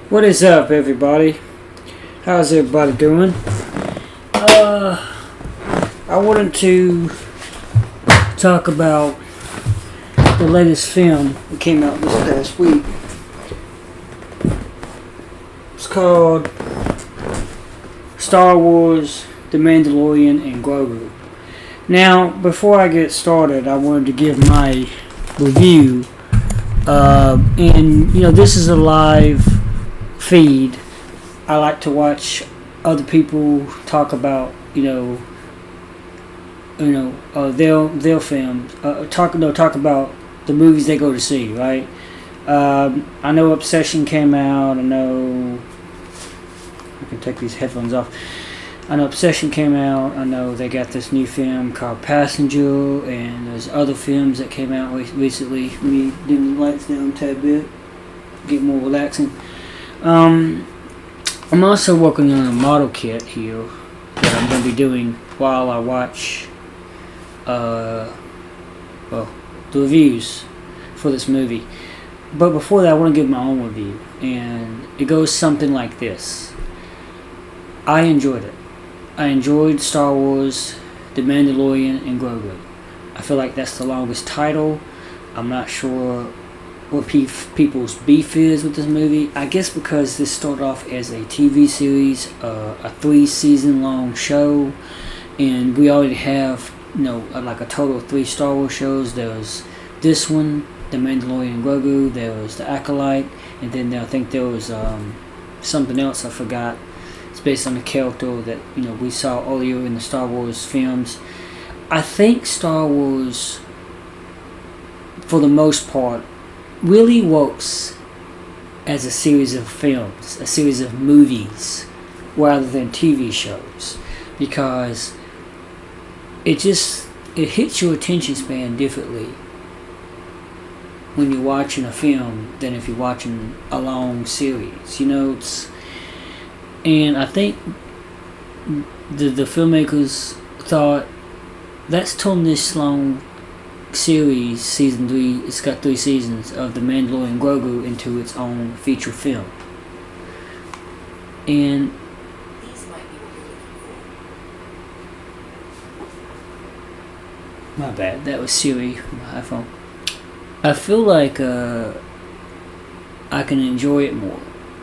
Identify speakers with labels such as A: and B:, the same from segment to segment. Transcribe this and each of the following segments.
A: What is up, everybody? How's everybody doing? I wanted to talk about the latest film that came out this past week. It's called Star Wars, The Mandalorian, and GROGU. Now, before I get started, I wanted to give my review. And, this is a live feed. I like to watch other people talk about, their films. Talk about the movies they go to see, right? I know Obsession came out. I know I can take these headphones off. I know Obsession came out. I know they got this new film called Passenger, and there's other films that came out recently. Let me dim the lights down a tad bit, get more relaxing. I'm also working on a model kit here that I'm going to be doing while I watch the reviews for this movie. But before that, I want to give my own review, and it goes something like this. I enjoyed it. I enjoyed Star Wars, The Mandalorian, and GROGU. I feel like that's the longest title. I'm not sure what people's beef is with this movie. I guess because this started off as a TV series, a 3-season long show, and we already have, like a total of 3 Star Wars shows. There was this one, The Mandalorian and GROGU. There was The Acolyte, and then I think there was something else I forgot. It's based on the character that we saw earlier in the Star Wars films. I think Star Wars, for the most part, really works as a series of films, a series of movies, rather than TV shows, because it hits your attention span differently when you're watching a film than if you're watching a long series. And I think the filmmakers thought, let's turn this long series, season 3, it's got 3 seasons of The Mandalorian and GROGU, into its own feature film. And my bad, that was Siri from my iPhone. I feel like I can enjoy it more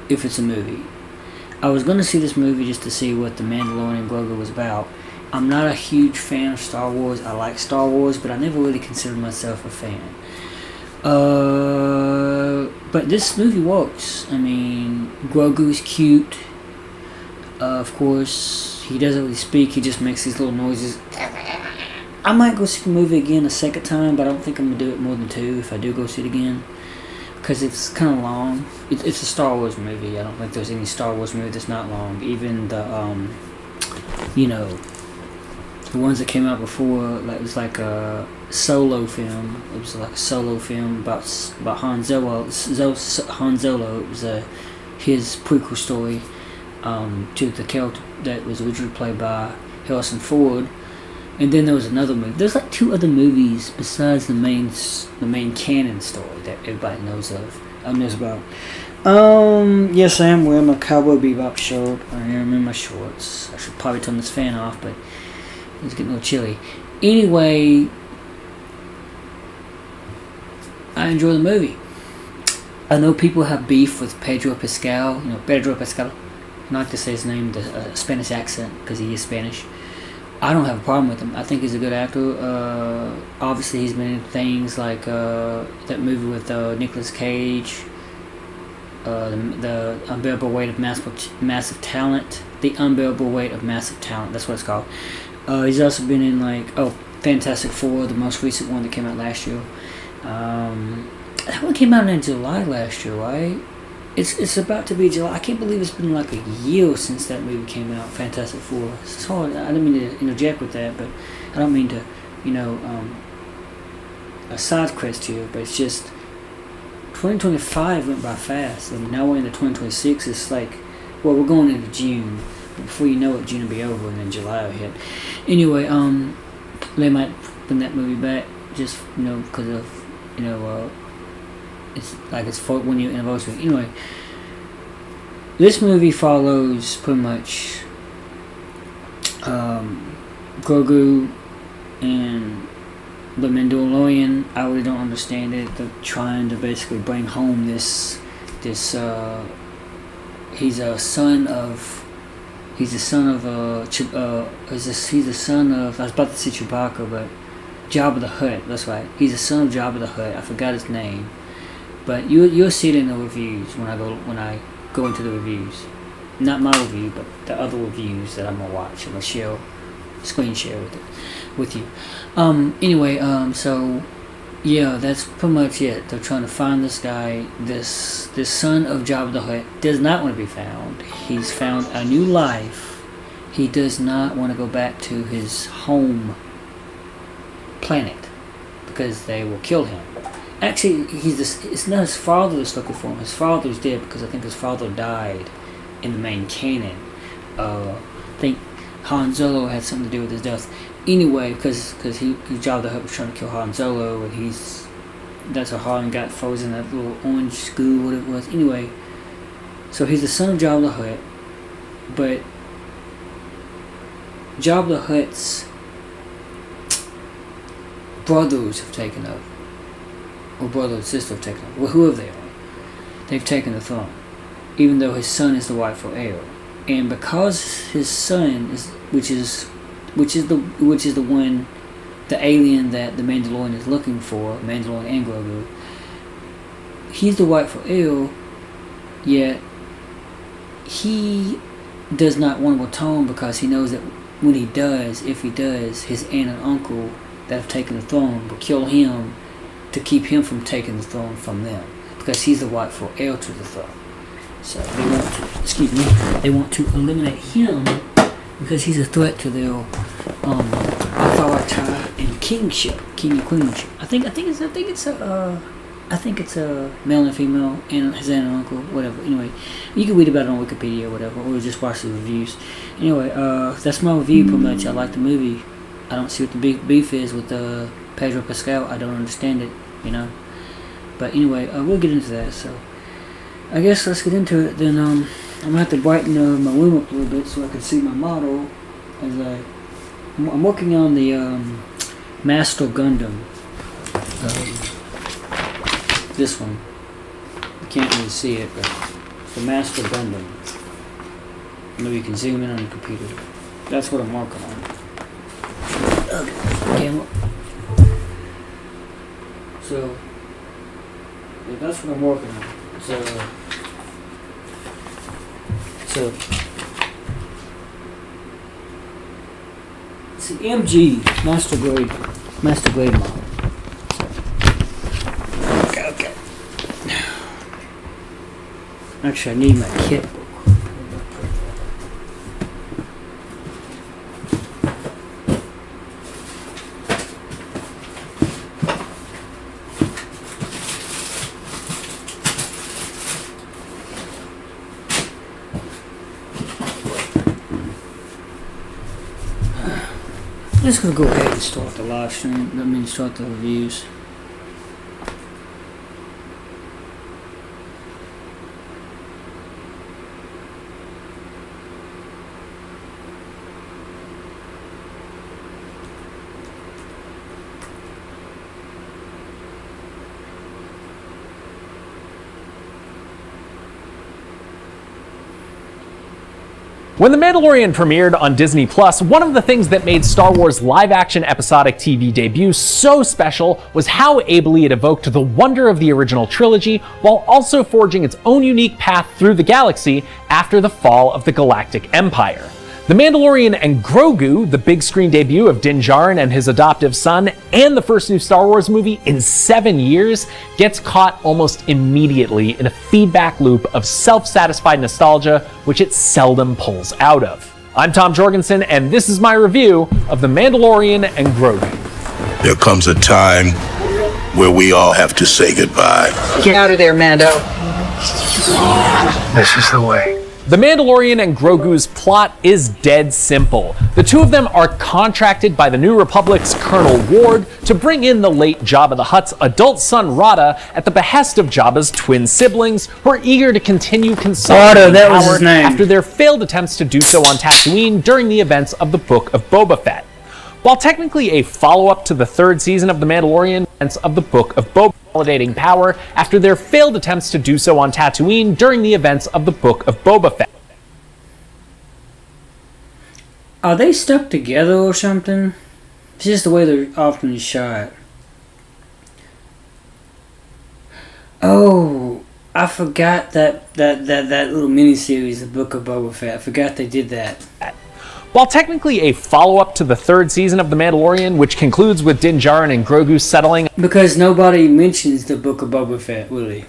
A: if it's a movie. I was going to see this movie just to see what The Mandalorian and GROGU was about. I'm not a huge fan of Star Wars. I like Star Wars, but I never really considered myself a fan. But this movie works. I mean, GROGU's cute. Of course, he doesn't really speak. He just makes these little noises. I might go see the movie again a second time, but I don't think I'm going to do it more than 2 if I do go see it again, because it's kind of long. It's a Star Wars movie. I don't think there's any Star Wars movie that's not long. Even the the ones that came out before, it was like a solo film. It was like a solo film about Han Solo. Han Solo. It was his prequel story to the character that was originally played by Harrison Ford. And then there was another movie. There's like 2 other movies besides the main canon story that everybody knows about. Yes, I am wearing my Cowboy Bebop shirt. I am in my shorts. I should probably turn this fan off, but it's getting a little chilly. Anyway, I enjoy the movie. I know people have beef with Pedro Pascal. Pedro Pascal. I like to say his name with a Spanish accent because he is Spanish. I don't have a problem with him. I think he's a good actor. Obviously, he's been in things like that movie with Nicolas Cage, the Unbearable Weight of Massive Talent. The Unbearable Weight of Massive Talent. That's what it's called. He's also been in Fantastic Four, the most recent one that came out last year. That one came out in July last year, right? It's about to be July. I can't believe it's been like a year since that movie came out, Fantastic Four. It's hard. I didn't mean to interject with that, but I don't mean to, a side quest here, but it's just 2025 went by fast, and now we're into 2026. It's like, we're going into June. Before you know it, June will be over, and then July will hit. Anyway, they might bring that movie back just because of it's like its 1 year anniversary. Anyway, this movie follows pretty much Grogu and the Mandalorian. I really don't understand it. They're trying to basically bring home this he's a son of I was about to say Chewbacca, but Jabba the Hutt. That's right. He's a son of Jabba the Hutt. I forgot his name, but you'll see it in the reviews when I go into the reviews. Not my review, but the other reviews that I'm gonna watch. I'm gonna screen share with you. Anyway, so yeah, that's pretty much it. They're trying to find this guy. This son of Jabba the Hutt does not want to be found. He's found a new life. He does not want to go back to his home planet because they will kill him. Actually, it's not his father that's looking for him. His father's dead because I think his father died in the main canon. I think Han Solo had something to do with his death. Anyway, because Jabba the Hutt was trying to kill Han Solo, and that's how Han got frozen in that little orange goo, what it was. Anyway, so he's the son of Jabba the Hutt, but Jabba the Hutt's brothers have taken over, or brother or sister have taken over, whoever they are. They've taken the throne, even though his son is the rightful heir. And because his son is, which is the one, the alien that the Mandalorian is looking for, Mandalorian and Grogu, he's the rightful heir, yet he does not want to atone because he knows that when he does, if he does, his aunt and uncle that have taken the throne will kill him to keep him from taking the throne from them, because he's the rightful heir to the throne. So they want to eliminate him because he's a threat to their authority and kingship, king and queenship. I think it's a male and female, and his aunt and uncle, whatever. Anyway, you can read about it on Wikipedia or whatever, or just watch the reviews. Anyway, that's my review pretty much. I like the movie. I don't see what the big beef is with Pedro Pascal. I don't understand it, But anyway, we'll get into that. So I guess let's get into it. Then I'm gonna have to brighten my room up a little bit so I can see my model. I'm working on the Master Gundam. This one. You can't really see it, but it's the Master Gundam. Maybe you can zoom in on the computer. That's what I'm working on. Okay, camera. So, yeah, that's what I'm working on. So it's an MG Master Grade model. Okay. Actually, I need my kit. I'm just gonna go ahead and start the live stream. Start the reviews.
B: When The Mandalorian premiered on Disney+, one of the things that made Star Wars live-action episodic TV debut so special was how ably it evoked the wonder of the original trilogy while also forging its own unique path through the galaxy after the fall of the Galactic Empire. The Mandalorian and Grogu, the big screen debut of Din Djarin and his adoptive son, and the first new Star Wars movie in 7 years, gets caught almost immediately in a feedback loop of self-satisfied nostalgia, which it seldom pulls out of. I'm Tom Jorgensen, and this is my review of The Mandalorian and Grogu.
C: There comes a time where we all have to say goodbye.
D: Get out of there, Mando.
E: This is the way.
B: The Mandalorian and Grogu's plot is dead simple. The two of them are contracted by the New Republic's Colonel Ward to bring in the late Jabba the Hutt's adult son Rada at the behest of Jabba's twin siblings, who are eager to continue consolidating
A: that was
B: power
A: his name.
B: after their failed attempts to do so on Tatooine during the events of the Book of Boba Fett. While technically a follow-up to the third season of The Mandalorian, events of the Book of Boba Fett consolidating power after their failed attempts to do so on Tatooine during the events of the Book of Boba Fett.
A: Are they stuck together or something? It's just the way they're often shot. Oh, I forgot that little miniseries, The Book of Boba Fett. I forgot they did that.
B: While technically a follow-up to the third season of The Mandalorian, which concludes with Din Djarin and Grogu settling
A: Because nobody mentions The Book of Boba Fett, really.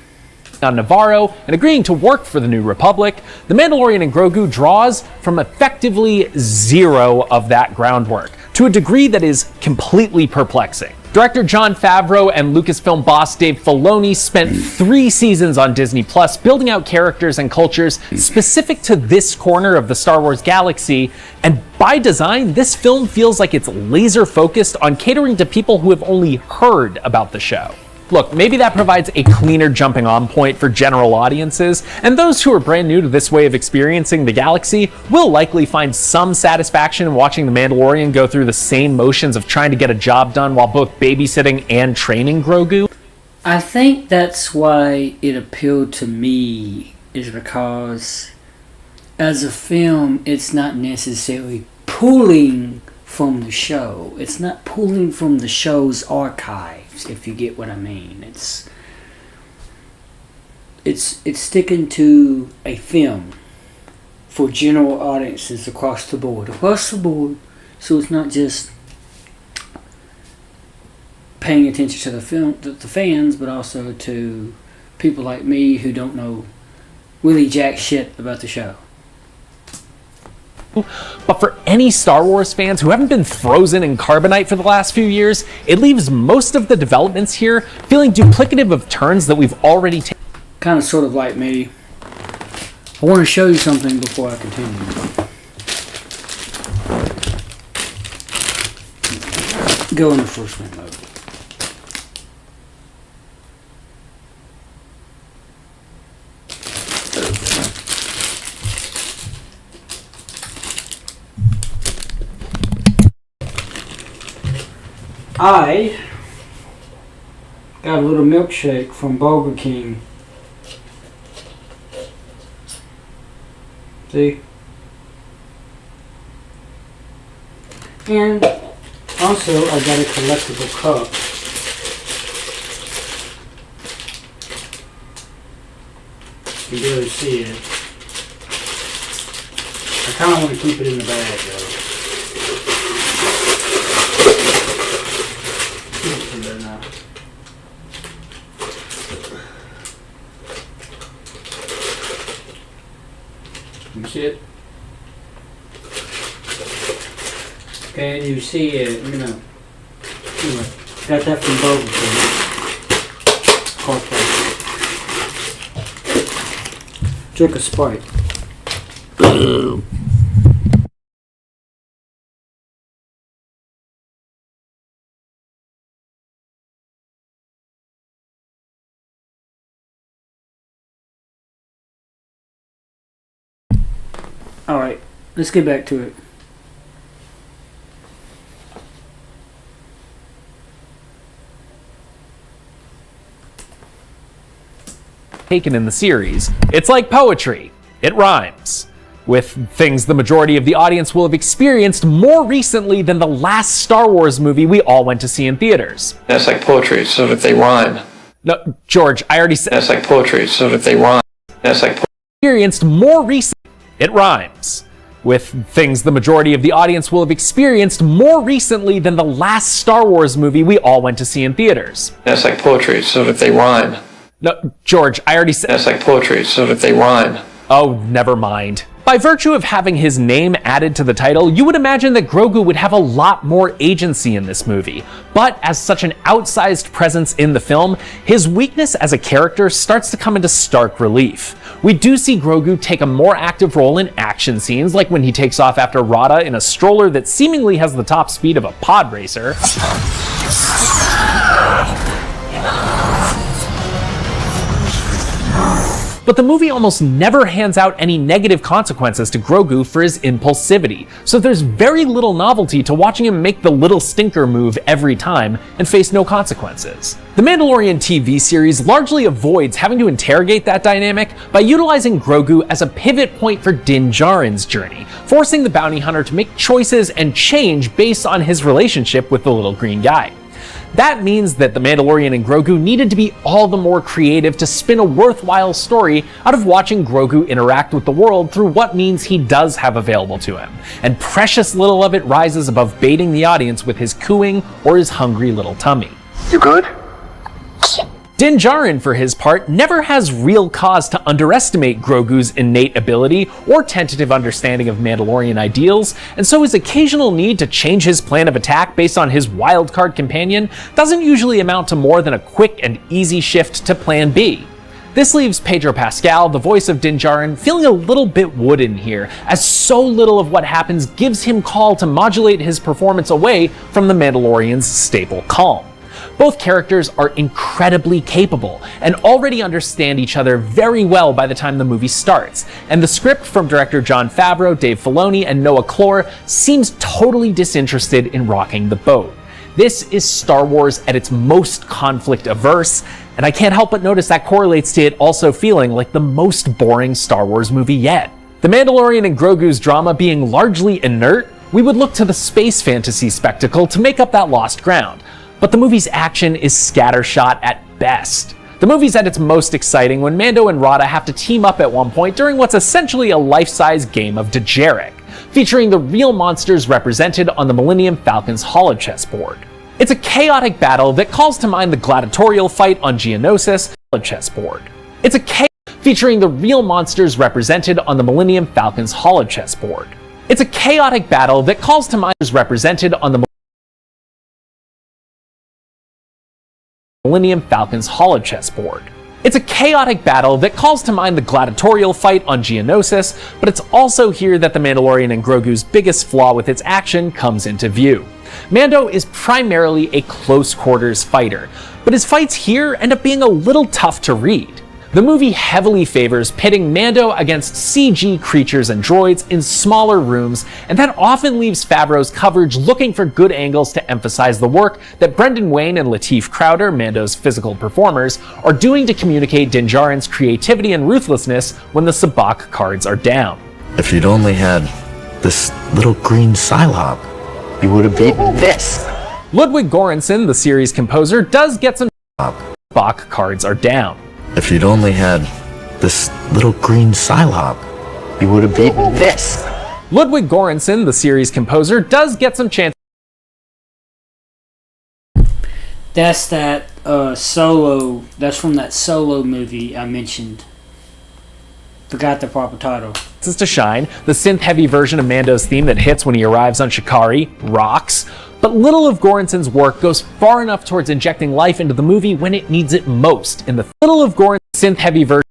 B: on Navarro and agreeing to work for the New Republic, The Mandalorian and Grogu draws from effectively zero of that groundwork, to a degree that is completely perplexing. Director Jon Favreau and Lucasfilm boss Dave Filoni spent 3 seasons on Disney Plus building out characters and cultures specific to this corner of the Star Wars galaxy, and by design, this film feels like it's laser focused on catering to people who have only heard about the show. Look, maybe that provides a cleaner jumping on point for general audiences, and those who are brand new to this way of experiencing the galaxy will likely find some satisfaction in watching The Mandalorian go through the same motions of trying to get a job done while both babysitting and training Grogu.
A: I think that's why it appealed to me, is because as a film, it's not necessarily pulling from the show. It's not pulling from the show's archives, if you get what I mean. It's sticking to a film for general audiences across the board. So it's not just paying attention to the film, the fans, but also to people like me who don't know really jack shit about the show.
B: But for any Star Wars fans who haven't been frozen in carbonite for the last few years, it leaves most of the developments here feeling duplicative of turns that we've already taken.
A: Kind of sort of like me. I want to show you something before I continue. Go into first man mode. I got a little milkshake from Burger King. See? And also I got a collectible cup. You can barely see it. I kind of want to keep it in the bag though. You see it? Can you see it? You know. Anyway, got that from Burger King. Drink a Sprite. Alright, let's get back to it.
B: Taken in the series. It's like poetry. It rhymes. With things the majority of the audience will have experienced more recently than the last Star Wars movie we all went to see in theaters.
D: That's like poetry, so that they rhyme.
B: No, George, I already said.
D: That's like poetry, so that they rhyme. That's like
B: Experienced more recently. It rhymes. With things the majority of the audience will have experienced more recently than the last Star Wars movie we all went to see in theaters.
D: That's like poetry, so that they rhyme.
B: No, George, I already said.
D: That's like poetry, so that they rhyme.
B: Oh, never mind. By virtue of having his name added to the title, you would imagine that Grogu would have a lot more agency in this movie. But as such an outsized presence in the film, his weakness as a character starts to come into stark relief. We do see Grogu take a more active role in action scenes, like when he takes off after Rada in a stroller that seemingly has the top speed of a pod racer. But the movie almost never hands out any negative consequences to Grogu for his impulsivity, so there's very little novelty to watching him make the little stinker move every time and face no consequences. The Mandalorian TV series largely avoids having to interrogate that dynamic by utilizing Grogu as a pivot point for Din Djarin's journey, forcing the bounty hunter to make choices and change based on his relationship with the little green guy. That means that the Mandalorian and Grogu needed to be all the more creative to spin a worthwhile story out of watching Grogu interact with the world through what means he does have available to him, and precious little of it rises above baiting the audience with his cooing or his hungry little tummy.
E: You good?
B: Din Djarin, for his part, never has real cause to underestimate Grogu's innate ability or tentative understanding of Mandalorian ideals, and so his occasional need to change his plan of attack based on his wildcard companion doesn't usually amount to more than a quick and easy shift to Plan B. This leaves Pedro Pascal, the voice of Din Djarin, feeling a little bit wooden here, as so little of what happens gives him call to modulate his performance away from the Mandalorian's staple calm. Both characters are incredibly capable and already understand each other very well by the time the movie starts, and the script from director Jon Favreau, Dave Filoni, and Noah Clore seems totally disinterested in rocking the boat. This is Star Wars at its most conflict-averse, and I can't help but notice that correlates to it also feeling like the most boring Star Wars movie yet. The Mandalorian and Grogu's drama being largely inert, we would look to the space fantasy spectacle to make up that lost ground. But the movie's action is scattershot at best. The movie's at its most exciting when Mando and Rada have to team up at one point during what's essentially a life-size game of Djarik, featuring the real monsters represented on the Millennium Falcon's holochess board. It's a chaotic battle that calls to mind the gladiatorial fight on Geonosis holochess board. Featuring the real monsters represented on the Millennium Falcon's holochess board. It's a chaotic battle that calls to mind represented on the Millennium Falcon's holochess board. It's a chaotic battle that calls to mind the gladiatorial fight on Geonosis, but it's also here that the Mandalorian and Grogu's biggest flaw with its action comes into view. Mando is primarily a close quarters fighter, but his fights here end up being a little tough to read. The movie heavily favors pitting Mando against CG creatures and droids in smaller rooms, and that often leaves Favreau's coverage looking for good angles to emphasize the work that Brendan Wayne and Lateef Crowder, Mando's physical performers, are doing to communicate Din Djarin's creativity and ruthlessness when the sabacc cards are down.
E: If you'd only had this little green Psylocke, you would have beaten this.
B: Ludwig Göransson, the series composer, does get some sabacc cards are down.
E: If you'd only had this little green Psylocke, you would have beaten this.
B: Ludwig Göransson, the series composer, does get some chances.
A: That's that Solo. That's from that Solo movie I mentioned. Forgot the proper title.
B: To shine. The synth-heavy version of Mando's theme that hits when he arrives on Shikari rocks. But little of Göransson's work goes far enough towards injecting life into the movie when it needs it most. In the little of Göransson's synth-heavy version,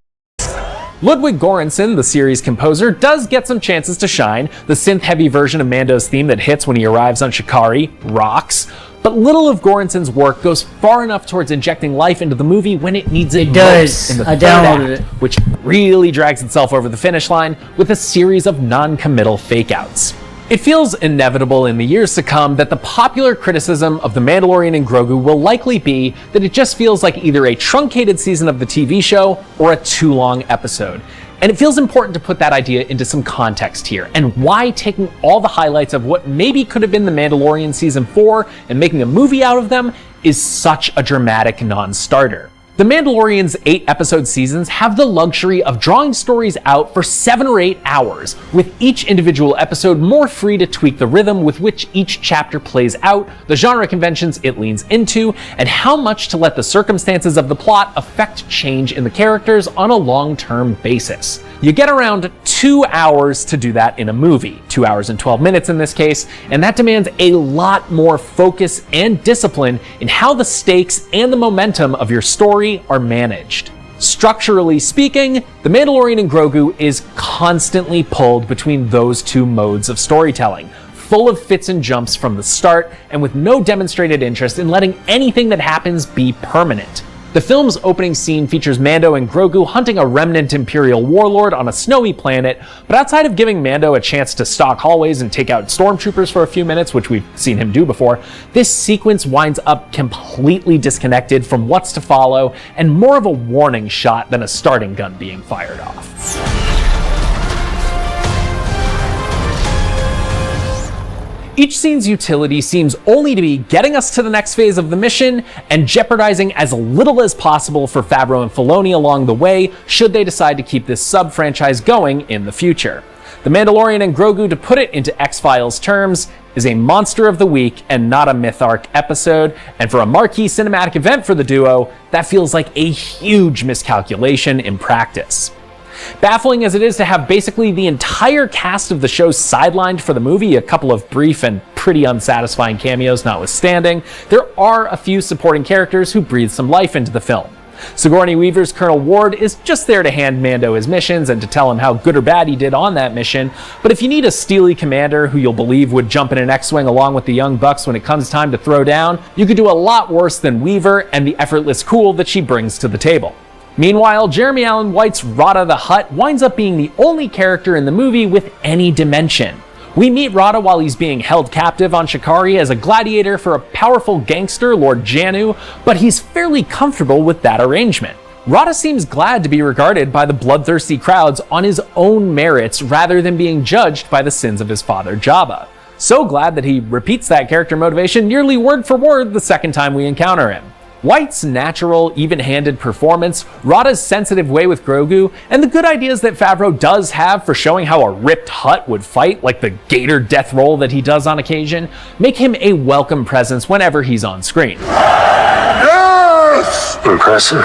B: Ludwig Göransson, the series composer, does get some chances to shine. The synth-heavy version of Mando's theme that hits when he arrives on Shikari rocks. But little of Göransson's work goes far enough towards injecting life into the movie when it needs it most. In the third act, which really drags itself over the finish line with a series of non-committal fake-outs. It feels inevitable in the years to come that the popular criticism of The Mandalorian and Grogu will likely be that it just feels like either a truncated season of the TV show or a too long episode. And it feels important to put that idea into some context here, and why taking all the highlights of what maybe could have been The Mandalorian Season 4 and making a movie out of them is such a dramatic non-starter. The Mandalorian's 8-episode seasons have the luxury of drawing stories out for 7 or 8 hours, with each individual episode more free to tweak the rhythm with which each chapter plays out, the genre conventions it leans into, and how much to let the circumstances of the plot affect change in the characters on a long-term basis. You get around 2 hours to do that in a movie, 2 hours and 12 minutes in this case, and that demands a lot more focus and discipline in how the stakes and the momentum of your story are managed. Structurally speaking, The Mandalorian and Grogu is constantly pulled between those two modes of storytelling, full of fits and jumps from the start, and with no demonstrated interest in letting anything that happens be permanent. The film's opening scene features Mando and Grogu hunting a remnant Imperial warlord on a snowy planet, but outside of giving Mando a chance to stalk hallways and take out stormtroopers for a few minutes, which we've seen him do before, this sequence winds up completely disconnected from what's to follow and more of a warning shot than a starting gun being fired off. Each scene's utility seems only to be getting us to the next phase of the mission and jeopardizing as little as possible for Favreau and Filoni along the way, should they decide to keep this sub-franchise going in the future. The Mandalorian and Grogu, to put it into X-Files terms, is a monster of the week and not a myth arc episode, and for a marquee cinematic event for the duo, that feels like a huge miscalculation in practice. Baffling as it is to have basically the entire cast of the show sidelined for the movie, a couple of brief and pretty unsatisfying cameos notwithstanding, there are a few supporting characters who breathe some life into the film. Sigourney Weaver's Colonel Ward is just there to hand Mando his missions and to tell him how good or bad he did on that mission, but if you need a steely commander who you'll believe would jump in an X-Wing along with the young bucks when it comes time to throw down, you could do a lot worse than Weaver and the effortless cool that she brings to the table. Meanwhile, Jeremy Allen White's Rada the Hutt winds up being the only character in the movie with any dimension. We meet Rada while he's being held captive on Shikari as a gladiator for a powerful gangster, Lord Janu, but he's fairly comfortable with that arrangement. Rada seems glad to be regarded by the bloodthirsty crowds on his own merits rather than being judged by the sins of his father Jabba. So glad that he repeats that character motivation nearly word for word the second time we encounter him. White's natural, even-handed performance, Rada's sensitive way with Grogu, and the good ideas that Favreau does have for showing how a ripped Hutt would fight, like the gator death roll that he does on occasion, make him a welcome presence whenever he's on screen.
C: Yes! Impressive.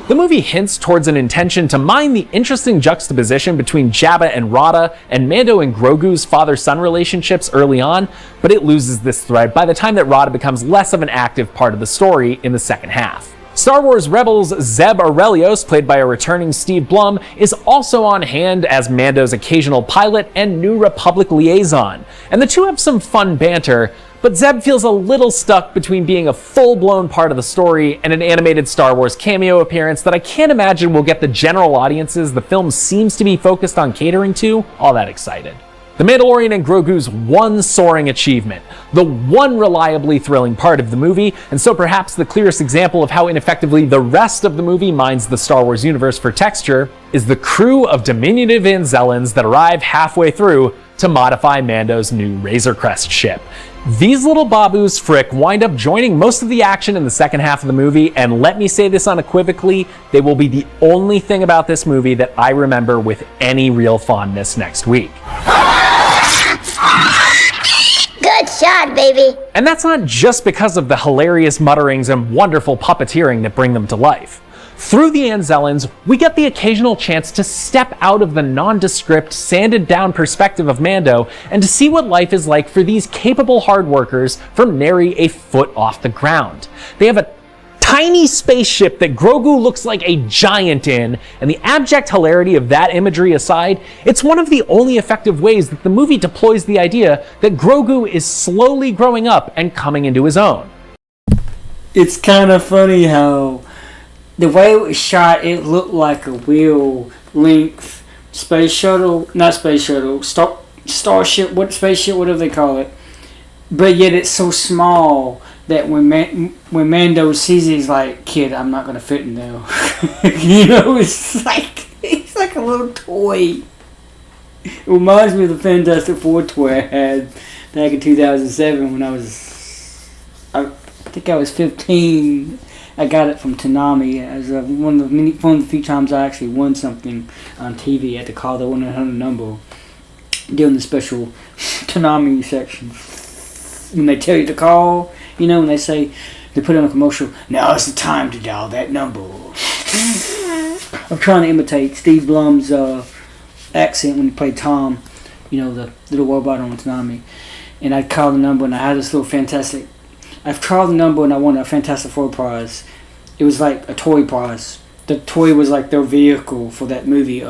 B: The movie hints towards an intention to mine the interesting juxtaposition between Jabba and Rada and Mando and Grogu's father-son relationships early on, but it loses this thread by the time that Rada becomes less of an active part of the story in the second half. Star Wars Rebels' Zeb Aurelios, played by a returning Steve Blum, is also on hand as Mando's occasional pilot and New Republic liaison, and the two have some fun banter, but Zeb feels a little stuck between being a full-blown part of the story and an animated Star Wars cameo appearance that I can't imagine will get the general audiences the film seems to be focused on catering to all that excited. The Mandalorian and Grogu's one soaring achievement, the one reliably thrilling part of the movie, and so perhaps the clearest example of how ineffectively the rest of the movie mines the Star Wars universe for texture, is the crew of diminutive Anzellans that arrive halfway through to modify Mando's new Razor Crest ship. These little babus frick wind up joining most of the action in the second half of the movie, and let me say this unequivocally, they will be the only thing about this movie that I remember with any real fondness next week.
F: Good shot, baby.
B: And that's not just because of the hilarious mutterings and wonderful puppeteering that bring them to life. Through the Anzellans, we get the occasional chance to step out of the nondescript, sanded-down perspective of Mando and to see what life is like for these capable hard workers from nary a foot off the ground. They have a tiny spaceship that Grogu looks like a giant in, and the abject hilarity of that imagery aside, it's one of the only effective ways that the movie deploys the idea that Grogu is slowly growing up and coming into his own.
A: It's kind of funny how the way it was shot, it looked like a wheel-length space shuttle, not space shuttle, starship, whatever they call it. But yet it's so small that when Mando sees it, he's like, "Kid, I'm not gonna fit in there." It's like a little toy. It reminds me of the Fantastic Four toy I had back in 2007 when I think I was 15. I got it from Toonami as one of the few times I actually won something on TV. I had to call the 1-800 number during the special Toonami section. When they tell you to call, when they say, they put on a commercial, "Now is the time to dial that number." I'm trying to imitate Steve Blum's accent when he played Tom, the little robot on Toonami. And I'd call the number and I had this little I've called the number and I won a Fantastic Four prize. It was like a toy prize. the toy was like their vehicle for that movie.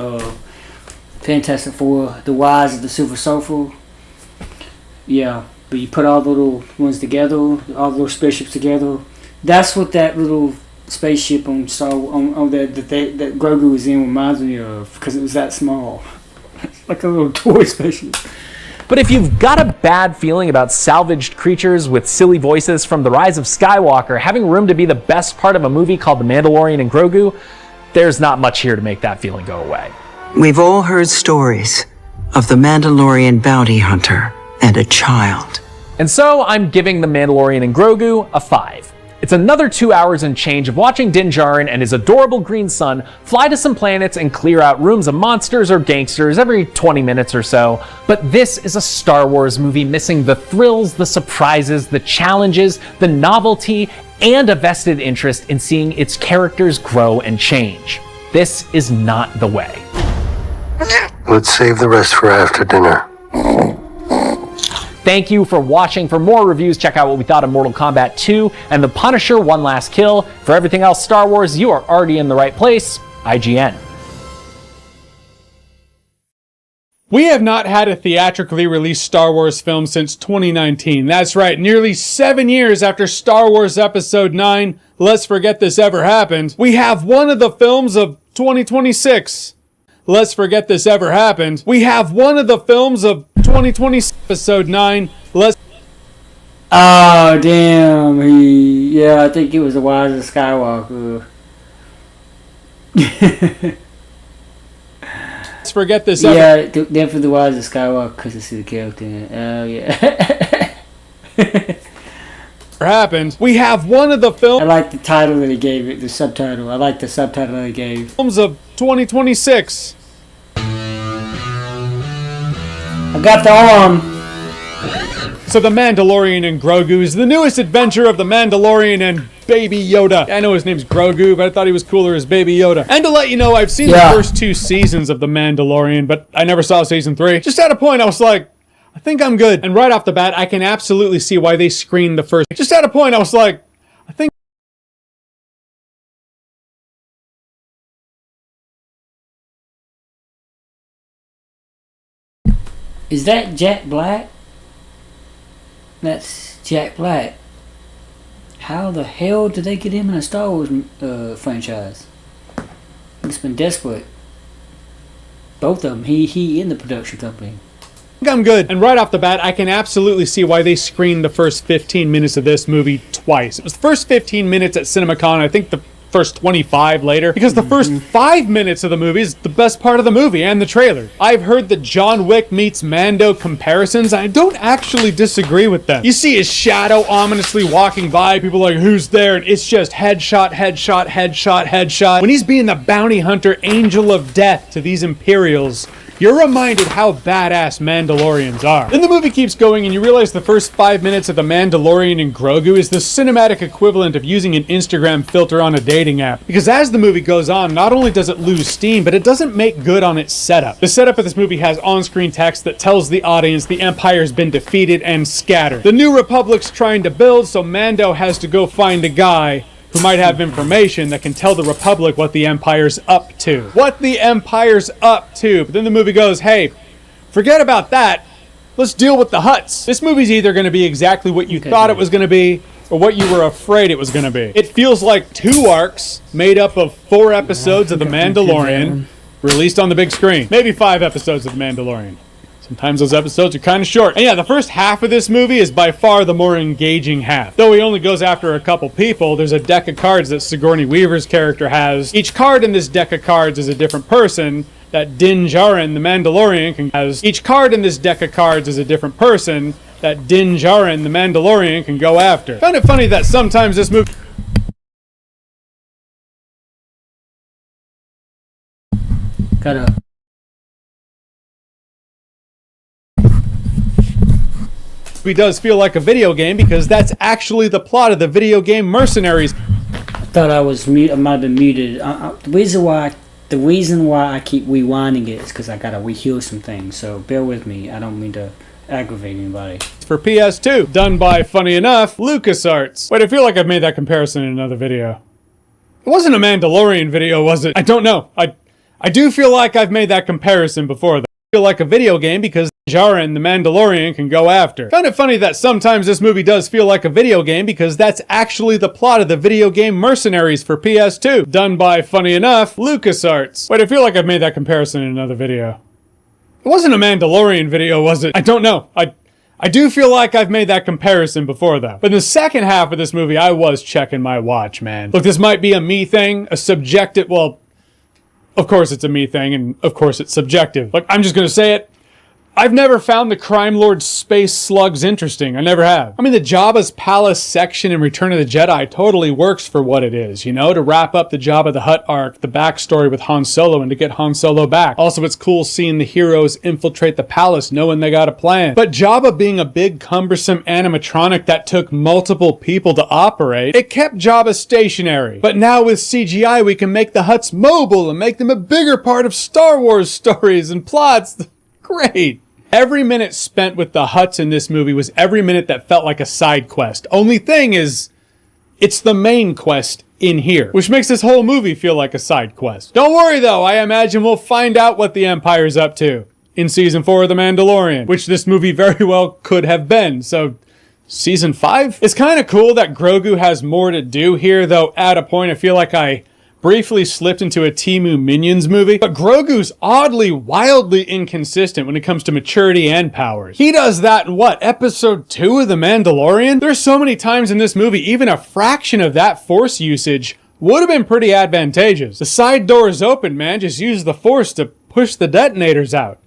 A: Fantastic Four, The Rise of the Silver Surfer. Yeah, but you put all the little ones together, all the little spaceships together. That's what that little spaceship on that Grogu was in reminds me of, because it was that small. Like a little toy spaceship.
B: But if you've got a bad feeling about salvaged creatures with silly voices from The Rise of Skywalker having room to be the best part of a movie called The Mandalorian and Grogu, there's not much here to make that feeling go away.
G: We've all heard stories of the Mandalorian bounty hunter and a child.
B: And so I'm giving The Mandalorian and Grogu a 5. It's another 2 hours and change of watching Din Djarin and his adorable green son fly to some planets and clear out rooms of monsters or gangsters every 20 minutes or so. But this is a Star Wars movie missing the thrills, the surprises, the challenges, the novelty, and a vested interest in seeing its characters grow and change. This is not the way.
H: Let's save the rest for after dinner.
B: Thank you for watching. For more reviews, check out what we thought of Mortal Kombat 2 and The Punisher: One Last Kill. For everything else Star Wars, you are already in the right place. IGN.
I: We have not had a theatrically released Star Wars film since 2019. That's right, nearly 7 years after Star Wars Episode 9, Let's Forget This Ever Happened, we have one of the films of 2026. Let's Forget This Ever Happened. We have one of the films of 2026. Episode 9, let's...
A: Oh, damn. Yeah, I think it was The Rise of Skywalker.
I: Let's Forget This Ever...
A: Yeah, definitely The Rise of Skywalker, because I see the character in it. Oh, yeah.
I: Happened. We have one of the films...
A: I like the title that he gave it, the subtitle. I like the subtitle that he gave.
I: Films of 2026.
A: I got the arm.
I: So The Mandalorian and Grogu is the newest adventure of the Mandalorian and Baby Yoda. I know his name's Grogu, but I thought he was cooler as Baby Yoda. And to let you know, I've seen the first 2 seasons of The Mandalorian, but I never saw season 3. Just at a point, I was like, I think I'm good. And right off the bat, I can absolutely see why they screened the first. Just at a point, I was like, I think...
A: Is that Jack Black? That's Jack Black. How the hell did they get him in a Star Wars franchise? It's been desperate. Both of them. He in the production company.
I: I think I'm good. And right off the bat, I can absolutely see why they screened the first 15 minutes of this movie twice. It was the first 15 minutes at CinemaCon, I think the first 25 later, because the first 5 minutes of the movie is the best part of the movie and the trailer. I've heard the John Wick meets Mando comparisons. I don't actually disagree with them. You see his shadow ominously walking by, people are like, who's there? And it's just headshot, headshot, headshot, headshot. When he's being the bounty hunter angel of death to these Imperials, you're reminded how badass Mandalorians are. Then the movie keeps going and you realize the first 5 minutes of The Mandalorian and Grogu is the cinematic equivalent of using an Instagram filter on a dating app. Because as the movie goes on, not only does it lose steam, but it doesn't make good on its setup. The setup of this movie has on-screen text that tells the audience the Empire's been defeated and scattered. The New Republic's trying to build, so Mando has to go find a guy who might have information that can tell the Republic what the Empire's up to. What the Empire's up to. But then the movie goes, hey, forget about that. Let's deal with the Hutts. This movie's either going to be exactly what you thought it was going to be, or what you were afraid it was going to be. It feels like 2 arcs made up of 4 episodes of The Mandalorian released on the big screen. Maybe 5 episodes of The Mandalorian. Sometimes those episodes are kind of short. And yeah, the first half of this movie is by far the more engaging half. Though he only goes after a couple people, there's a deck of cards that Sigourney Weaver's character has. Each card in this deck of cards is a different person that Din Djarin, the Mandalorian, can has. Each card in this deck of cards is a different person that Din Djarin, the Mandalorian, can go after. I found it funny that sometimes this movie... does feel like a video game because that's actually the plot of the video game Mercenaries.
A: I thought I was mute. I might have been muted. The reason why I keep rewinding it is because I gotta reheal some things. So bear with me. I don't mean to aggravate anybody.
I: For PS2, done by, funny enough, LucasArts. Wait, I feel like I've made that comparison in another video. It wasn't a Mandalorian video, was it? I don't know. I do feel like I've made that comparison before, though. I feel like a video game because Jara and the Mandalorian can go after. Found it funny that sometimes this movie does feel like a video game because that's actually the plot of the video game Mercenaries for PS2, done by, funny enough, LucasArts. Wait, I feel like I've made that comparison in another video. It wasn't a Mandalorian video, was it? I don't know. I do feel like I've made that comparison before, though. But in the second half of this movie, I was checking my watch, man. Look, this might be a me thing, a subjective, well, of course it's a me thing, and of course it's subjective. Look, I'm just gonna say it. I've never found the Crime Lord space slugs interesting. I never have. I mean, the Jabba's Palace section in Return of the Jedi totally works for what it is, you know, to wrap up the Jabba the Hutt arc, the backstory with Han Solo, and to get Han Solo back. Also, it's cool seeing the heroes infiltrate the palace knowing they got a plan. But Jabba being a big, cumbersome animatronic that took multiple people to operate, it kept Jabba stationary. But now with CGI, we can make the Hutts mobile and make them a bigger part of Star Wars stories and plots. Great. Every minute spent with the Hutts in this movie was every minute that felt like a side quest. Only thing is, it's the main quest in here, which makes this whole movie feel like a side quest. Don't worry though, I imagine we'll find out what the Empire's up to in Season 4 of The Mandalorian, which this movie very well could have been, so Season 5? It's kind of cool that Grogu has more to do here, though at a point I feel like I briefly slipped into a Temu Minions movie, but Grogu's oddly, wildly inconsistent when it comes to maturity and powers. He does that in what, episode 2 of The Mandalorian? There's so many times in this movie, even a fraction of that force usage would have been pretty advantageous. The side door is open, man, just use the force to push the detonators out.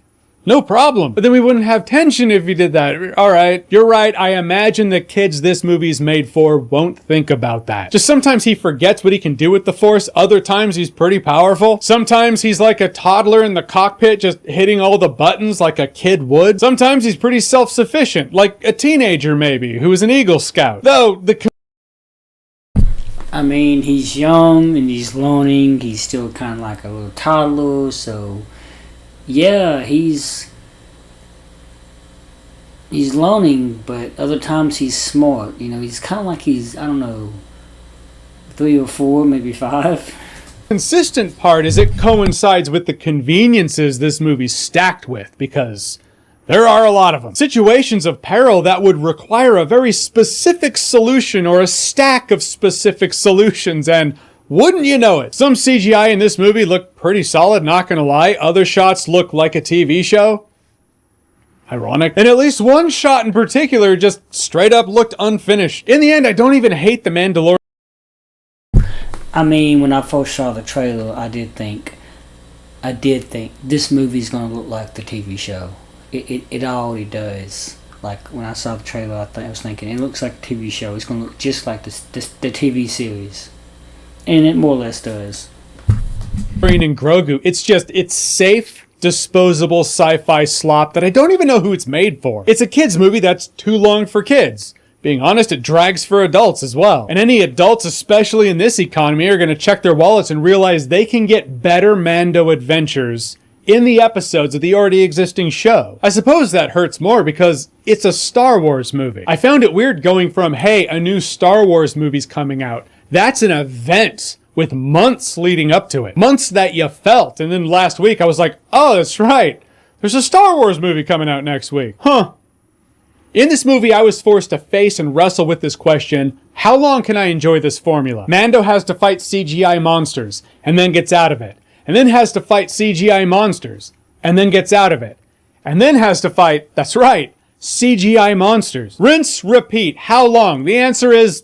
I: No problem. But then we wouldn't have tension if you did that. Alright, you're right. I imagine the kids this movie's made for won't think about that. Just sometimes he forgets what he can do with the Force. Other times he's pretty powerful. Sometimes he's like a toddler in the cockpit just hitting all the buttons like a kid would. Sometimes he's pretty self-sufficient, like a teenager maybe, who is an Eagle Scout. Though,
A: I mean, he's young and he's learning. He's still kind of like a little toddler, so... yeah, he's learning, but other times he's smart. You know, he's kind of like he's, I don't know, 3 or 4, maybe 5.
I: Consistent part is it coincides with the conveniences this movie's stacked with, because there are a lot of them. Situations of peril that would require a very specific solution or a stack of specific solutions, and wouldn't you know it, some CGI in this movie looked pretty solid, not gonna lie. Other shots look like a TV show. Ironic. And at least one shot in particular just straight up looked unfinished. In the end, I don't even hate The Mandalorian.
A: I mean, when I first saw the trailer, I did think this movie's gonna look like the TV show. It already does. Like, when I saw the trailer, I was thinking, it looks like a TV show. It's gonna look just like the TV series. And it more or less does.
I: And Grogu, it's safe, disposable sci-fi slop that I don't even know who it's made for. It's a kid's movie that's too long for kids. Being honest, it drags for adults as well. And any adults, especially in this economy, are going to check their wallets and realize they can get better Mando adventures in the episodes of the already existing show. I suppose that hurts more because it's a Star Wars movie. I found it weird going from, hey, a new Star Wars movie's coming out. That's an event with months leading up to it. Months that you felt. And then last week I was like, oh, that's right. There's a Star Wars movie coming out next week. Huh. In this movie, I was forced to face and wrestle with this question, how long can I enjoy this formula? Mando has to fight CGI monsters, and then gets out of it. And then has to fight CGI monsters, and then gets out of it. And then has to fight, that's right, CGI monsters. Rinse, repeat. How long? The answer is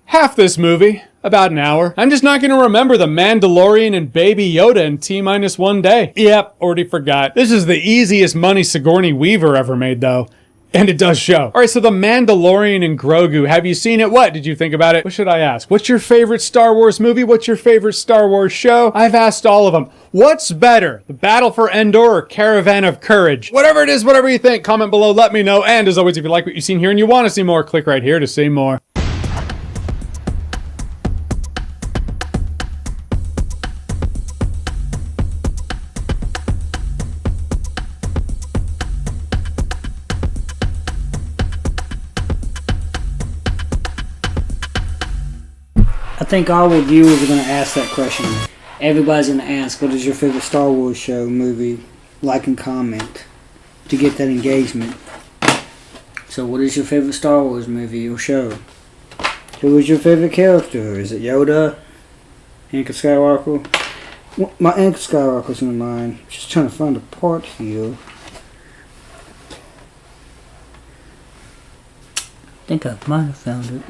I: half this movie. About an hour. I'm just not going to remember the Mandalorian and Baby Yoda in T-1 day. Yep, already forgot. This is the easiest money Sigourney Weaver ever made, though. And it does show. Alright, so the Mandalorian and Grogu. Have you seen it? What did you think about it? What should I ask? What's your favorite Star Wars movie? What's your favorite Star Wars show? I've asked all of them. What's better? The Battle for Endor or Caravan of Courage? Whatever it is, whatever you think, comment below, let me know. And as always, if you like what you've seen here and you want to see more, click right here to see more.
A: I think all the viewers are going to ask that question. Everybody's going to ask, what is your favorite Star Wars show, movie? Like and comment to get that engagement. So what is your favorite Star Wars movie or show? Who is your favorite character? Is it Yoda? Anakin Skywalker? My Anakin Skywalker's in mind. Just trying to find a part here. I think I might have found it.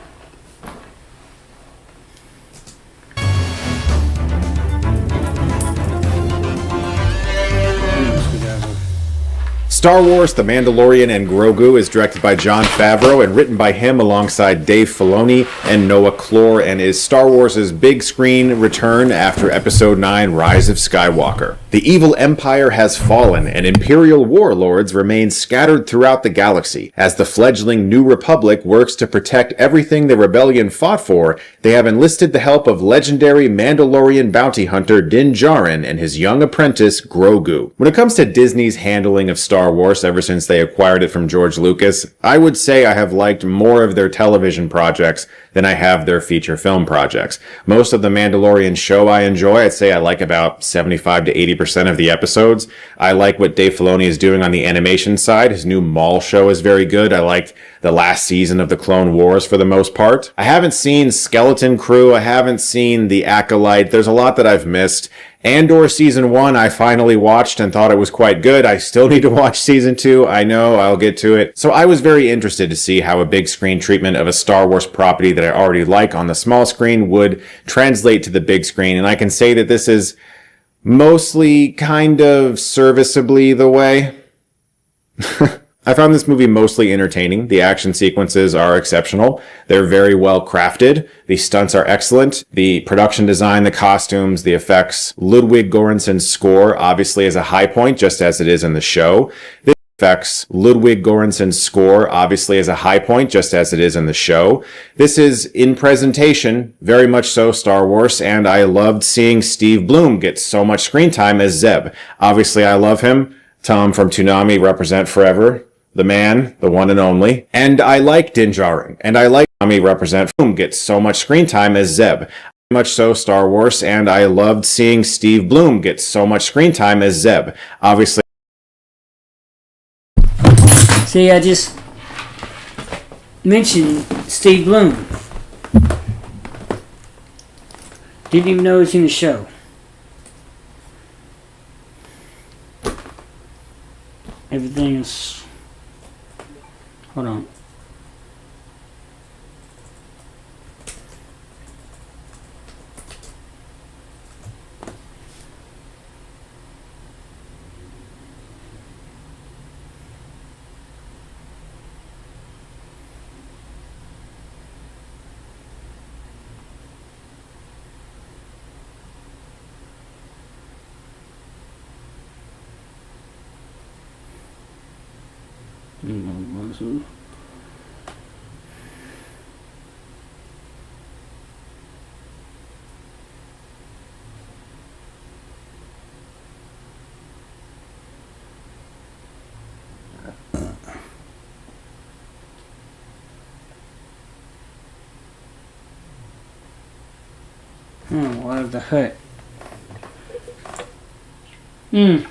J: Star Wars, The Mandalorian, and Grogu is directed by Jon Favreau and written by him alongside Dave Filoni and Noah Clore, and is Star Wars' big screen return after Episode 9, Rise of Skywalker. The evil empire has fallen, and Imperial warlords remain scattered throughout the galaxy. As the fledgling New Republic works to protect everything the rebellion fought for, they have enlisted the help of legendary Mandalorian bounty hunter Din Djarin and his young apprentice Grogu. When it comes to Disney's handling of Star Wars ever since they acquired it from George Lucas, I would say I have liked more of their television projects than I have their feature film projects. Most of the Mandalorian show I enjoy. I'd say I like about 75 to 80% of the episodes. I like what Dave Filoni is doing on the animation side. His new Maul show is very good. I liked the last season of the Clone Wars for the most part. I haven't seen Skeleton Crew. I haven't seen The Acolyte. There's a lot that I've missed. Andor Season 1 I finally watched and thought it was quite good. I still need to watch Season 2. I know, I'll get to it. So I was very interested to see how a big screen treatment of a Star Wars property that I already like on the small screen would translate to the big screen. And I can say that this is mostly kind of serviceably the way. I found this movie mostly entertaining. The action sequences are exceptional. They're very well crafted. The stunts are excellent. The production design, the costumes, the effects. Ludwig Göransson's score obviously is a high point, just as it is in the show. Ludwig Göransson's score obviously is a high point, just as it is in the show. This is, in presentation, very much so Star Wars, and I loved seeing Steve Blum get so much screen time as Zeb. Obviously, I love him. Tom from Toonami, represent forever. The man, the one and only. And I like Din Djarin. And I like Tommy represent whom gets so much screen time as Zeb. Much so Star Wars, and I loved seeing Steve Blum get so much screen time as Zeb. Obviously.
A: See, I just mentioned Steve Blum. Didn't even know he was in the show. Everything is... Hold on. What of the Hut? I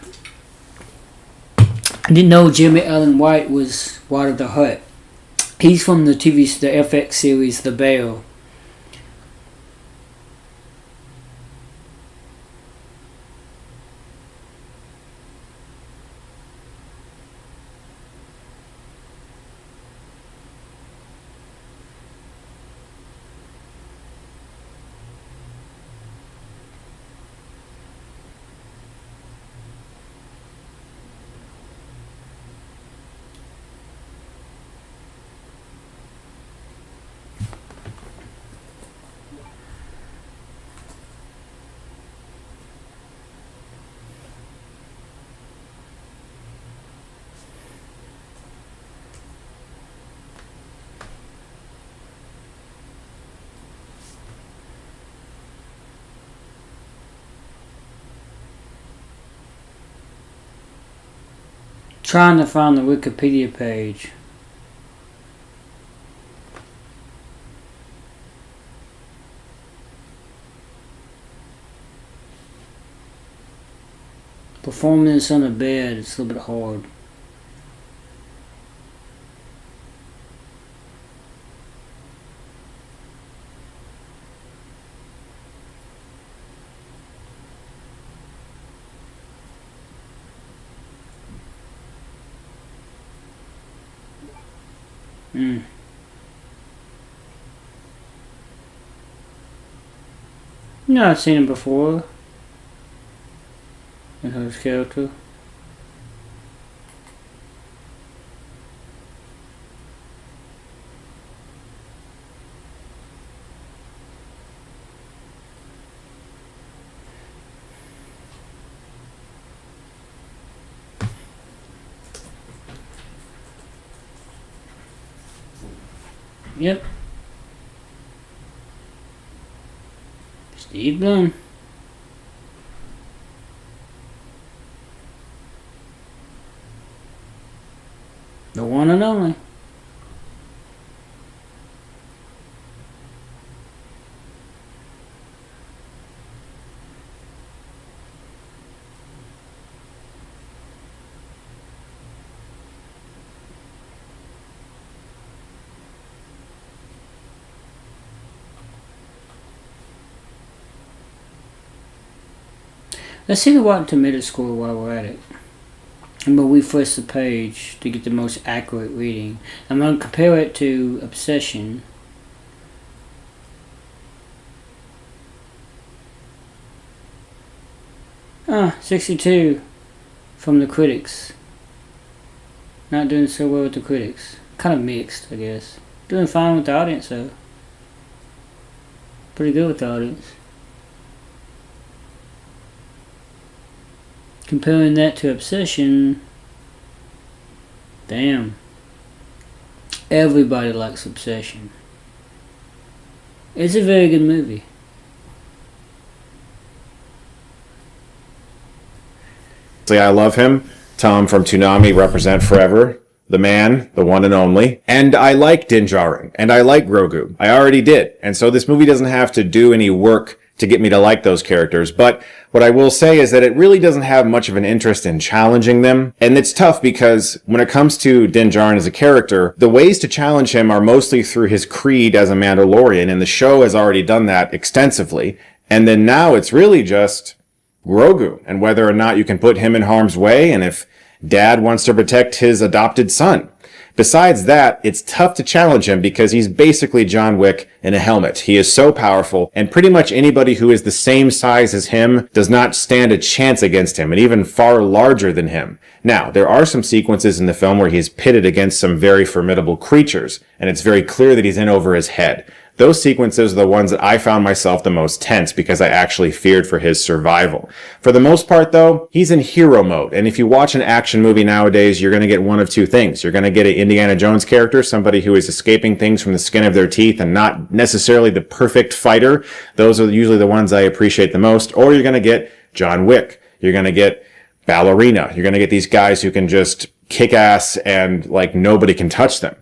A: didn't know Jimmy Allen White was Water the Hut. He's from the FX series The Bear. Trying to find the Wikipedia page. Performing this on a bed, it's a little bit hard. No, I've seen him before. In his character. Yep. Steve Bloom. The one and only. Let's see the Rotten Tomatoes score while we're at it. But we refresh the page to get the most accurate reading. I'm going to compare it to Obsession. Ah, 62 from the critics. Not doing so well with the critics. Kind of mixed, I guess. Doing fine with the audience, though. Pretty good with the audience. Comparing that to Obsession, damn. Everybody likes Obsession. It's a very good movie.
J: I love him. Tom from Toonami, represent forever. The man, the one and only. And I like Din Djarin, and I like Grogu. I already did. And so this movie doesn't have to do any work to get me to like those characters. But what I will say is that it really doesn't have much of an interest in challenging them. And it's tough because when it comes to Din Djarin as a character, the ways to challenge him are mostly through his creed as a Mandalorian, and the show has already done that extensively. And then now it's really just Grogu, and whether or not you can put him in harm's way, and if Dad wants to protect his adopted son. Besides that, it's tough to challenge him because he's basically John Wick in a helmet. He is so powerful, and pretty much anybody who is the same size as him does not stand a chance against him, and even far larger than him. Now, there are some sequences in the film where he's pitted against some very formidable creatures, and it's very clear that he's in over his head. Those sequences are the ones that I found myself the most tense because I actually feared for his survival. For the most part, though, he's in hero mode. And if you watch an action movie nowadays, you're going to get one of two things. You're going to get an Indiana Jones character, somebody who is escaping things from the skin of their teeth and not necessarily the perfect fighter. Those are usually the ones I appreciate the most. Or you're going to get John Wick. You're going to get Ballerina. You're going to get these guys who can just kick ass and like nobody can touch them.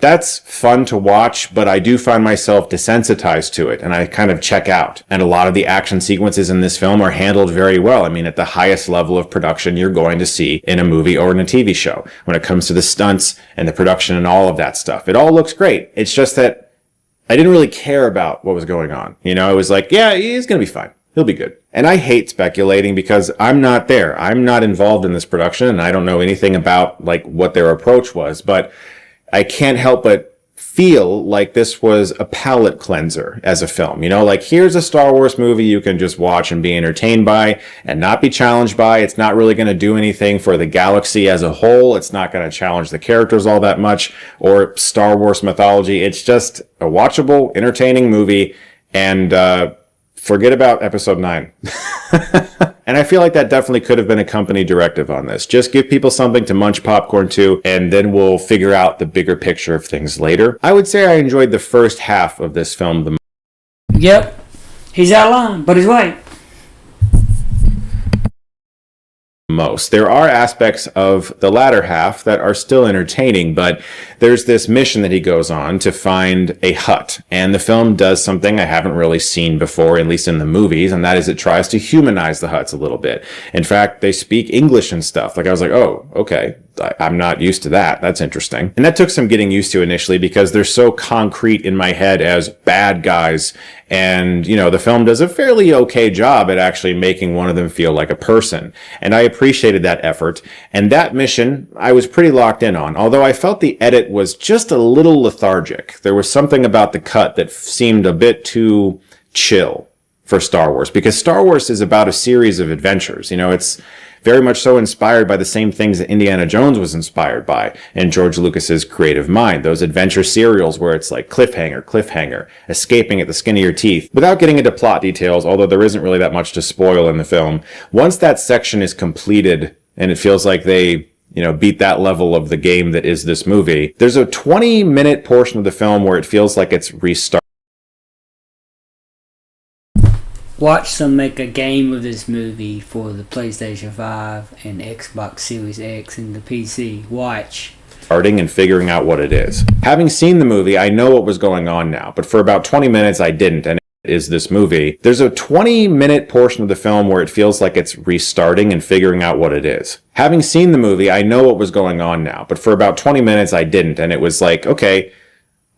J: That's fun to watch, but I do find myself desensitized to it, and I kind of check out. And a lot of the action sequences in this film are handled very well. I mean, at the highest level of production you're going to see in a movie or in a TV show. When it comes to the stunts and the production and all of that stuff, it all looks great. It's just that I didn't really care about what was going on. You know, it was like, yeah, he's going to be fine. He'll be good. And I hate speculating because I'm not there. I'm not involved in this production, and I don't know anything about, like, what their approach was, but I can't help but feel like this was a palate cleanser as a film. You know, like, here's a Star Wars movie you can just watch and be entertained by and not be challenged by. It's not really going to do anything for the galaxy as a whole. It's not going to challenge the characters all that much or Star Wars mythology. It's just a watchable, entertaining movie, and forget about Episode 9. And I feel like that definitely could have been a company directive on this. Just give people something to munch popcorn to, and then we'll figure out the bigger picture of things later. I would say I enjoyed the first half of this film the most.
A: Yep. He's out of line, but he's right.
J: most. There are aspects of the latter half that are still entertaining, but there's this mission that he goes on to find a hut, and the film does something I haven't really seen before, at least in the movies, and that is it tries to humanize the huts a little bit. In fact, they speak English and stuff. Like, I was like, oh, okay, I'm not used to that. That's interesting. And that took some getting used to initially because they're so concrete in my head as bad guys. And, you know, the film does a fairly okay job at actually making one of them feel like a person. And I appreciated that effort. And that mission, I was pretty locked in on, although I felt the edit was just a little lethargic. There was something about the cut that seemed a bit too chill for Star Wars, because Star Wars is about a series of adventures. You know, it's very much so inspired by the same things that Indiana Jones was inspired by in George Lucas's creative mind. Those adventure serials where it's like cliffhanger, escaping at the skin of your teeth. Without getting into plot details, although there isn't really that much to spoil in the film, once that section is completed and it feels like they, you know, beat that level of the game that is this movie, there's a 20-minute portion of the film where it feels like it's restarted.
A: Watch them make a game of this movie for the PlayStation 5 and Xbox Series X and the PC. Watch.
J: Starting and figuring out what it is. Having seen the movie, I know what was going on now, but for about 20 minutes I didn't, and it is this movie. There's a 20-minute portion of the film where it feels like it's restarting and figuring out what it is. Having seen the movie, I know what was going on now, but for about 20 minutes I didn't, and it was like, okay,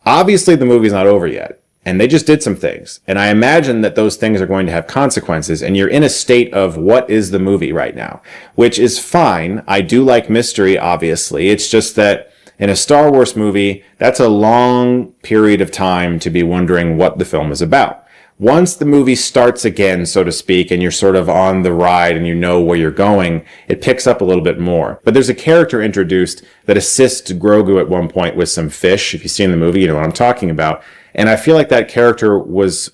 J: obviously the movie's not over yet. And they just did some things. And I imagine that those things are going to have consequences. And you're in a state of what is the movie right now, which is fine. I do like mystery, obviously. It's just that in a Star Wars movie, that's a long period of time to be wondering what the film is about. Once the movie starts again, so to speak, and you're sort of on the ride and you know where you're going, it picks up a little bit more. But there's a character introduced that assists Grogu at one point with some fish. If you see in the movie, you know what I'm talking about. And I feel like that character was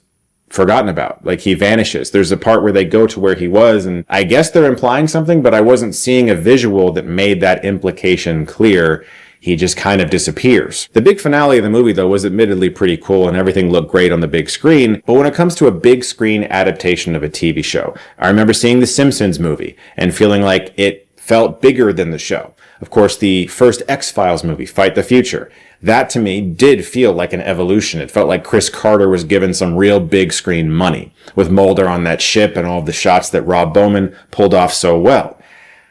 J: forgotten about. Like, he vanishes. There's a part where they go to where he was, and I guess they're implying something, but I wasn't seeing a visual that made that implication clear. He just kind of disappears. The big finale of the movie, though, was admittedly pretty cool, and everything looked great on the big screen. But when it comes to a big screen adaptation of a TV show, I remember seeing The Simpsons movie and feeling like it felt bigger than the show. Of course, the first X-Files movie, Fight the Future, that to me did feel like an evolution. It felt like Chris Carter was given some real big screen money, with Mulder on that ship and all of the shots that Rob Bowman pulled off so well.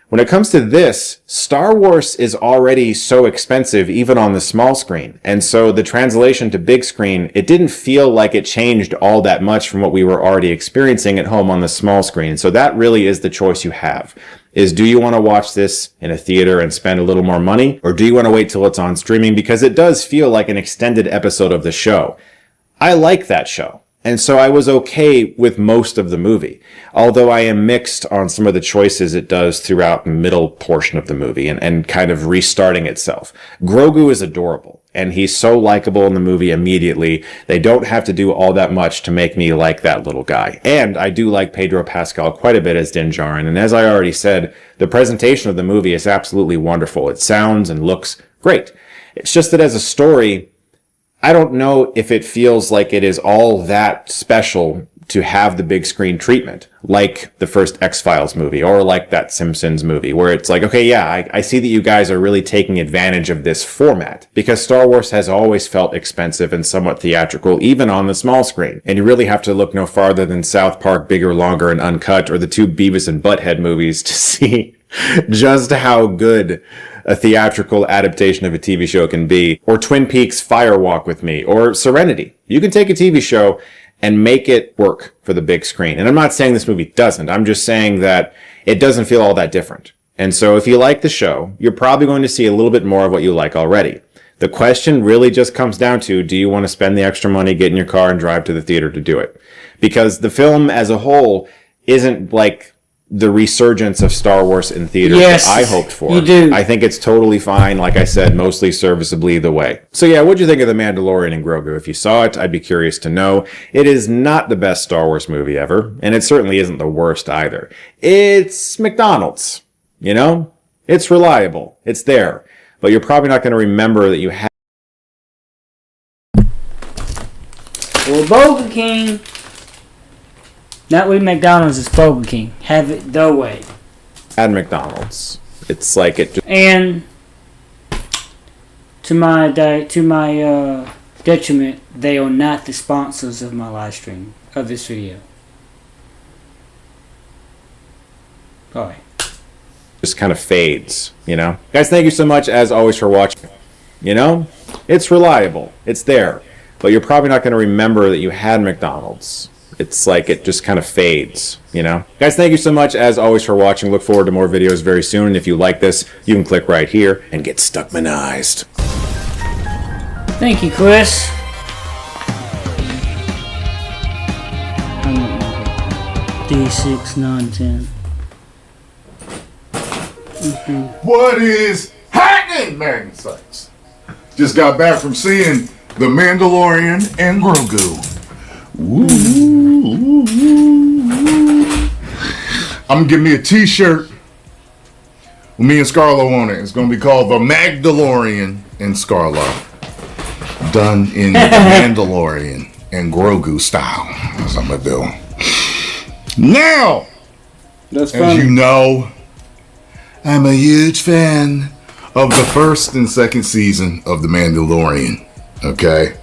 J: When it comes to this, Star Wars is already so expensive even on the small screen. And so the translation to big screen, it didn't feel like it changed all that much from what we were already experiencing at home on the small screen. So that really is the choice you have. Is, do you want to watch this in a theater and spend a little more money? Or do you want to wait till it's on streaming? Because it does feel like an extended episode of the show. I like that show. And so I was okay with most of the movie, although I am mixed on some of the choices it does throughout the middle portion of the movie and kind of restarting itself. Grogu is adorable, and he's so likable in the movie immediately. They don't have to do all that much to make me like that little guy. And I do like Pedro Pascal quite a bit as Din Djarin, and as I already said, the presentation of the movie is absolutely wonderful. It sounds and looks great. It's just that as a story, I don't know if it feels like it is all that special to have the big screen treatment, like the first X-Files movie or like that Simpsons movie, where it's like, okay, yeah, I see that you guys are really taking advantage of this format, because Star Wars has always felt expensive and somewhat theatrical, even on the small screen. And you really have to look no farther than South Park Bigger, Longer, and Uncut, or the two Beavis and Butthead movies to see just how good a theatrical adaptation of a TV show can be, or Twin Peaks Fire Walk with Me, or Serenity. You can take a TV show and make it work for the big screen. And I'm not saying this movie doesn't. I'm just saying that it doesn't feel all that different. And so if you like the show, you're probably going to see a little bit more of what you like already. The question really just comes down to, do you want to spend the extra money, get in your car, and drive to the theater to do it? Because the film as a whole isn't like the resurgence of Star Wars in theaters that I hoped for.
A: You do.
J: I think it's totally fine, like I said, mostly serviceably the way. So yeah, what'd you think of The Mandalorian and Grogu? If you saw it, I'd be curious to know. It is not the best Star Wars movie ever, and it certainly isn't the worst either. It's McDonald's, you know? It's reliable. It's there. But you're probably not going to remember that you had.
A: Well, Burger King. Not with McDonald's, it's Burger King. Have it the way.
J: At McDonald's. It's like it just...
A: And to my detriment, they are not the sponsors of my live stream of this video. Alright.
J: just kind of fades, you know? Guys, thank you so much, as always, for watching. You know? It's reliable. It's there. But you're probably not going to remember that you had McDonald's. It's like it just kind of fades, you know? Guys, thank you so much, as always, for watching. Look forward to more videos very soon. And if you like this, you can click right here and get Stuckmanized.
A: Thank you, Chris. D6, 9, 10.
K: What is happening, Magnifies? Just got back from seeing The Mandalorian and Grogu. I'm gonna give me a t-shirt with me and Scarlo on it. It's gonna be called The Magdalorian and Scarlo. Done in the Mandalorian and Grogu style. That's what I'm gonna do. Now,
A: That's
K: as
A: funny.
K: you know, I'm a huge fan of the first and second season of The Mandalorian. Okay?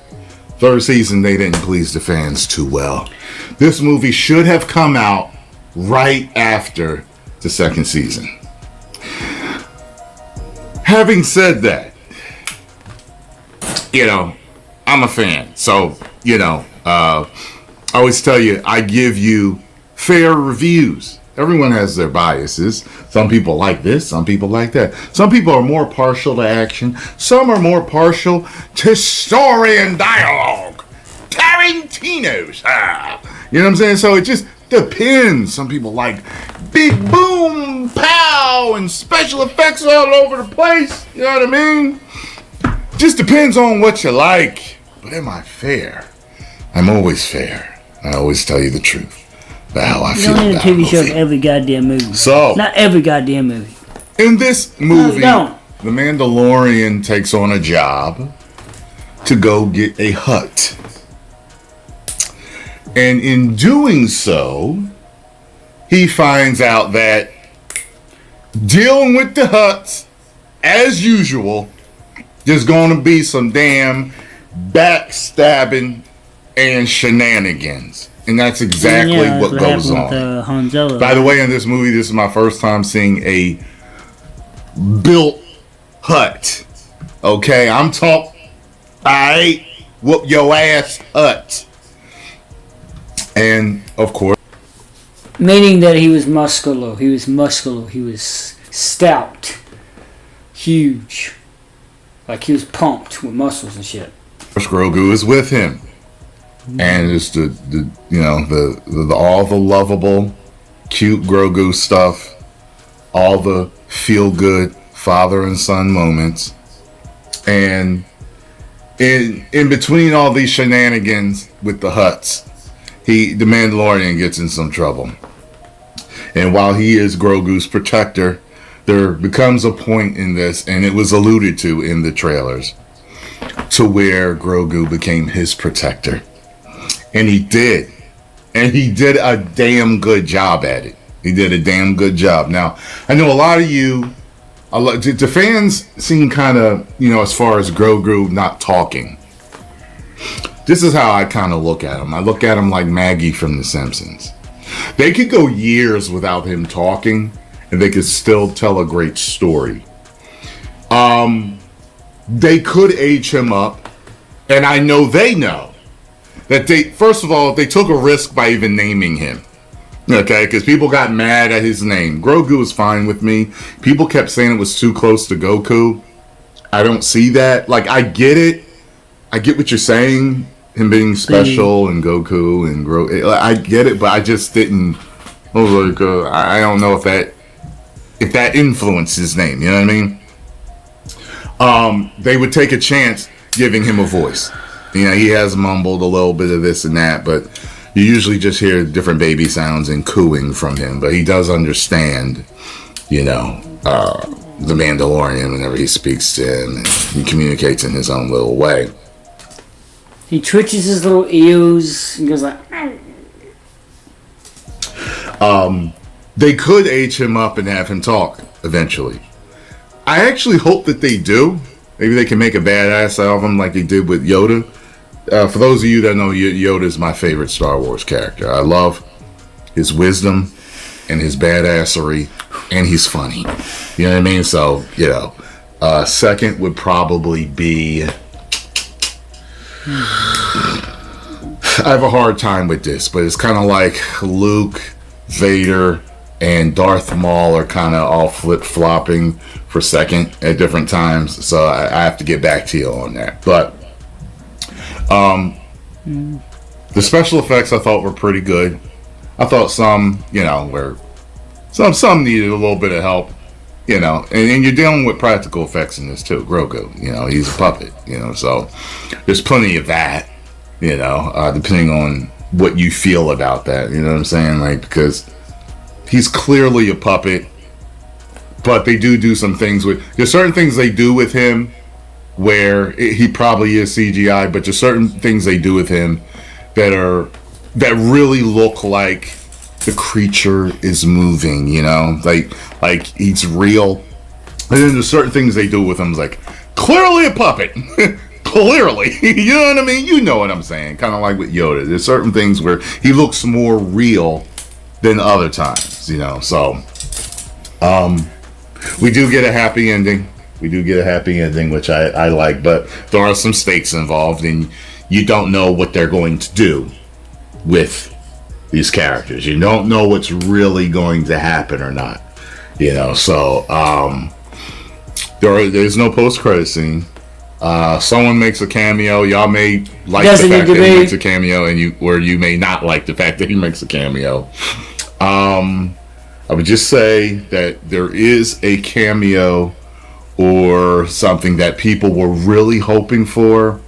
K: Third season, they didn't please the fans too well. This movie should have come out right after the second season. Having said that, you know, I'm a fan. So, you know, I always tell you, I give you fair reviews. Everyone has their biases. Some people like this, some people like that. Some people are more partial to action. Some are more partial to story and dialogue. Tarantino style. You know what I'm saying? So it just depends. Some people like big boom, pow, and special effects all over the place. You know what I mean? Just depends on what you like. But am I fair? I'm always fair. I always tell you the truth. How I
A: You
K: feel
A: don't need a
K: about
A: TV show
K: movie.
A: for every goddamn movie.
K: So,
A: not every goddamn movie.
K: in this movie,
A: No.
K: the Mandalorian takes on a job to go get a hut. And in doing so, he finds out that dealing with the huts, as usual, there's going to be some damn backstabbing and shenanigans. And that's exactly
A: Yeah,
K: what
A: that's
K: goes
A: happened
K: on.
A: with, Han Solo.
K: By the way, in this movie, this is my first time seeing a built hut. Okay, I'm talking, I whoop your ass hut. And, of course,
A: Meaning that he was muscular. He was muscular. He was stout. Huge. Like he was pumped with muscles and shit.
K: Grogu is with him. And it's the you know, the all the lovable, cute Grogu stuff, all the feel good father and son moments, and in between all these shenanigans with the huts, the Mandalorian gets in some trouble. And while he is Grogu's protector, there becomes a point in this, and it was alluded to in the trailers, to where Grogu became his protector. And he did. And he did a damn good job at it. He did a damn good job. Now, I know a lot of you, the fans seem kind of, you know, as far as Grogu not talking. This is how I kind of look at him. I look at him like Maggie from The Simpsons. They could go years without him talking, and they could still tell a great story. They could age him up, and I know they know that first of all, they took a risk by even naming him. Okay, because people got mad at his name. Grogu was fine with me. People kept saying it was too close to Goku. I don't see that. Like, I get it. I get what you're saying. Him being special and Goku and Grogu. I get it, but I just didn't. I was like, I don't know if that influenced his name. You know what I mean? They would take a chance giving him a voice. You know, he has mumbled a little bit of this and that, but you usually just hear different baby sounds and cooing from him. But he does understand, you know, the Mandalorian whenever he speaks to him, and he communicates in his own little way.
A: He twitches his little ears and goes like...
K: they could age him up and have him talk eventually. I actually hope that they do. Maybe they can make a badass out of him like they did with Yoda. For those of you that know, Yoda is my favorite Star Wars character. I love his wisdom and his badassery, and he's funny. You know what I mean? So, you know, second would probably be... I have a hard time with this, but it's kind of like Luke, Vader, and Darth Maul are kind of all flip-flopping for second at different times. So I have to get back to you on that. But the special effects I thought were pretty good. I thought some, you know, were some needed a little bit of help, you know, and you're dealing with practical effects in this too. Grogu, you know, he's a puppet, you know, so there's plenty of that, you know, depending on what you feel about that, you know what I'm saying? Like, because he's clearly a puppet, but they do some things there's certain things they do with him where he probably is CGI, but there's certain things they do with him that really look like the creature is moving, you know, like he's real. And then there's certain things they do with him, like clearly a puppet, clearly, you know what I mean? You know what I'm saying? Kind of like with Yoda. There's certain things where he looks more real than other times, you know. So, we do get a happy ending. Which I like, but there are some stakes involved, and you don't know what they're going to do with these characters. You don't know what's really going to happen or not, you know. So there's no post-credit scene. Someone makes a cameo. Y'all may like the fact that he makes a cameo, and you may not like the fact that he makes a cameo. I would just say that there is a cameo or something that people were really hoping for.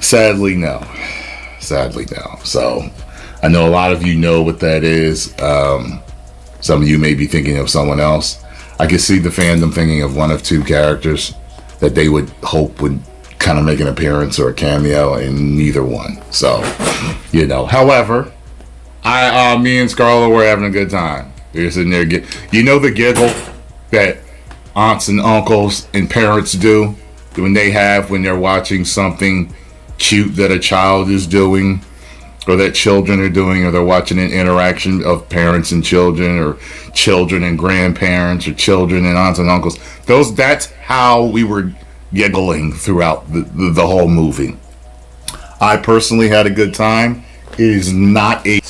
K: Sadly, no. So I know a lot of you know what that is. Some of you may be thinking of someone else. I could see the fandom thinking of one of two characters that they would hope would kind of make an appearance or a cameo, and neither one. So, you know. However, me and Scarlett were having a good time. We were sitting there, you know, the giggle that aunts and uncles and parents do when they're watching something cute that a child is doing, or that children are doing, or they're watching an interaction of parents and children, or children and grandparents, or children and aunts and uncles. That's how we were giggling throughout the whole movie. I personally had a good time. It is not a
A: or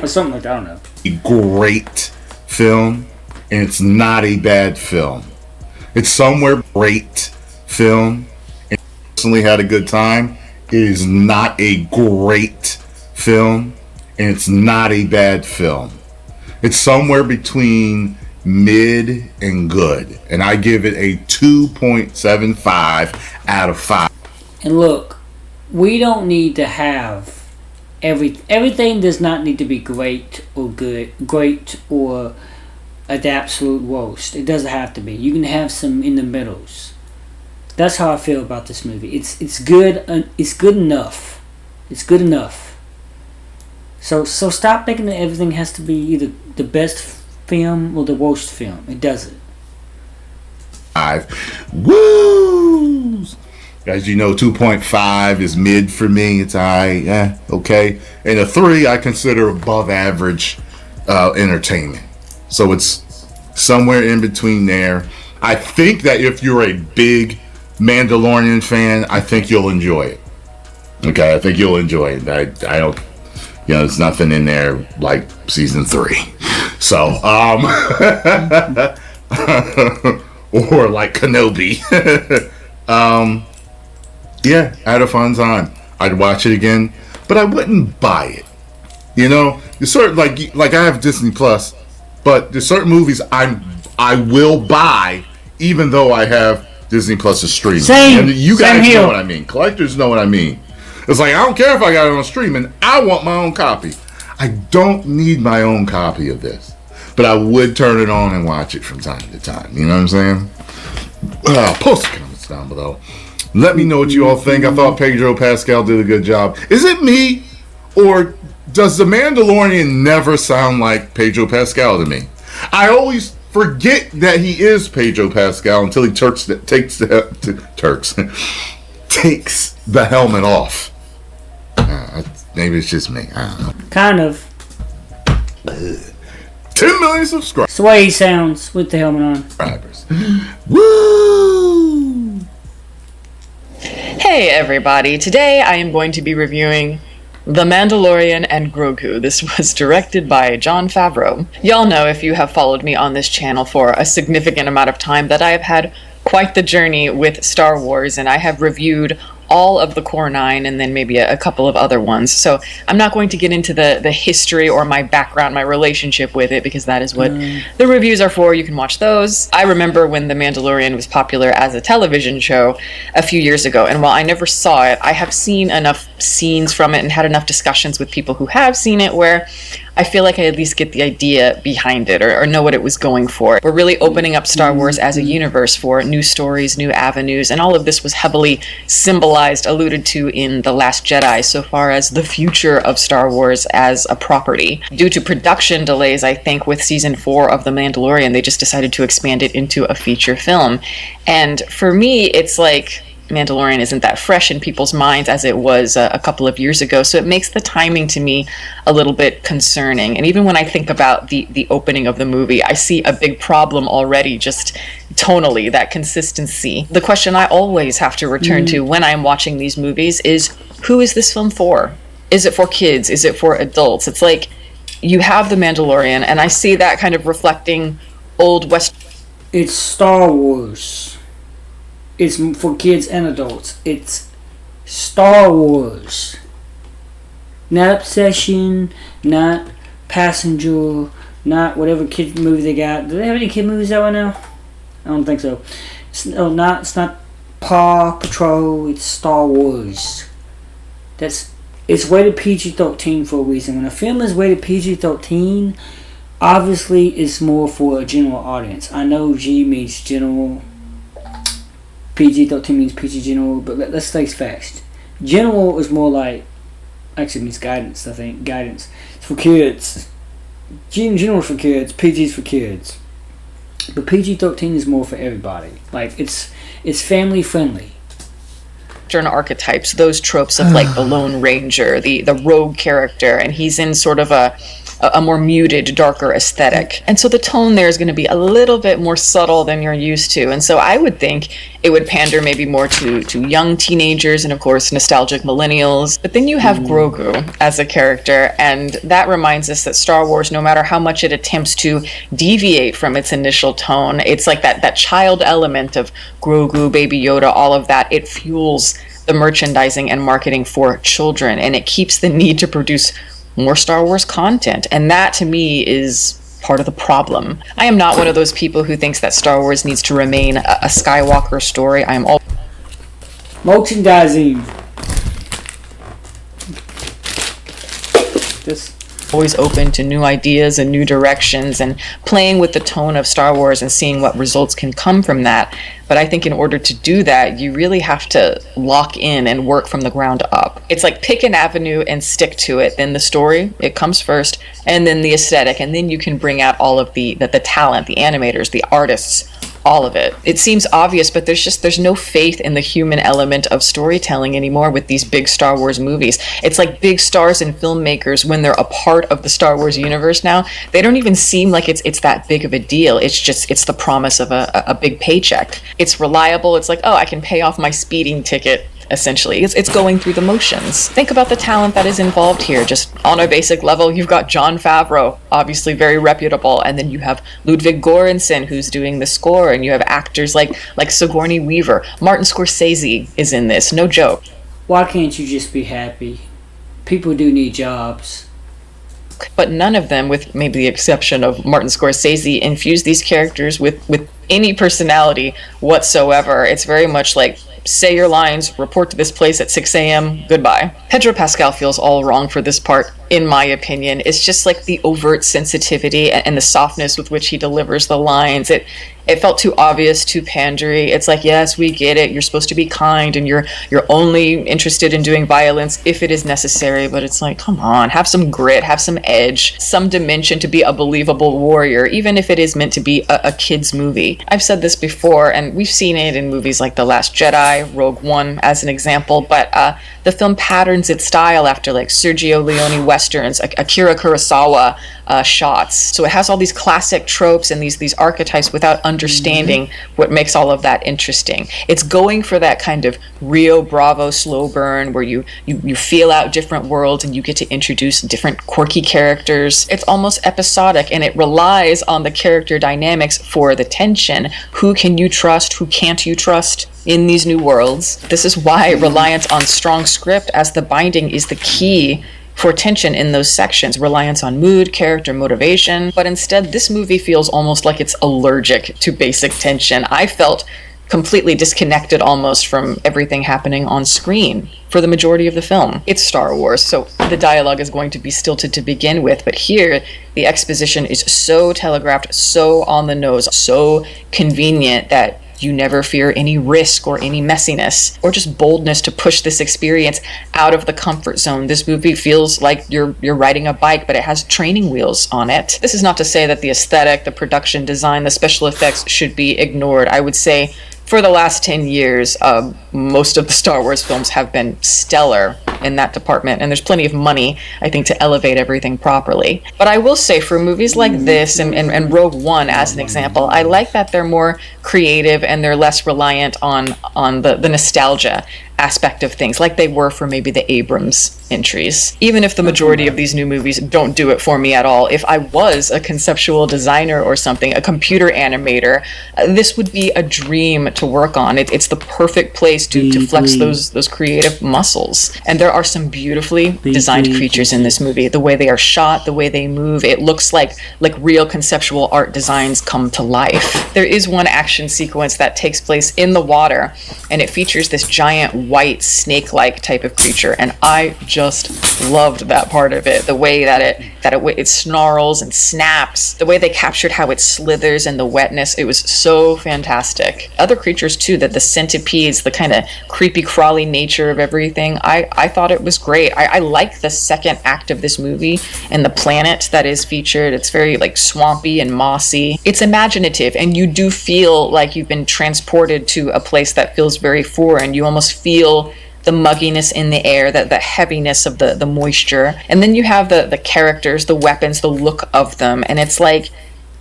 A: something like that, I don't know.
K: A great film, and it's not a bad film. It's somewhere great film, and I personally had a good time. It is not a great film, and it's not a bad film. It's somewhere between mid and good, and I give it a 2.75 out of 5.
A: And look, we don't need to have everything does not need to be great or at the absolute worst. It doesn't have to be. You can have some in the middles. That's how I feel about this movie. It's good. It's good enough. It's good enough. So stop thinking that everything has to be either the best film or the worst film. It doesn't.
K: 5 woos. As you know, 2.5 is mid for me. It's okay. And a 3 I consider above average entertainment. So it's somewhere in between there. I think that if you're a big Mandalorian fan, I think you'll enjoy it. Okay, I think you'll enjoy it. I don't, you know, there's nothing in there like season 3. So, or like Kenobi. Yeah, I had a fun time. I'd watch it again, but I wouldn't buy it. You know, there's certain like I have Disney Plus, but there's certain movies I will buy even though I have Disney Plus to stream.
A: Same.
K: And you guys
A: Same
K: know what I mean. Collectors know what I mean. It's like I don't care if I got it on streaming. I want my own copy. I don't need my own copy of this, but I would turn it on and watch it from time to time. You know what I'm saying? Post the comments down below. Let me know what you all think. I thought Pedro Pascal did a good job. Is it me, or does the Mandalorian never sound like Pedro Pascal to me? I always forget that he is Pedro Pascal until he takes the helmet off. Maybe it's just me. I don't know.
A: Kind of.
K: 10 million subscribers.
A: It's the way he sounds with the helmet on.
K: Woo!
L: Hey everybody, today I am going to be reviewing The Mandalorian and Grogu. This was directed by Jon Favreau. Y'all know, if you have followed me on this channel for a significant amount of time, that I have had quite the journey with Star Wars, and I have reviewed all of the core 9 and then maybe a couple of other ones. So I'm not going to get into the history or my background, my relationship with it, because that is what the reviews are for. You can watch those. I remember when The Mandalorian was popular as a television show a few years ago, and while I never saw it, I have seen enough scenes from it and had enough discussions with people who have seen it where I feel like I at least get the idea behind it, or know what it was going for. We're really opening up Star Wars as a universe for new stories, new avenues, and all of this was heavily symbolized, alluded to in The Last Jedi, so far as the future of Star Wars as a property. Due to production delays, I think, with season 4 of The Mandalorian, they just decided to expand it into a feature film. And for me, it's like Mandalorian isn't that fresh in people's minds as it was a couple of years ago, so it makes the timing to me a little bit concerning. And even when I think about the opening of the movie, I see a big problem already, just tonally, that consistency. The question I always have to return to when I'm watching these movies is, who is this film for? Is it for kids? Is it for adults? It's like, you have The Mandalorian, and I see that kind of reflecting old West.
A: It's Star Wars. It's for kids and adults. It's Star Wars. Not Obsession, not Passenger, not whatever kid movie they got. Do they have any kid movies out right now? I don't think so. It's not Paw Patrol. It's Star Wars. It's rated PG-13 for a reason. When a film is rated PG-13, obviously it's more for a general audience. I know G means general. PG-13 means PG general, but let's face facts. General is more like, actually means guidance, I think. Guidance. It's for kids. General is for kids, PG is for kids. But PG-13 is more for everybody. Like, it's family friendly.
L: Western archetypes, those tropes of like the Lone Ranger, the rogue character, and he's in sort of a more muted, darker aesthetic. And so the tone there is going to be a little bit more subtle than you're used to. And so I would think it would pander maybe more to young teenagers and, of course, nostalgic millennials. But then you have Grogu as a character, and that reminds us that Star Wars, no matter how much it attempts to deviate from its initial tone, it's like that child element of Grogu, Baby Yoda, all of that, it fuels the merchandising and marketing for children, and it keeps the need to produce more Star Wars content, and that to me is part of the problem. I am not one of those people who thinks that Star Wars needs to remain a Skywalker story. I am all
A: merchandising.
L: always open to new ideas and new directions and playing with the tone of Star Wars and seeing what results can come from that. But I think in order to do that, you really have to lock in and work from the ground up. It's like pick an avenue and stick to it. Then the story, it comes first, and then the aesthetic, and then you can bring out all of the talent, the animators, the artists, all of it. It seems obvious, but there's no faith in the human element of storytelling anymore with these big Star Wars movies. It's like big stars and filmmakers, when they're a part of the Star Wars universe now, they don't even seem like it's that big of a deal. It's the promise of a big paycheck. It's reliable. It's like, oh, I can pay off my speeding ticket. Essentially, it's going through the motions. Think about the talent that is involved here. Just on a basic level, you've got Jon Favreau, obviously very reputable, and then you have Ludwig Göransson, who's doing the score, and you have actors like Sigourney Weaver. Martin Scorsese is in this, no joke.
A: Why can't you just be happy? People do need jobs.
L: But none of them, with maybe the exception of Martin Scorsese, infuse these characters with any personality whatsoever. It's very much like, say your lines, report to this place at 6 a.m., goodbye. Pedro Pascal feels all wrong for this part, in my opinion. It's just like the overt sensitivity and the softness with which he delivers the lines. It felt too obvious, too pandery. It's like, yes, we get it. You're supposed to be kind, and you're only interested in doing violence if it is necessary. But it's like, come on, have some grit, have some edge, some dimension to be a believable warrior, even if it is meant to be a kid's movie. I've said this before, and we've seen it in movies like The Last Jedi, Rogue One as an example, but the film patterns its style after like Sergio Leone westerns, Akira Kurosawa shots. So it has all these classic tropes and these archetypes without understanding what makes all of that interesting. It's going for that kind of Rio Bravo slow burn where you feel out different worlds and you get to introduce different quirky characters. It's almost episodic, and it relies on the character dynamics for the tension. Who can you trust? Who can't you trust in these new worlds? This is why reliance on strong script as the binding is the key for tension in those sections. Reliance on mood, character, motivation. But instead, this movie feels almost like it's allergic to basic tension. I felt completely disconnected almost from everything happening on screen for the majority of the film. It's Star Wars, so the dialogue is going to be stilted to begin with, but here the exposition is so telegraphed, so on the nose, so convenient that you never fear any risk or any messiness or just boldness to push this experience out of the comfort zone. This movie feels like you're riding a bike, but it has training wheels on it. This is not to say that the aesthetic, the production design, the special effects should be ignored. I would say for the last 10 years, most of the Star Wars films have been stellar in that department, and there's plenty of money, I think, to elevate everything properly. But I will say, for movies like this and Rogue One as an example, I like that they're more creative and they're less reliant on the nostalgia aspect of things, like they were for maybe the Abrams entries. Even if the majority of these new movies don't do it for me at all, if I was a conceptual designer or something, a computer animator, this would be a dream to work on. It's the perfect place to flex those creative muscles. And there are some beautifully designed creatures in this movie. The way they are shot, the way they move, it looks like real conceptual art designs come to life. There is one action sequence that takes place in the water, and it features this giant white snake-like type of creature, and I just loved that part of it. The way that it snarls and snaps, the way they captured how it slithers and the wetness, it was so fantastic. Other creatures too, that the centipedes, the kind of creepy crawly nature of everything, I thought it was great. I like the second act of this movie and the planet that is featured. It's very like swampy and mossy. It's imaginative, and you do feel like you've been transported to a place that feels very foreign. You almost feel the mugginess in the air, the heaviness of the moisture. And then you have the characters, the weapons, the look of them, and it's like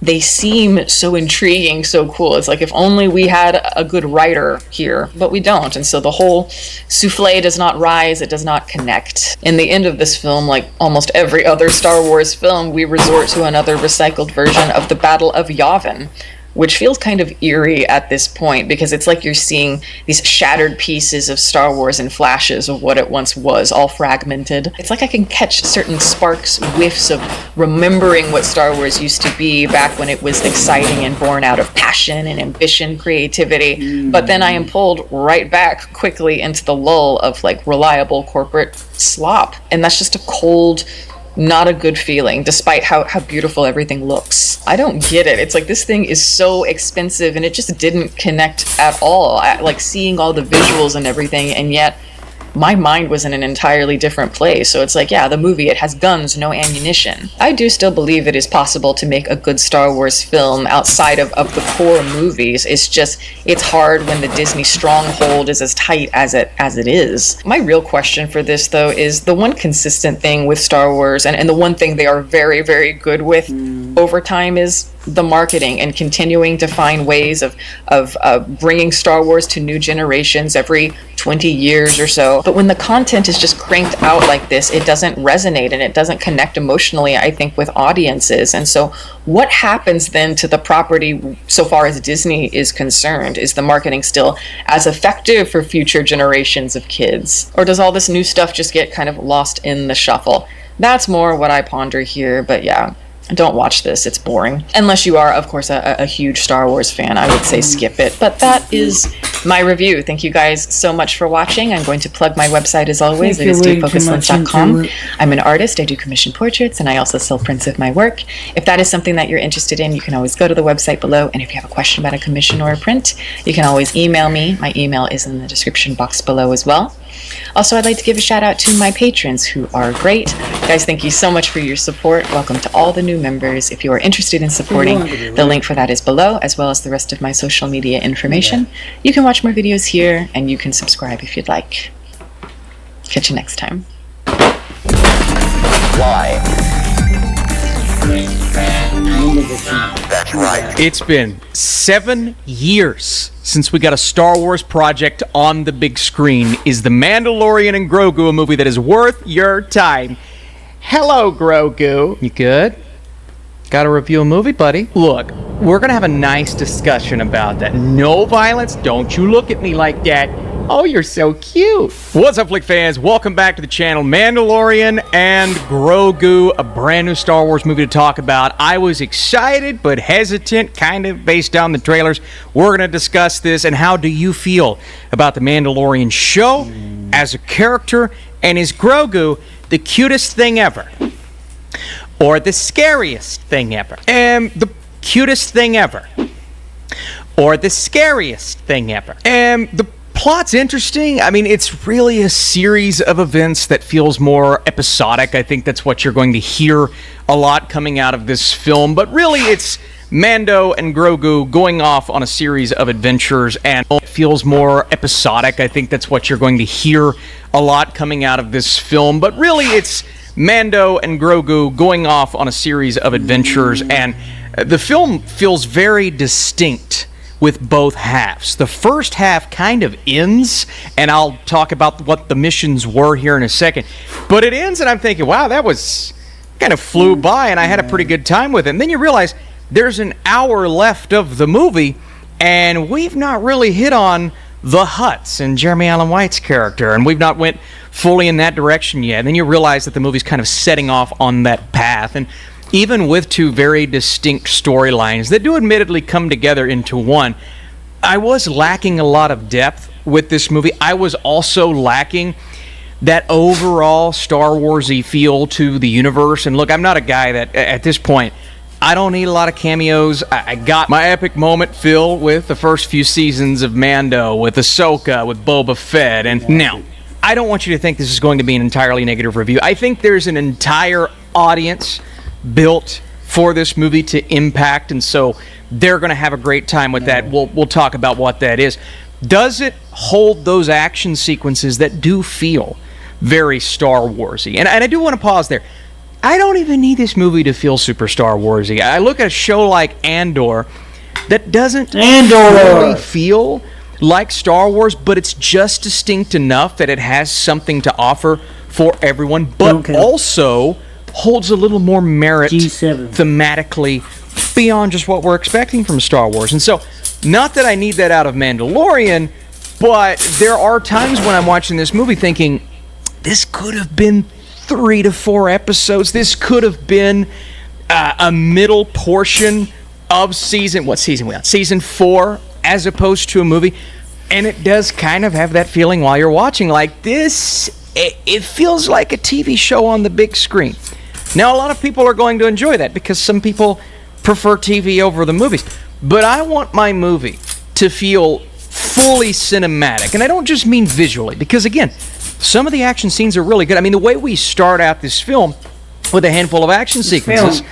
L: they seem so intriguing, so cool. It's like if only we had a good writer here, but we don't. And so the whole souffle does not rise, it does not connect. In the end of this film, like almost every other Star Wars film, we resort to another recycled version of the Battle of Yavin, which feels kind of eerie at this point, because it's like you're seeing these shattered pieces of Star Wars and flashes of what it once was, all fragmented. It's like I can catch certain sparks, whiffs of remembering what Star Wars used to be back when it was exciting and born out of passion and ambition, creativity, but then I am pulled right back quickly into the lull of like reliable corporate slop. And that's just a cold, not a good feeling, despite how beautiful everything looks. I don't get it. It's like this thing is so expensive and it just didn't connect at all. Like seeing all the visuals and everything, and yet my mind was in an entirely different place. So it's like, yeah, the movie, it has guns, no ammunition. I do still believe it is possible to make a good Star Wars film outside of the core movies. It's just, it's hard when the Disney stronghold is as tight as it is. My real question for this, though, is the one consistent thing with Star Wars, and the one thing they are very, very good with over time, is the marketing and continuing to find ways of bringing Star Wars to new generations every 20 years or so. But when the content is just cranked out like this, it doesn't resonate and it doesn't connect emotionally, I think, with audiences. And so what happens then to the property so far as Disney is concerned? Is the marketing still as effective for future generations of kids? Or does all this new stuff just get kind of lost in the shuffle? That's more what I ponder here, but yeah. Don't watch this, it's boring. Unless you are, of course, a huge Star Wars fan, I would say skip it. But that is my review. Thank you guys so much for watching. I'm going to plug my website as always. It is dfocuslens.com. I'm an artist. I do commission portraits, and I also sell prints of my work. If that is something that you're interested in, you can always go to the website below. And if you have a question about a commission or a print, you can always email me. My email is in the description box below as well. Also, I'd like to give a shout out to my patrons who are great. Guys, thank you so much for your support. Welcome to all the new members. If you are interested in supporting, the link for that is below, as well as the rest of my social media information. You can watch more videos here, and you can subscribe if you'd like. Catch you next time.
E: Why? That's right.
B: It's been 7 years since we got a Star Wars project on the big screen. Is The Mandalorian and Grogu a movie that is worth your time? Hello, Grogu. You good? Got to review a movie, buddy? Look, we're going to have a nice discussion about that. No violence. Don't you look at me like that. Oh, you're so cute. What's up, Flick fans? Welcome back to the channel. Mandalorian and Grogu, a brand new Star Wars movie to talk about. I was excited but hesitant, kind of based on the trailers. We're going to discuss this, and how do you feel about the Mandalorian show as a character, and is Grogu the cutest thing ever? Or the scariest thing ever? The cutest thing ever? Or the scariest thing ever? The plot's interesting. I mean, it's really a series of events that feels more episodic. I think that's what you're going to hear a lot coming out of this film. But really, it's Mando and Grogu going off on a series of adventures, and it feels more episodic. I think that's what you're going to hear a lot coming out of this film. But really, it's Mando and Grogu going off on a series of adventures, and the film feels very distinct with both halves. The first half kind of ends, and I'll talk about what the missions were here in a second, but it ends and I'm thinking, wow, that was kind of flew by, and I had a pretty good time with it. And then you realize there's an hour left of the movie, and we've not really hit on the Hutts and Jeremy Allen White's character, and we've not went fully in that direction yet. And then you realize that the movie's kind of setting off on that path, and even with two very distinct storylines that do admittedly come together into one, I was lacking a lot of depth with this movie. I was also lacking that overall Star Wars-y feel to the universe. And look, I'm not a guy that, at this point, I don't need a lot of cameos. I got my epic moment filled with the first few seasons of Mando, with Ahsoka, with Boba Fett. And now, I don't want you to think this is going to be an entirely negative review. I think there's an entire audience built for this movie to impact, and so they're going to have a great time with that. We'll talk about what that is. Does it hold those action sequences that do feel very Star Warsy? And I do want to pause there. I don't even need this movie to feel super Star Warsy. I look at a show like Andor that doesn't really feel like Star Wars, but it's just distinct enough that it has something to offer for everyone, but also holds a little more merit thematically beyond just what we're expecting from Star Wars. And so, not that I need that out of Mandalorian, but there are times when I'm watching this movie thinking, this could have been 3 to 4 episodes. This could have been a middle portion of season 4, as opposed to a movie. And it does kind of have that feeling while you're watching, like this, it feels like a TV show on the big screen. Now, a lot of people are going to enjoy that because some people prefer TV over the movies. But I want my movie to feel fully cinematic. And I don't just mean visually, because again, some of the action scenes are really good. I mean, the way we start out this film with a handful of action sequences,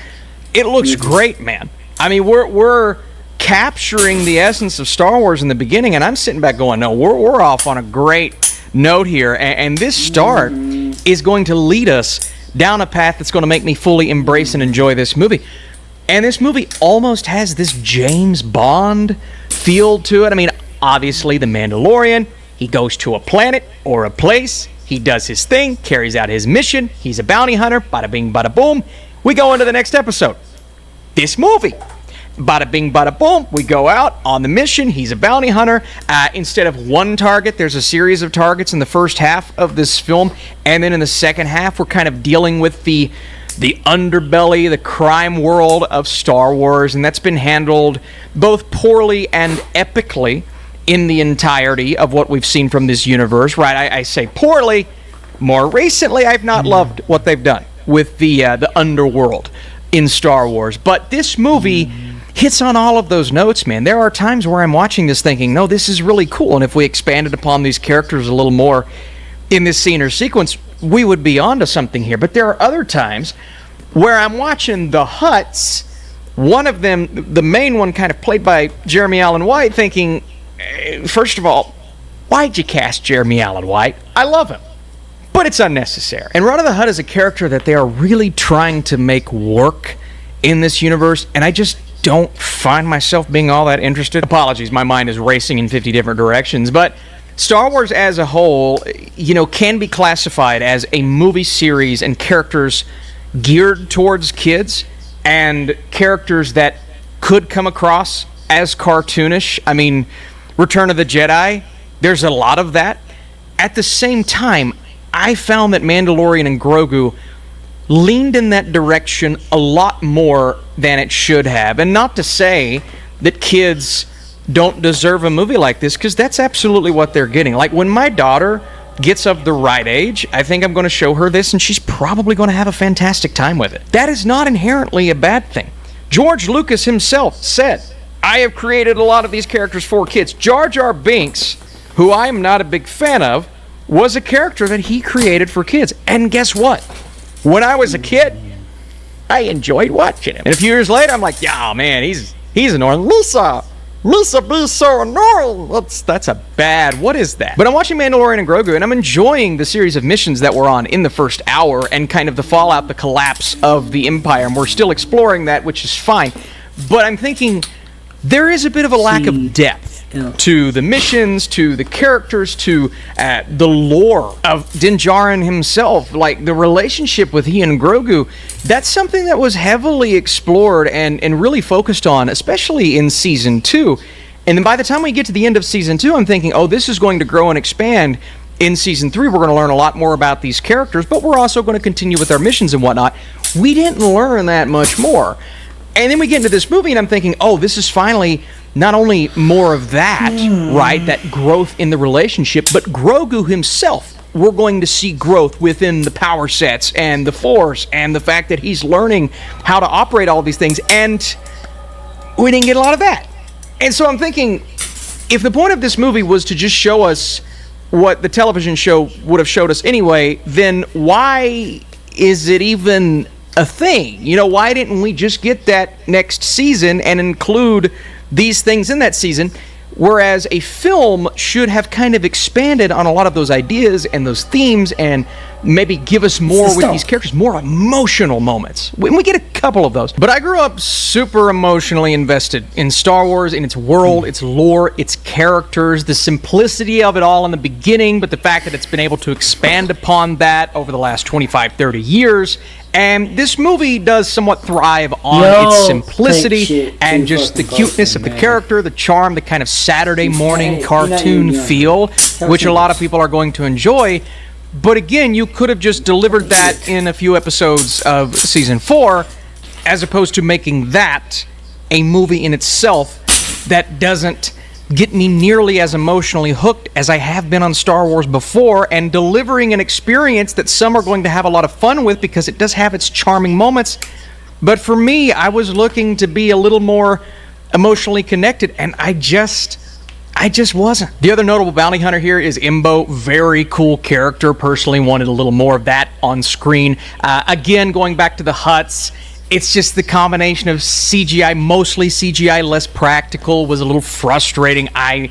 B: it looks great, man. I mean, we're capturing the essence of Star Wars in the beginning, and I'm sitting back going, no, we're off on a great note here. And this start is going to lead us down a path that's going to make me fully embrace and enjoy this movie. And this movie almost has this James Bond feel to it. I mean, obviously, The Mandalorian, he goes to a planet or a place, he does his thing, carries out his mission, he's a bounty hunter, bada bing, bada boom. We go into the next episode. This movie, bada bing, bada boom, we go out on the mission, he's a bounty hunter. Instead of one target, there's a series of targets in the first half of this film, and then in the second half, we're kind of dealing with the underbelly, the crime world of Star Wars, and that's been handled both poorly and epically
M: in the entirety of what we've seen from this universe, right? I say poorly. More recently, I've not loved what they've done with the underworld in Star Wars. But this movie hits on all of those notes, man. There are times where I'm watching this thinking, no, this is really cool, and if we expanded upon these characters a little more in this scene or sequence, we would be onto something here. But there are other times where I'm watching the Hutts, one of them, the main one kind of played by Jeremy Allen White, thinking, first of all, why'd you cast Jeremy Allen White? I love him, but it's unnecessary. And Rana the Hutt is a character that they are really trying to make work in this universe, and I just don't find myself being all that interested. Apologies, my mind is racing in 50 different directions, but Star Wars as a whole, can be classified as a movie series and characters geared towards kids and characters that could come across as cartoonish. I mean, Return of the Jedi, there's a lot of that. At the same time, I found that Mandalorian and Grogu leaned in that direction a lot more than it should have. And not to say that kids don't deserve a movie like this, because that's absolutely what they're getting. Like, when my daughter gets of the right age, I think I'm going to show her this, and she's probably going to have a fantastic time with it. That is not inherently a bad thing. George Lucas himself said, I have created a lot of these characters for kids. Jar Jar Binks, who I am not a big fan of, was a character that he created for kids. And guess what? When I was a kid, I enjoyed watching him. And a few years later, I'm like, yeah, man, he's annoying. Lisa be so annoying. That's a bad, what is that? But I'm watching Mandalorian and Grogu, and I'm enjoying the series of missions that we're on in the first hour and kind of the fallout, the collapse of the Empire. And we're still exploring that, which is fine. But I'm thinking there is a bit of a lack of depth to the missions, to the characters, to the lore of Din Djarin himself. Like, the relationship with he and Grogu, that's something that was heavily explored and really focused on, especially in Season 2. And then by the time we get to the end of Season 2, I'm thinking, oh, this is going to grow and expand. In Season 3, we're going to learn a lot more about these characters, but we're also going to continue with our missions and whatnot. We didn't learn that much more. And then we get into this movie, and I'm thinking, oh, this is finally not only more of that, right, that growth in the relationship, but Grogu himself. We're going to see growth within the power sets and the Force and the fact that he's learning how to operate all these things, and we didn't get a lot of that. And so I'm thinking, if the point of this movie was to just show us what the television show would have showed us anyway, then why is it even a thing? Why didn't we just get that next season and include these things in that season? Whereas a film should have kind of expanded on a lot of those ideas and those themes and maybe give us more with these characters, more emotional moments. We get a couple of those. But I grew up super emotionally invested in Star Wars, in its world, its lore, its characters, the simplicity of it all in the beginning, but the fact that it's been able to expand upon that over the last 25, 30 years. And this movie does somewhat thrive on its simplicity and just the cuteness of the character, the charm, the kind of Saturday morning cartoon feel, which a lot of people are going to enjoy. But again, you could have just delivered that in a few episodes of Season 4, as opposed to making that a movie in itself that doesn't get me nearly as emotionally hooked as I have been on Star Wars before, and delivering an experience that some are going to have a lot of fun with because it does have its charming moments. But for me, I was looking to be a little more emotionally connected, and I just wasn't. The other notable bounty hunter here is Imbo. Very cool character. Personally wanted a little more of that on screen. Again, going back to the Hutts, it's just the combination of CGI, mostly CGI, less practical, was a little frustrating. I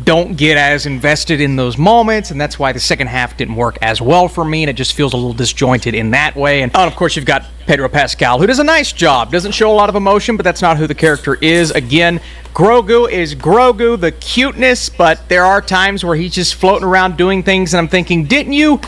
M: don't get as invested in those moments, and that's why the second half didn't work as well for me, and it just feels a little disjointed in that way. And of course, you've got Pedro Pascal, who does a nice job. Doesn't show a lot of emotion, but that's not who the character is. Again, Grogu is Grogu, the cuteness, but there are times where he's just floating around doing things, and I'm thinking, couldn't you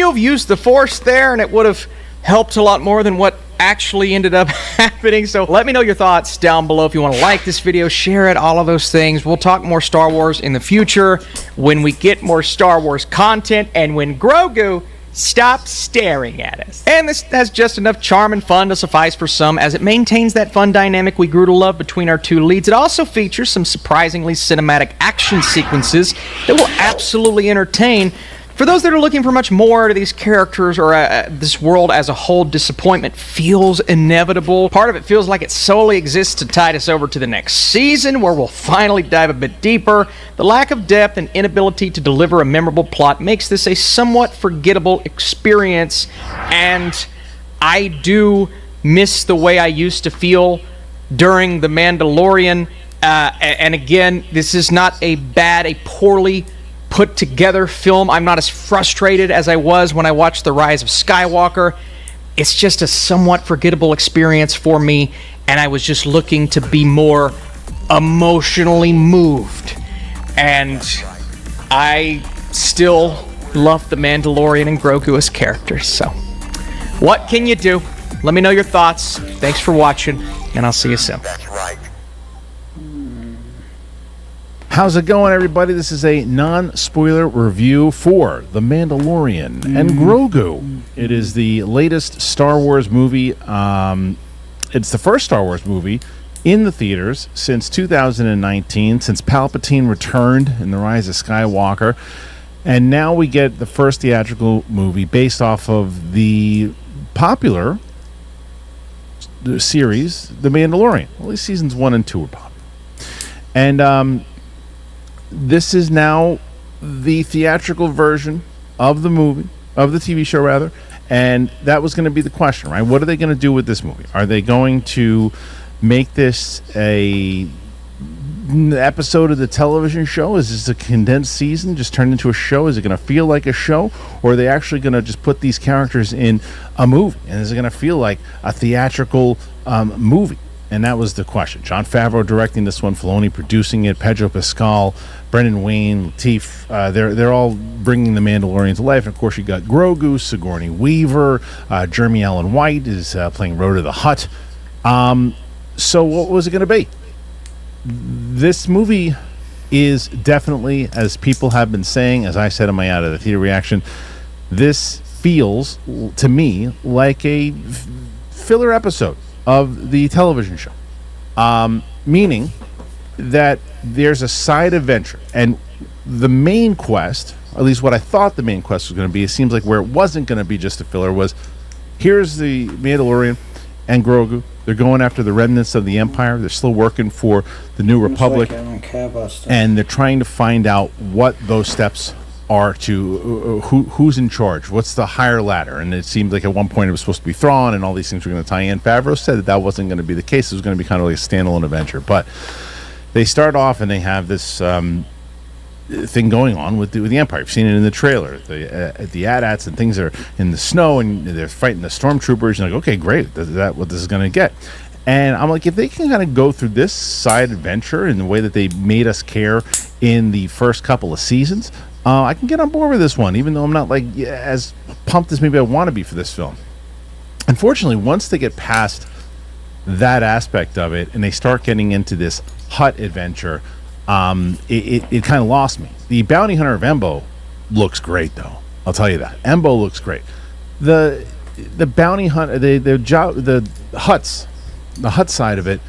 M: have used the Force there, and it would have helped a lot more than what actually ended up happening? So let me know your thoughts down below. If you want to like this video, share it, all of those things. We'll talk more Star Wars in the future when we get more Star Wars content, and when Grogu Stop staring at us. And this has just enough charm and fun to suffice for some, as it maintains that fun dynamic we grew to love between our two leads. It also features some surprisingly cinematic action sequences that will absolutely entertain. For those that are looking for much more to these characters or this world as a whole, disappointment feels inevitable. Part of it feels like it solely exists to tide us over to the next season, where we'll finally dive a bit deeper. The lack of depth and inability to deliver a memorable plot makes this a somewhat forgettable experience, and I do miss the way I used to feel during The Mandalorian. And again, this is not a poorly put together film. I'm not as frustrated as I was when I watched The Rise of Skywalker. It's just a somewhat forgettable experience for me, and I was just looking to be more emotionally moved. And I still love The Mandalorian and Grogu as characters, so what can you do? Let me know your thoughts. Thanks for watching, and I'll see you soon.
N: How's it going, everybody? This is a non-spoiler review for The Mandalorian and Grogu. It is the latest Star Wars movie. It's the first Star Wars movie in the theaters since 2019, since Palpatine returned in The Rise of Skywalker. And now we get the first theatrical movie based off of the popular series, The Mandalorian. At least seasons 1 and 2 are popular. And this is now the theatrical version of the movie, of the TV show rather, and that was going to be the question, right? What are they going to do with this movie? Are they going to make this an episode of the television show? Is this a condensed season just turned into a show? Is it going to feel like a show, or are they actually going to just put these characters in a movie? And is it going to feel like a theatrical movie? And that was the question. Jon Favreau directing this one, Filoni producing it, Pedro Pascal, Brendan Wayne, Latif, they're all bringing the Mandalorian to life. And of course, you got Grogu, Sigourney Weaver, Jeremy Allen White is playing Rhoda the Hutt. So what was it going to be? This movie is definitely, as people have been saying, as I said in my Out of the Theater reaction, this feels to me like a filler episode of the television show, meaning that there's a side adventure, and the main quest, at least what I thought the main quest was going to be, it seems like where it wasn't going to be just a filler was, here's the Mandalorian and Grogu. They're going after the remnants of the Empire. They're still working for the New Republic, and they're trying to find out what those steps are to who's in charge, what's the higher ladder. And it seemed like at one point it was supposed to be Thrawn and all these things were going to tie in. Favreau said that wasn't going to be the case. It was going to be kind of like a standalone adventure, but they start off and they have this thing going on with the Empire. You've seen it in the trailer. The AT-ATs and things are in the snow and they're fighting the stormtroopers. And like, okay, great, is that what this is going to get? And I'm like, if they can kind of go through this side adventure in the way that they made us care in the first couple of seasons, I can get on board with this one, even though I'm not like as pumped as maybe I want to be for this film. Unfortunately, once they get past that aspect of it and they start getting into this Hutt adventure, it kind of lost me. The bounty hunter of Embo looks great, though. I'll tell you that. Embo looks great. The bounty hunter, the Hutts, the Hutt side of it,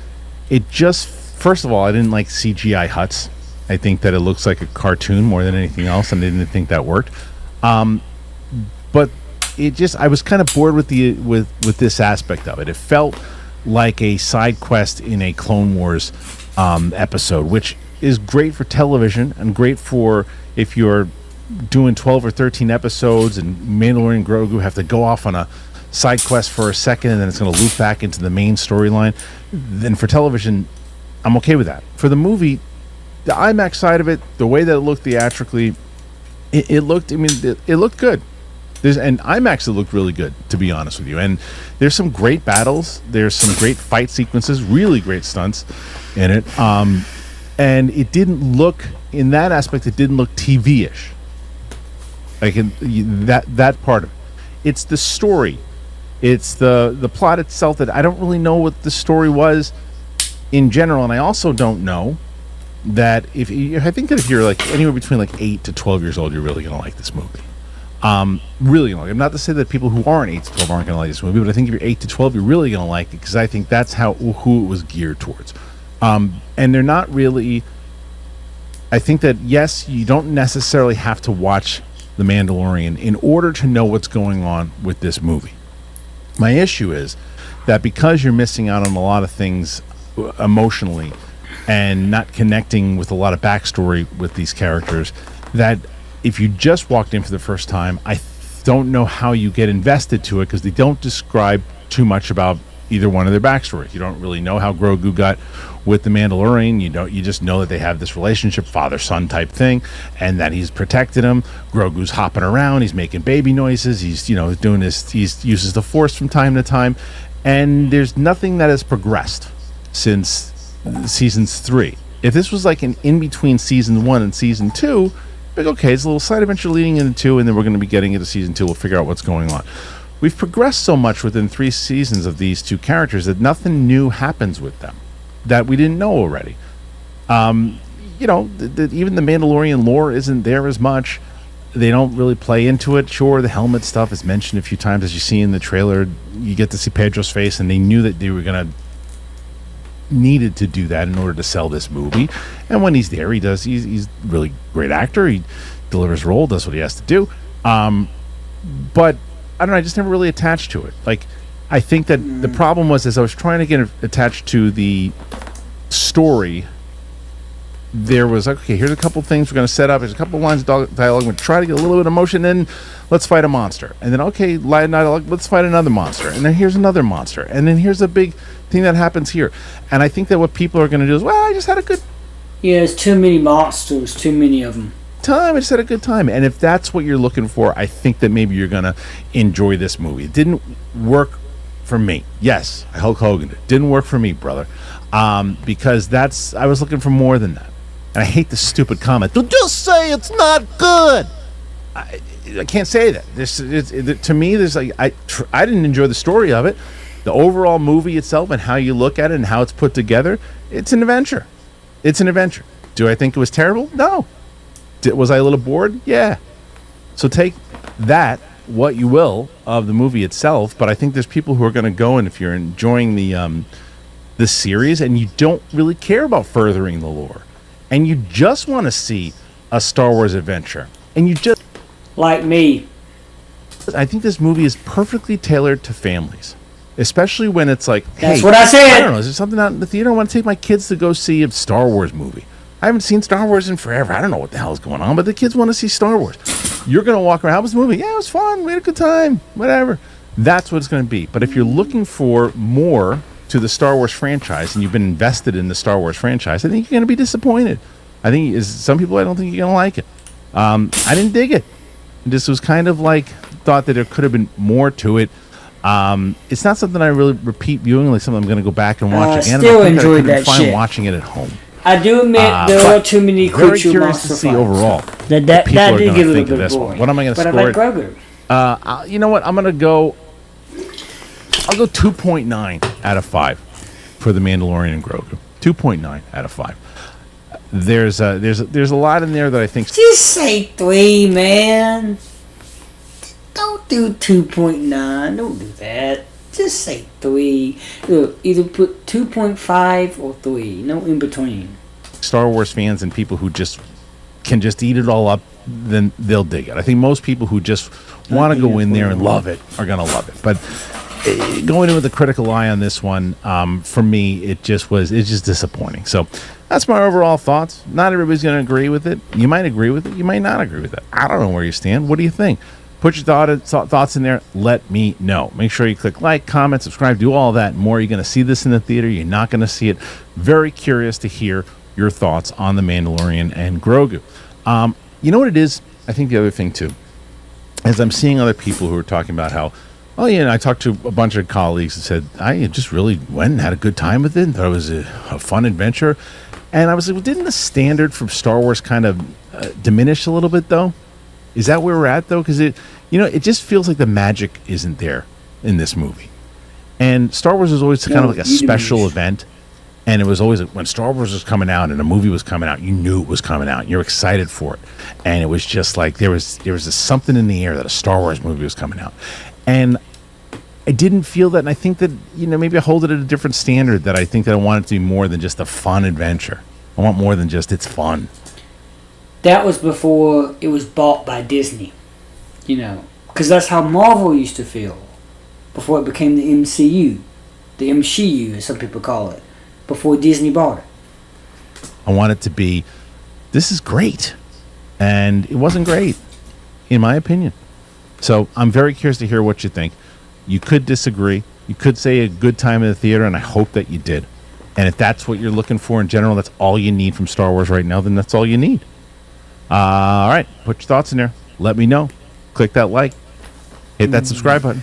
N: it just, first of all, I didn't like CGI Hutts. I think that it looks like a cartoon more than anything else, and I didn't think that worked. But it just, I was kind of bored with this aspect of it. It felt like a side quest in a Clone Wars episode, which is great for television and great for if you're doing 12 or 13 episodes and Mandalorian and Grogu have to go off on a side quest for a second and then it's going to loop back into the main storyline. Then for television, I'm okay with that. For the movie, the IMAX side of it, the way that it looked theatrically, it looked good. And IMAX, it looked really good, to be honest with you. And there's some great battles. There's some great fight sequences, really great stunts in it. And it didn't look, in that aspect, it didn't look TV-ish. Like that part of it. It's the story. It's the plot itself that I don't really know what the story was in general. And I also don't know that I think that if you're like anywhere between like 8 to 12 years old, you're really going to like this movie. Really gonna like it. Not to say that people who aren't 8 to 12 aren't gonna like this movie, but I think if you're 8 to 12, you're really gonna like it because I think that's who it was geared towards. And they're not really. I think that yes, you don't necessarily have to watch The Mandalorian in order to know what's going on with this movie. My issue is that because you're missing out on a lot of things emotionally and not connecting with a lot of backstory with these characters, that if you just walked in for the first time, I don't know how you get invested to it because they don't describe too much about either one of their backstories. You don't really know how Grogu got with the Mandalorian. You just know that they have this relationship, father-son type thing, and that he's protected him. Grogu's hopping around, he's making baby noises, he's doing this, he uses the Force from time to time, and there's nothing that has progressed since seasons 3. If this was like an in-between season 1 and season 2, like, okay, it's a little side adventure leading into 2, and then we're going to be getting into season 2. We'll figure out what's going on. We've progressed so much within 3 seasons of these 2 characters that nothing new happens with them that we didn't know already. Even the Mandalorian lore isn't there as much. They don't really play into it. Sure, the helmet stuff is mentioned a few times, as you see in the trailer. You get to see Pedro's face, and they knew that they were needed to do that in order to sell this movie. And when he's there, he's a really great actor. He delivers role, does what he has to do. But I don't know, I just never really attached to it. Like, I think that the problem was as I was trying to get attached to the story, there was like, okay, here's a couple things we're going to set up. There's a couple lines of dialogue. We're going to try to get a little bit of emotion, then let's fight a monster. And then, okay, line dialogue, let's fight another monster. And then here's another monster. And then here's a big thing that happens here. And I think that what people are going to do is, well, I just had a good...
A: Yeah, there's too many monsters, too many of them.
N: I just had a good time. And if that's what you're looking for, I think that maybe you're going to enjoy this movie. It didn't work for me. Yes, Hulk Hogan. It didn't work for me, brother. Because I was looking for more than that. And I hate the stupid comment. They'll just say it's not good. I can't say that. To me, there's like I didn't enjoy the story of it. The overall movie itself and how you look at it and how it's put together, it's an adventure. It's an adventure. Do I think it was terrible? No. Was I a little bored? Yeah. So take that, what you will, of the movie itself. But I think there's people who are going to go, and if you're enjoying the series and you don't really care about furthering the lore, and you just want to see a Star Wars adventure, and you just...
A: Like me.
N: I think this movie is perfectly tailored to families. Especially when it's like,
A: that's what I said.
N: I don't know, is there something out in the theater? I want to take my kids to go see a Star Wars movie. I haven't seen Star Wars in forever. I don't know what the hell is going on, but the kids want to see Star Wars. You're going to walk around, how was the movie? Yeah, it was fun. We had a good time. Whatever. That's what it's going to be. But if you're looking for more to the Star Wars franchise and you've been invested in the Star Wars franchise, I think you're going to be disappointed. I think some people, I don't think you're going to like it. I didn't dig it. This was kind of like, thought that there could have been more to it. It's not something I really repeat viewing, like something I'm going to go back and watch again.
A: Still enjoyed that shit.
N: Watching it at home.
A: I do admit there are too many
N: very curious to see overall.
A: That did get a little bit boring.
N: What am I going to score?
A: But I like
N: Grogu. You know what? I'm going to go. I'll go 2.9 out of 5 for the Mandalorian and Grogu. 2.9 out of 5. There's a lot in there that I think.
A: Just say 3, man. Don't do 2.9. Don't do that. Just say 3. Look, either put 2.5 or 3. No in between.
N: Star Wars fans and people who just can just eat it all up, then they'll dig it. I think most people who just want to go in there and love it are going to love it. But going in with a critical eye on this one, for me, it's just disappointing. So that's my overall thoughts. Not everybody's going to agree with it. You might agree with it. You might not agree with it. I don't know where you stand. What do you think? Put your thoughts in there. Let me know. Make sure you click like, comment, subscribe, do all that and more. You're going to see this in the theater. You're not going to see it. Very curious to hear your thoughts on The Mandalorian and Grogu. You know what it is? I think the other thing, too, is I'm seeing other people who are talking about how, oh, yeah, and I talked to a bunch of colleagues and said, I just really went and had a good time with it and thought it was a fun adventure. And I was like, well, didn't the standard from Star Wars kind of diminish a little bit, though? Is that where we're at, though? Because it just feels like the magic isn't there in this movie. And Star Wars is always kind of like a special event. And it was always when Star Wars was coming out and a movie was coming out, you knew it was coming out. You're excited for it. And it was just like there was this something in the air that a Star Wars movie was coming out. And I didn't feel that, and I think that, maybe I hold it at a different standard, that I think that I want it to be more than just a fun adventure. I want more than just it's fun.
A: That was before it was bought by Disney, because that's how Marvel used to feel before it became the MCU, the MCU as some people call it, before Disney bought it.
N: I want it to be, this is great, and it wasn't great, in my opinion. So I'm very curious to hear what you think. You could disagree. You could say a good time in the theater, and I hope that you did. And if that's what you're looking for in general, that's all you need from Star Wars right now, then that's all you need. All right, put your thoughts in there. Let me know. Click that like. Hit that subscribe button.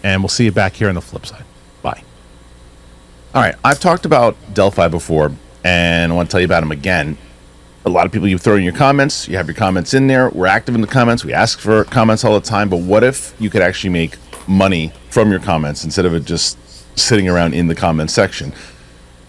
N: And we'll see you back here on the flip side. Bye. All right, I've talked about Delphi before, and I want to tell you about them again. A lot of people, you throw in your comments. You have your comments in there. We're active in the comments. We ask for comments all the time. But what if you could actually make money from your comments instead of it just sitting around in the comments section?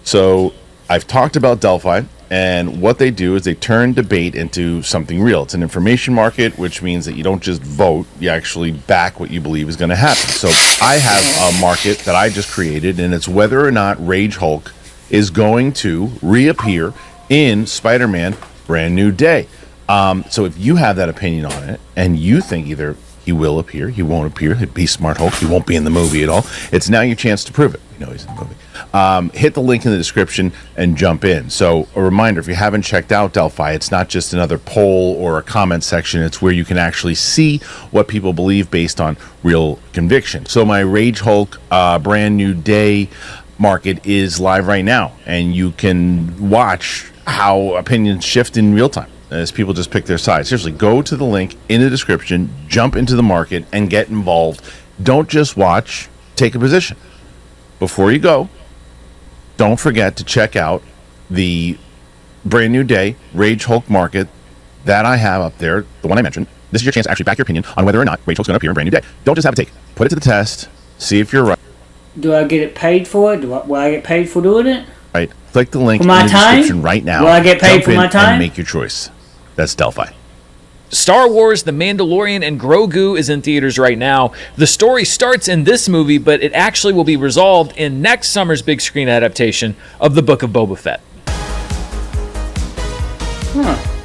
N: So I've talked about Delphi, and what they do is they turn debate into something real. It's an information market, which means that you don't just vote, you actually back what you believe is going to happen. So I have a market that I just created, and it's whether or not Rage Hulk is going to reappear in Spider-Man Brand New Day. So if you have that opinion on it, and you think either he will appear, he won't appear, he'd be Smart Hulk, he won't be in the movie at all, it's now your chance to prove it. We know he's in the movie. Hit the link in the description and jump in. So a reminder, if you haven't checked out Delphi, it's not just another poll or a comment section, it's where you can actually see what people believe based on real conviction. So my Rage Hulk Brand New Day market is live right now, and you can watch how opinions shift in real time as people just pick their side. Seriously, go to the link in the description, jump into the market, and get involved. Don't just watch, take a position. Before you go, don't forget to check out the Brand New Day Rage Hulk market that I have up there, the one I mentioned. This is your chance to actually back your opinion on whether or not Rage Hulk's going to appear in Brand New Day. Don't just have a take. Put it to the test. See if you're right.
A: Do I get it paid for it? Will I get paid for doing it?
N: Right. Click the link
A: in the
N: description right now.
A: Will I get paid for my time?
N: And make your choice. That's Delphi.
B: Star Wars The Mandalorian and Grogu is in theaters right now. The story starts in this movie, but it actually will be resolved in next summer's big screen adaptation of The Book of Boba Fett.
A: Huh.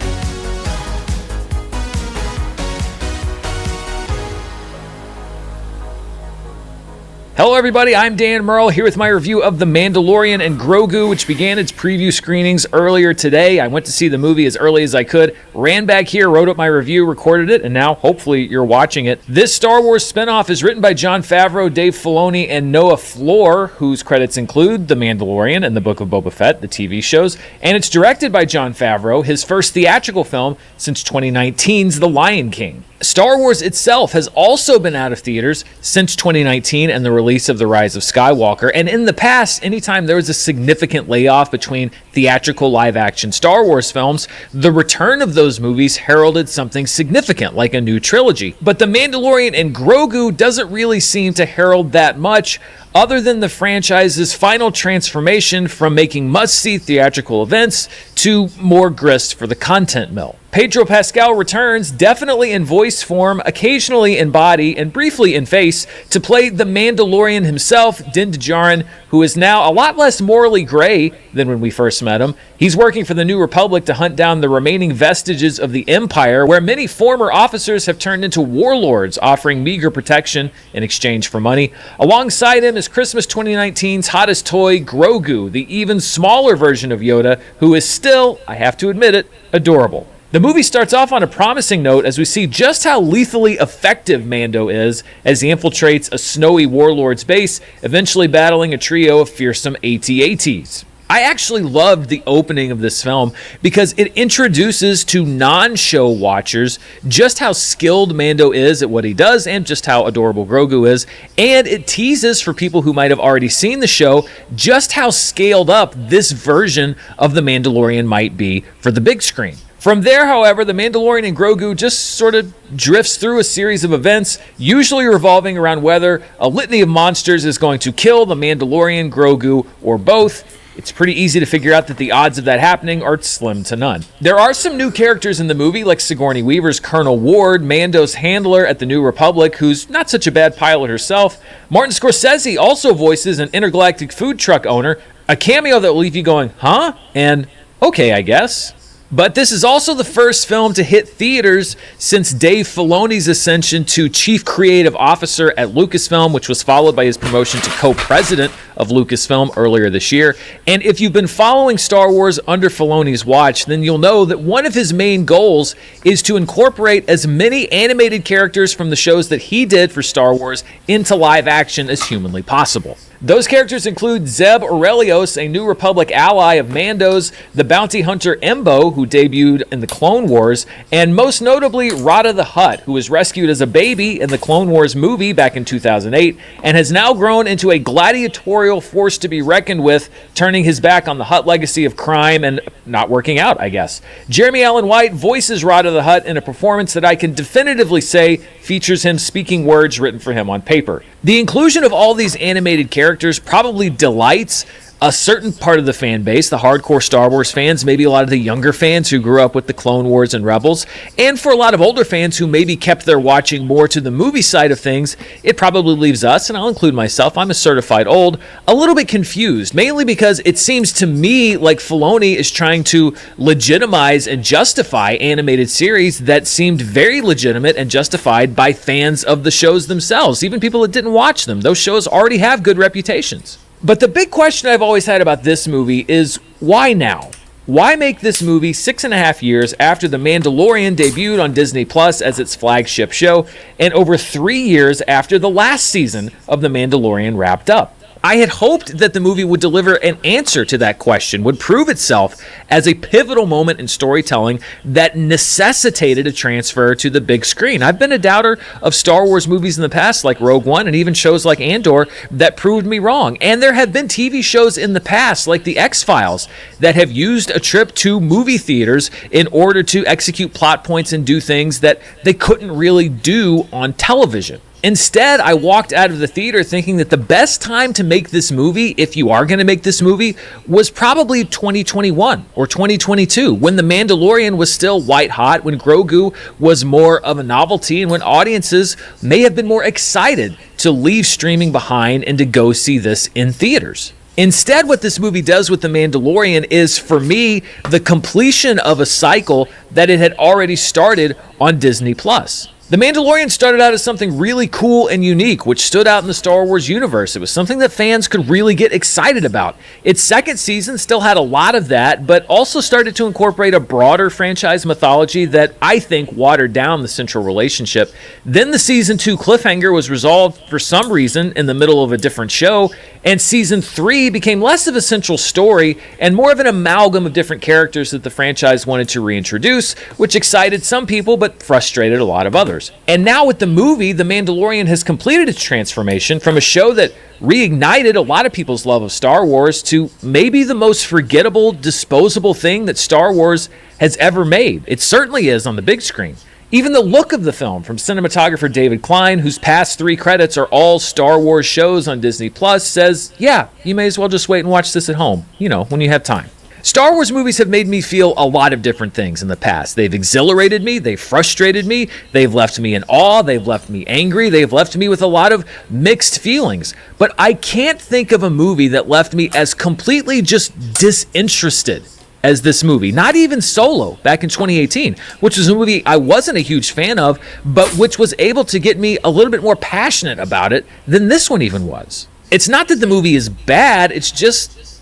B: Hello everybody, I'm Dan Merle here with my review of The Mandalorian and Grogu, which began its preview screenings earlier today. I went to see the movie as early as I could, ran back here, wrote up my review, recorded it, and now hopefully you're watching it. This Star Wars spinoff is written by Jon Favreau, Dave Filoni, and Noah Fleur, whose credits include The Mandalorian and The Book of Boba Fett, the TV shows, and it's directed by Jon Favreau, his first theatrical film since 2019's The Lion King. Star Wars itself has also been out of theaters since 2019 and the release of The Rise of Skywalker, and in the past, anytime there was a significant layoff between theatrical live-action Star Wars films, the return of those movies heralded something significant, like a new trilogy. But The Mandalorian and Grogu doesn't really seem to herald that much, other than the franchise's final transformation from making must-see theatrical events to more grist for the content mill. Pedro Pascal returns, definitely in voice form, occasionally in body, and briefly in face, to play the Mandalorian himself, Din Djarin, who is now a lot less morally gray than when we first met him. He's working for the New Republic to hunt down the remaining vestiges of the Empire, where many former officers have turned into warlords, offering meager protection in exchange for money. Alongside him is Christmas 2019's hottest toy, Grogu, the even smaller version of Yoda, who is still, I have to admit it, adorable. The movie starts off on a promising note as we see just how lethally effective Mando is as he infiltrates a snowy warlord's base, eventually battling a trio of fearsome AT-ATs. I actually loved the opening of this film because it introduces to non-show watchers just how skilled Mando is at what he does and just how adorable Grogu is, and it teases for people who might have already seen the show just how scaled up this version of The Mandalorian might be for the big screen. From there, however, The Mandalorian and Grogu just sort of drifts through a series of events, usually revolving around whether a litany of monsters is going to kill the Mandalorian, Grogu, or both, it's pretty easy to figure out that the odds of that happening are slim to none. There are some new characters in the movie, like Sigourney Weaver's Colonel Ward, Mando's handler at the New Republic, who's not such a bad pilot herself. Martin Scorsese also voices an intergalactic food truck owner, a cameo that will leave you going, huh? And okay, I guess. But this is also the first film to hit theaters since Dave Filoni's ascension to Chief Creative Officer at Lucasfilm, which was followed by his promotion to co-president of Lucasfilm earlier this year. And if you've been following Star Wars under Filoni's watch, then you'll know that one of his main goals is to incorporate as many animated characters from the shows that he did for Star Wars into live action as humanly possible. Those characters include Zeb Orrelios, a New Republic ally of Mando's, the bounty hunter Embo, who debuted in the Clone Wars, and most notably Rada the Hutt, who was rescued as a baby in the Clone Wars movie back in 2008, and has now grown into a gladiatorial force to be reckoned with, turning his back on the Hutt legacy of crime and not working out, I guess. Jeremy Allen White voices Rada the Hutt in a performance that I can definitively say features him speaking words written for him on paper. The inclusion of all these animated characters probably delights a certain part of the fan base, the hardcore Star Wars fans, maybe a lot of the younger fans who grew up with the Clone Wars and Rebels, and for a lot of older fans who maybe kept their watching more to the movie side of things, it probably leaves us, and I'll include myself, I'm a certified old, a little bit confused, mainly because it seems to me like Filoni is trying to legitimize and justify animated series that seemed very legitimate and justified by fans of the shows themselves, even people that didn't watch them. Those shows already have good reputations. But the big question I've always had about this movie is, why now? Why make this movie 6.5 years after The Mandalorian debuted on Disney Plus as its flagship show, and over 3 years after the last season of The Mandalorian wrapped up? I had hoped that the movie would deliver an answer to that question, would prove itself as a pivotal moment in storytelling that necessitated a transfer to the big screen. I've been a doubter of Star Wars movies in the past, like Rogue One, and even shows like Andor, that proved me wrong. And there have been TV shows in the past, like The X-Files, that have used a trip to movie theaters in order to execute plot points and do things that they couldn't really do on television. Instead, I walked out of the theater thinking that the best time to make this movie, if you are going to make this movie, was probably 2021 or 2022, when The Mandalorian was still white hot, when Grogu was more of a novelty, and when audiences may have been more excited to leave streaming behind and to go see this in theaters. Instead, what this movie does with The Mandalorian is, for me, the completion of a cycle that it had already started on Disney Plus. The Mandalorian started out as something really cool and unique, which stood out in the Star Wars universe. It was something that fans could really get excited about. Its second season still had a lot of that, but also started to incorporate a broader franchise mythology that I think watered down the central relationship. Then the season 2 cliffhanger was resolved for some reason in the middle of a different show, and season 3 became less of a central story and more of an amalgam of different characters that the franchise wanted to reintroduce, which excited some people but frustrated a lot of others. And now with the movie, The Mandalorian has completed its transformation from a show that reignited a lot of people's love of Star Wars to maybe the most forgettable, disposable thing that Star Wars has ever made. It certainly is on the big screen. Even the look of the film, from cinematographer David Klein, whose past 3 credits are all Star Wars shows on Disney Plus, says, yeah, you may as well just wait and watch this at home, when you have time. Star Wars movies have made me feel a lot of different things in the past. They've exhilarated me, they've frustrated me, they've left me in awe, they've left me angry, they've left me with a lot of mixed feelings. But I can't think of a movie that left me as completely just disinterested as this movie. Not even Solo back in 2018, which was a movie I wasn't a huge fan of, but which was able to get me a little bit more passionate about it than this one even was. It's not that the movie is bad, it's just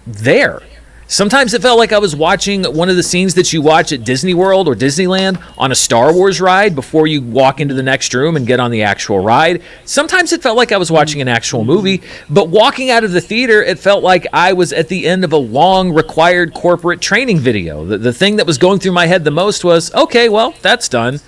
B: there. Sometimes it felt like I was watching one of the scenes that you watch at Disney World or Disneyland on a Star Wars ride before you walk into the next room and get on the actual ride. Sometimes it felt like I was watching an actual movie, but walking out of the theater, it felt like I was at the end of a long required corporate training video. The thing that was going through my head the most was, okay, well, that's done.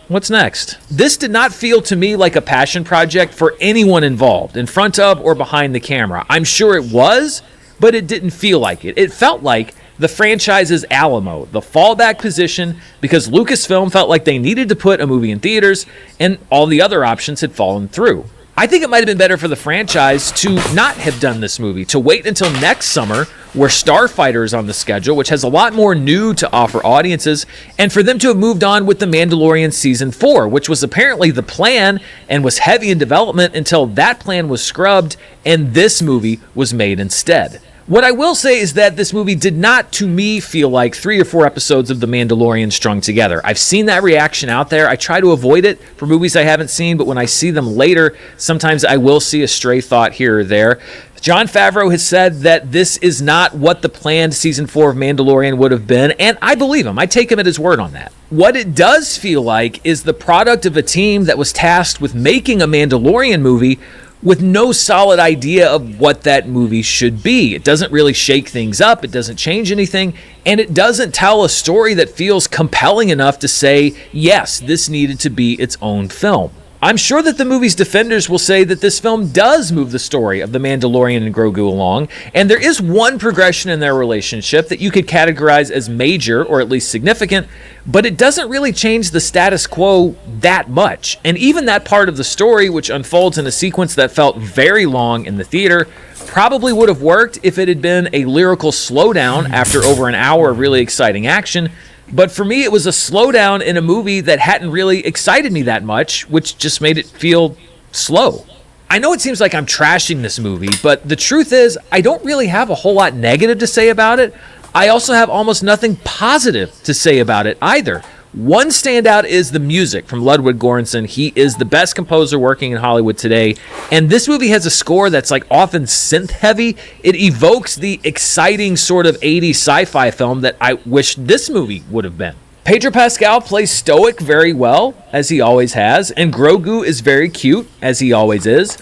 B: What's next? This did not feel to me like a passion project for anyone involved, in front of or behind the camera. I'm sure it was, but it didn't feel like it. It felt like the franchise's Alamo, the fallback position, because Lucasfilm felt like they needed to put a movie in theaters and all the other options had fallen through. I think it might have been better for the franchise to not have done this movie, to wait until next summer, where Starfighter is on the schedule, which has a lot more new to offer audiences, and for them to have moved on with The Mandalorian Season 4, which was apparently the plan and was heavy in development until that plan was scrubbed and this movie was made instead. What I will say is that this movie did not, to me, feel like 3 or 4 episodes of The Mandalorian strung together. I've seen that reaction out there. I try to avoid it for movies I haven't seen, but when I see them later, sometimes I will see a stray thought here or there. Jon Favreau has said that this is not what the planned Season 4 of Mandalorian would have been, and I believe him. I take him at his word on that. What it does feel like is the product of a team that was tasked with making a Mandalorian movie with no solid idea of what that movie should be. It doesn't really shake things up, it doesn't change anything, and it doesn't tell a story that feels compelling enough to say, yes, this needed to be its own film. I'm sure that the movie's defenders will say that this film does move the story of the Mandalorian and Grogu along, and there is one progression in their relationship that you could categorize as major, or at least significant, but it doesn't really change the status quo that much. And even that part of the story, which unfolds in a sequence that felt very long in the theater, probably would have worked if it had been a lyrical slowdown after over an hour of really exciting action. But for me, it was a slowdown in a movie that hadn't really excited me that much, which just made it feel slow. I know it seems like I'm trashing this movie, but the truth is, I don't really have a whole lot negative to say about it. I also have almost nothing positive to say about it either. One standout is the music from Ludwig Göransson. He is the best composer working in Hollywood today, and this movie has a score that's like often synth heavy. It evokes the exciting sort of 80s sci-fi film that I wish this movie would have been. Pedro Pascal plays stoic very well, as he always has, and Grogu is very cute, as he always is.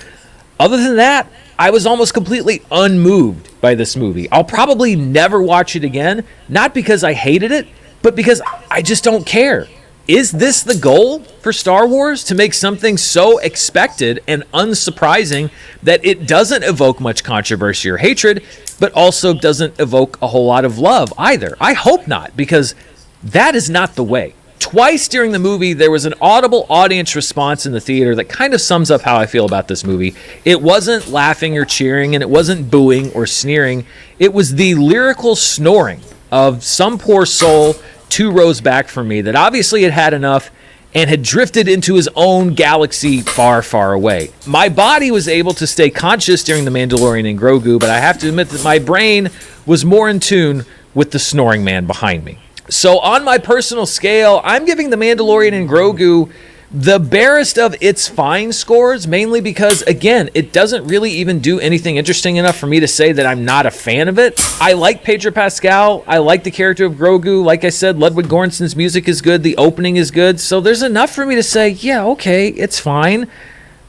B: Other than that, I was almost completely unmoved by this movie. I'll probably never watch it again, not because I hated it, but because I just don't care. Is this the goal for Star Wars? To make something so expected and unsurprising that it doesn't evoke much controversy or hatred, but also doesn't evoke a whole lot of love either? I hope not, because that is not the way. Twice during the movie, there was an audible audience response in the theater that kind of sums up how I feel about this movie. It wasn't laughing or cheering, and it wasn't booing or sneering. It was the lyrical snoring of some poor soul 2 rows back from me that obviously had had enough and had drifted into his own galaxy far, far away. My body was able to stay conscious during The Mandalorian and Grogu, but I have to admit that my brain was more in tune with the snoring man behind me. So on my personal scale, I'm giving The Mandalorian and Grogu the barest of its fine scores, mainly because, again, it doesn't really even do anything interesting enough for me to say that I'm not a fan of it. I like Pedro Pascal. I like the character of Grogu. Like I said, Ludwig Göransson's music is good. The opening is good. So there's enough for me to say, yeah, okay, it's fine.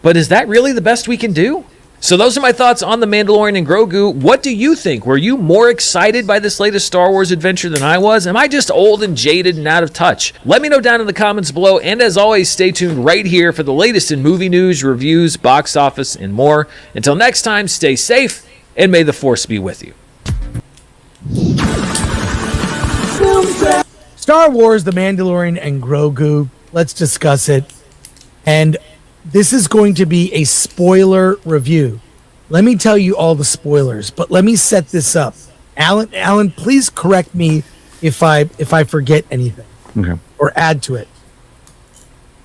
B: But is that really the best we can do? So those are my thoughts on The Mandalorian and Grogu. What do you think? Were you more excited by this latest Star Wars adventure than I was? Am I just old and jaded and out of touch? Let me know down in the comments below. And as always, stay tuned right here for the latest in movie news, reviews, box office, and more. Until next time, stay safe, and may the Force be with you.
O: Star Wars, The Mandalorian, and Grogu. Let's discuss it. And this is going to be a spoiler review. Let me tell you all the spoilers, but let me set this up. Alan, please correct me if I forget anything.
N: Okay.
O: Or add to it.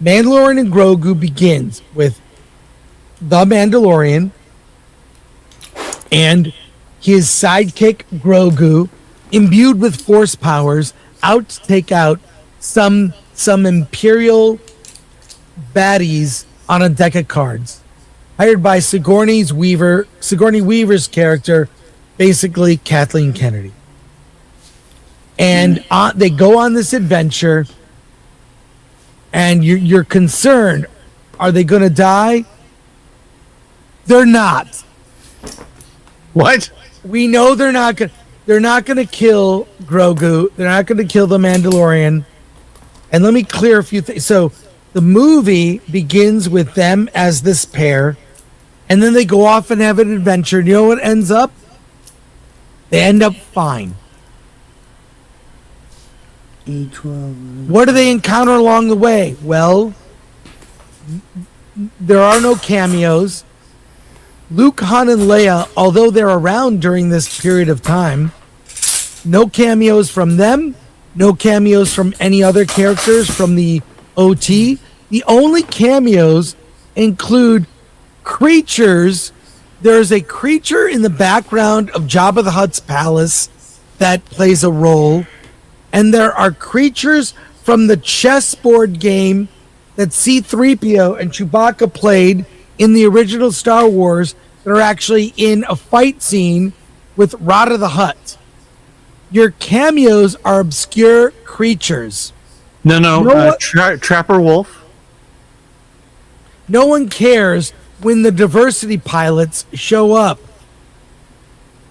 O: Mandalorian and Grogu begins with the Mandalorian and his sidekick Grogu, imbued with Force powers, out to take out some Imperial baddies on a deck of cards, hired by Sigourney Weaver's character, basically Kathleen Kennedy. And they go on this adventure, and you're concerned, are they going to die? They're not.
N: What?
O: We know they're not going to kill Grogu. They're not going to kill the Mandalorian. And let me clear a few things. So the movie begins with them as this pair, and then they go off and have an adventure. You know what ends up? They end up fine. What do they encounter along the way? Well, there are no cameos. Luke, Han, and Leia, although they're around during this period of time, no cameos from them, no cameos from any other characters from the OT. The only cameos include creatures. There's a creature in the background of Jabba the Hutt's palace that plays a role, and there are creatures from the chessboard game that C-3PO and Chewbacca played in the original Star Wars that are actually in a fight scene with Rada the Hutt. Your cameos are obscure creatures.
P: Trapper Wolf.
O: No one cares when the diversity pilots show up.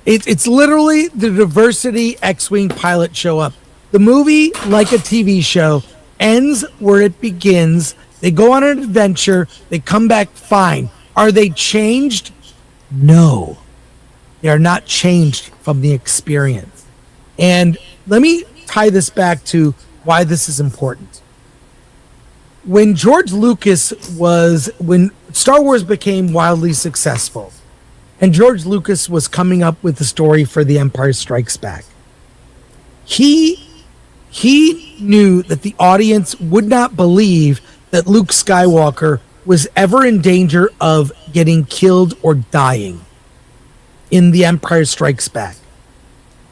O: It's literally the diversity X-Wing pilot show up. The movie, like a TV show, ends where it begins. They go on an adventure. They come back fine. Are they changed? No. They are not changed from the experience. And let me tie this back to why this is important. When when Star Wars became wildly successful, and George Lucas was coming up with the story for The Empire Strikes Back, he knew that the audience would not believe that Luke Skywalker was ever in danger of getting killed or dying in The Empire Strikes Back.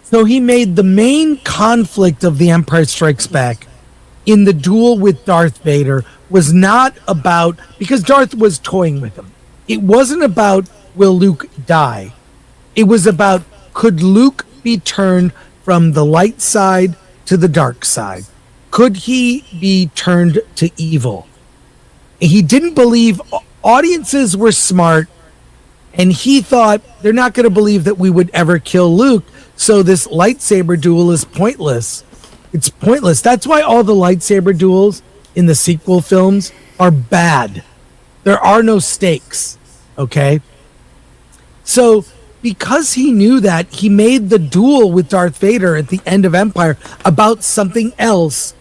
O: So he made the main conflict of The Empire Strikes Back in the duel with Darth Vader was not about, because Darth was toying with him. It wasn't about, will Luke die? It was about, could Luke be turned from the light side to the dark side? Could he be turned to evil? He didn't believe audiences were smart, and he thought they're not going to believe that we would ever kill Luke, so this lightsaber duel is pointless. It's pointless. That's why all the lightsaber duels in the sequel films are bad. There are no stakes, okay? So because he knew that, he made the duel with Darth Vader at the end of Empire about something else,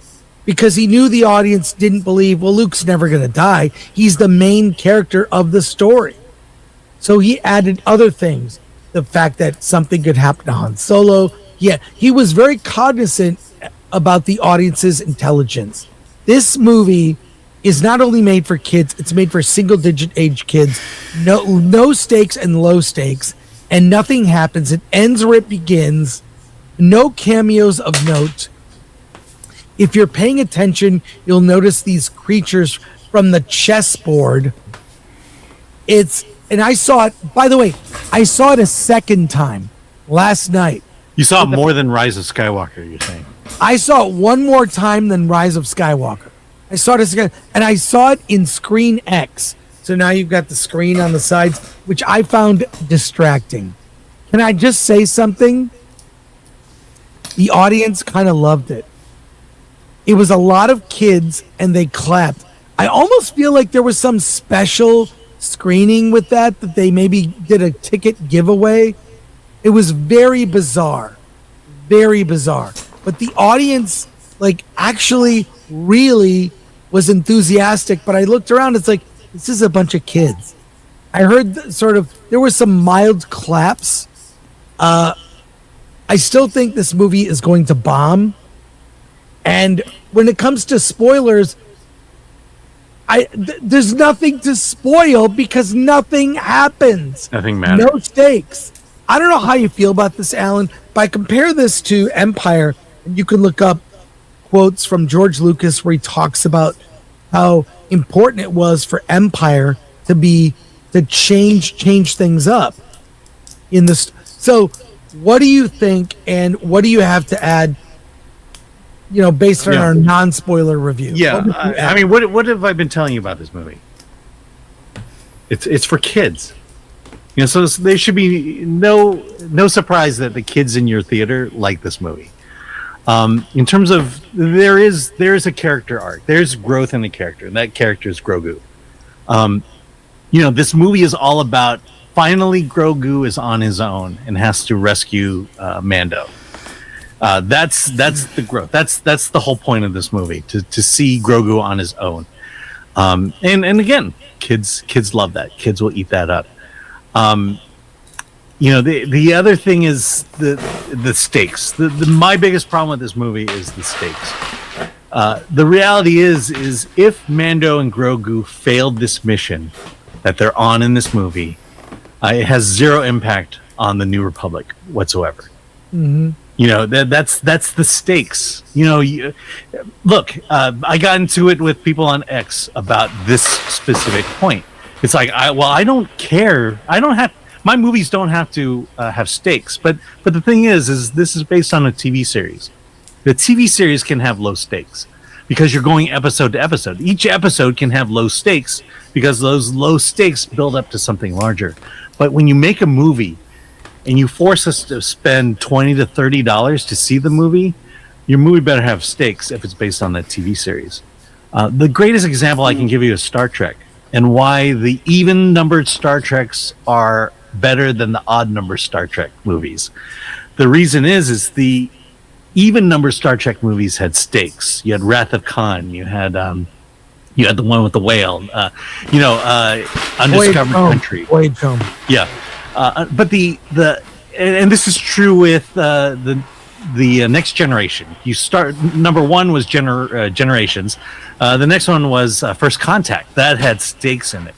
O: because he knew the audience didn't believe, well, Luke's never going to die. He's the main character of the story. So he added other things. The fact that something could happen to Han Solo. Yeah, he was very cognizant about the audience's intelligence. This movie is not only made for kids, it's made for single-digit age kids. No stakes and low stakes, and nothing happens. It ends where it begins. No cameos of note. If you're paying attention, you'll notice these creatures from the chessboard. And I saw it, by the way, I saw it a second time last night.
P: You saw it more than Rise of Skywalker, you're saying?
O: I saw it one more time than Rise of Skywalker. I saw it again, and I saw it in Screen X. So now you've got the screen on the sides, which I found distracting. Can I just say something? The audience kind of loved it. It was a lot of kids, and they clapped. I almost feel like there was some special screening with that they maybe did a ticket giveaway. It was very bizarre. Very bizarre. But the audience, actually really was enthusiastic. But I looked around, it's like, this is a bunch of kids. I heard there were some mild claps. I still think this movie is going to bomb. And when it comes to spoilers, there's nothing to spoil because nothing happens.
P: Nothing matters.
O: No stakes. I don't know how you feel about this, Alan, but I compare this to Empire, and you can look up quotes from George Lucas where he talks about how important it was for Empire to change things up in this. So, what do you think, and what do you have to add? Based on our non-spoiler review.
P: Yeah, I mean, what have I been telling you about this movie? It's for kids. So there should be no surprise that the kids in your theater like this movie. In terms of there is a character arc. There's growth in the character, and that character is Grogu. This movie is all about finally Grogu is on his own and has to rescue Mando. That's the growth. That's the whole point of this movie, to see Grogu on his own. And again, kids love that. Kids will eat that up. The other thing is the stakes. My biggest problem with this movie is the stakes. The reality is if Mando and Grogu failed this mission that they're on in this movie, it has zero impact on the New Republic whatsoever.
O: Mm-hmm.
P: That's the stakes. Look, I got into it with people on X about this specific point. It's like, I don't care. My movies don't have to have stakes. But the thing is this is based on a TV series. The TV series can have low stakes because you're going episode to episode. Each episode can have low stakes because those low stakes build up to something larger. But when you make a movie and you force us to spend $20 to $30 to see the movie, your movie better have stakes if it's based on that TV series. The greatest example I can give you is Star Trek, and why the even-numbered Star Treks are better than the odd-numbered Star Trek movies. The reason is the even-numbered Star Trek movies had stakes. You had Wrath of Khan. You had the one with the whale. Undiscovered Country.
O: Voyage Home.
P: Yeah. But and this is true with the Next Generation. You start, number one was Generations. The next one was First Contact. That had stakes in it.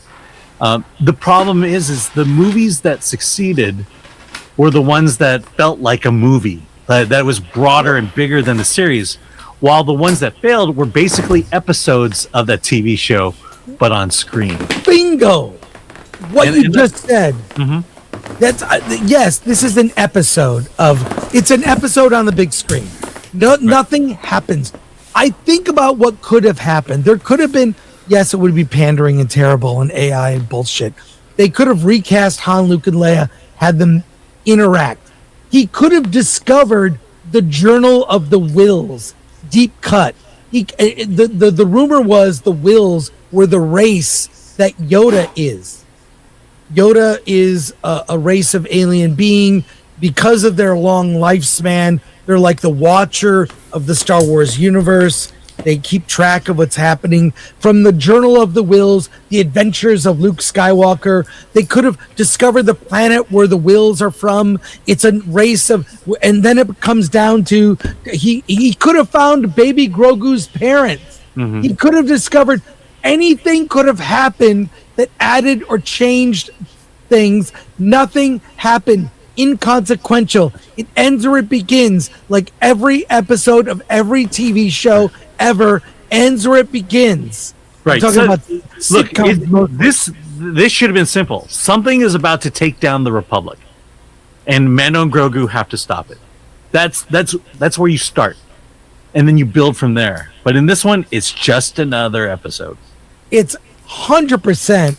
P: The problem is the movies that succeeded were the ones that felt like a movie, that was broader and bigger than the series, while the ones that failed were basically episodes of that TV show, but on screen.
O: Bingo! What you just said.
P: Mm-hmm.
O: That's yes. This is an episode it's an episode on the big screen. Nothing happens. I think about what could have happened. There could have been. Yes, it would be pandering and terrible and AI and bullshit. They could have recast Han, Luke, and Leia, had them interact. He could have discovered the Journal of the Wills, deep cut. The rumor was the Wills were the race that Yoda is. Yoda is a race of alien being. Because of their long lifespan, they're like the watcher of the Star Wars universe. They keep track of what's happening. From the Journal of the Wills, the adventures of Luke Skywalker, they could have discovered the planet where the Wills are from. It's a race of, and then it comes down to, he could have found baby Grogu's parents. Mm-hmm. He could have discovered, anything could have happened that added or changed things. Nothing happened. Inconsequential. It ends or it begins, like every episode of every TV show ever ends or it begins.
P: Right. Look, this should have been simple. Something is about to take down the Republic, and Mando and Grogu have to stop it. That's where you start, and then you build from there. But in this one, it's just another episode.
O: It's 100%.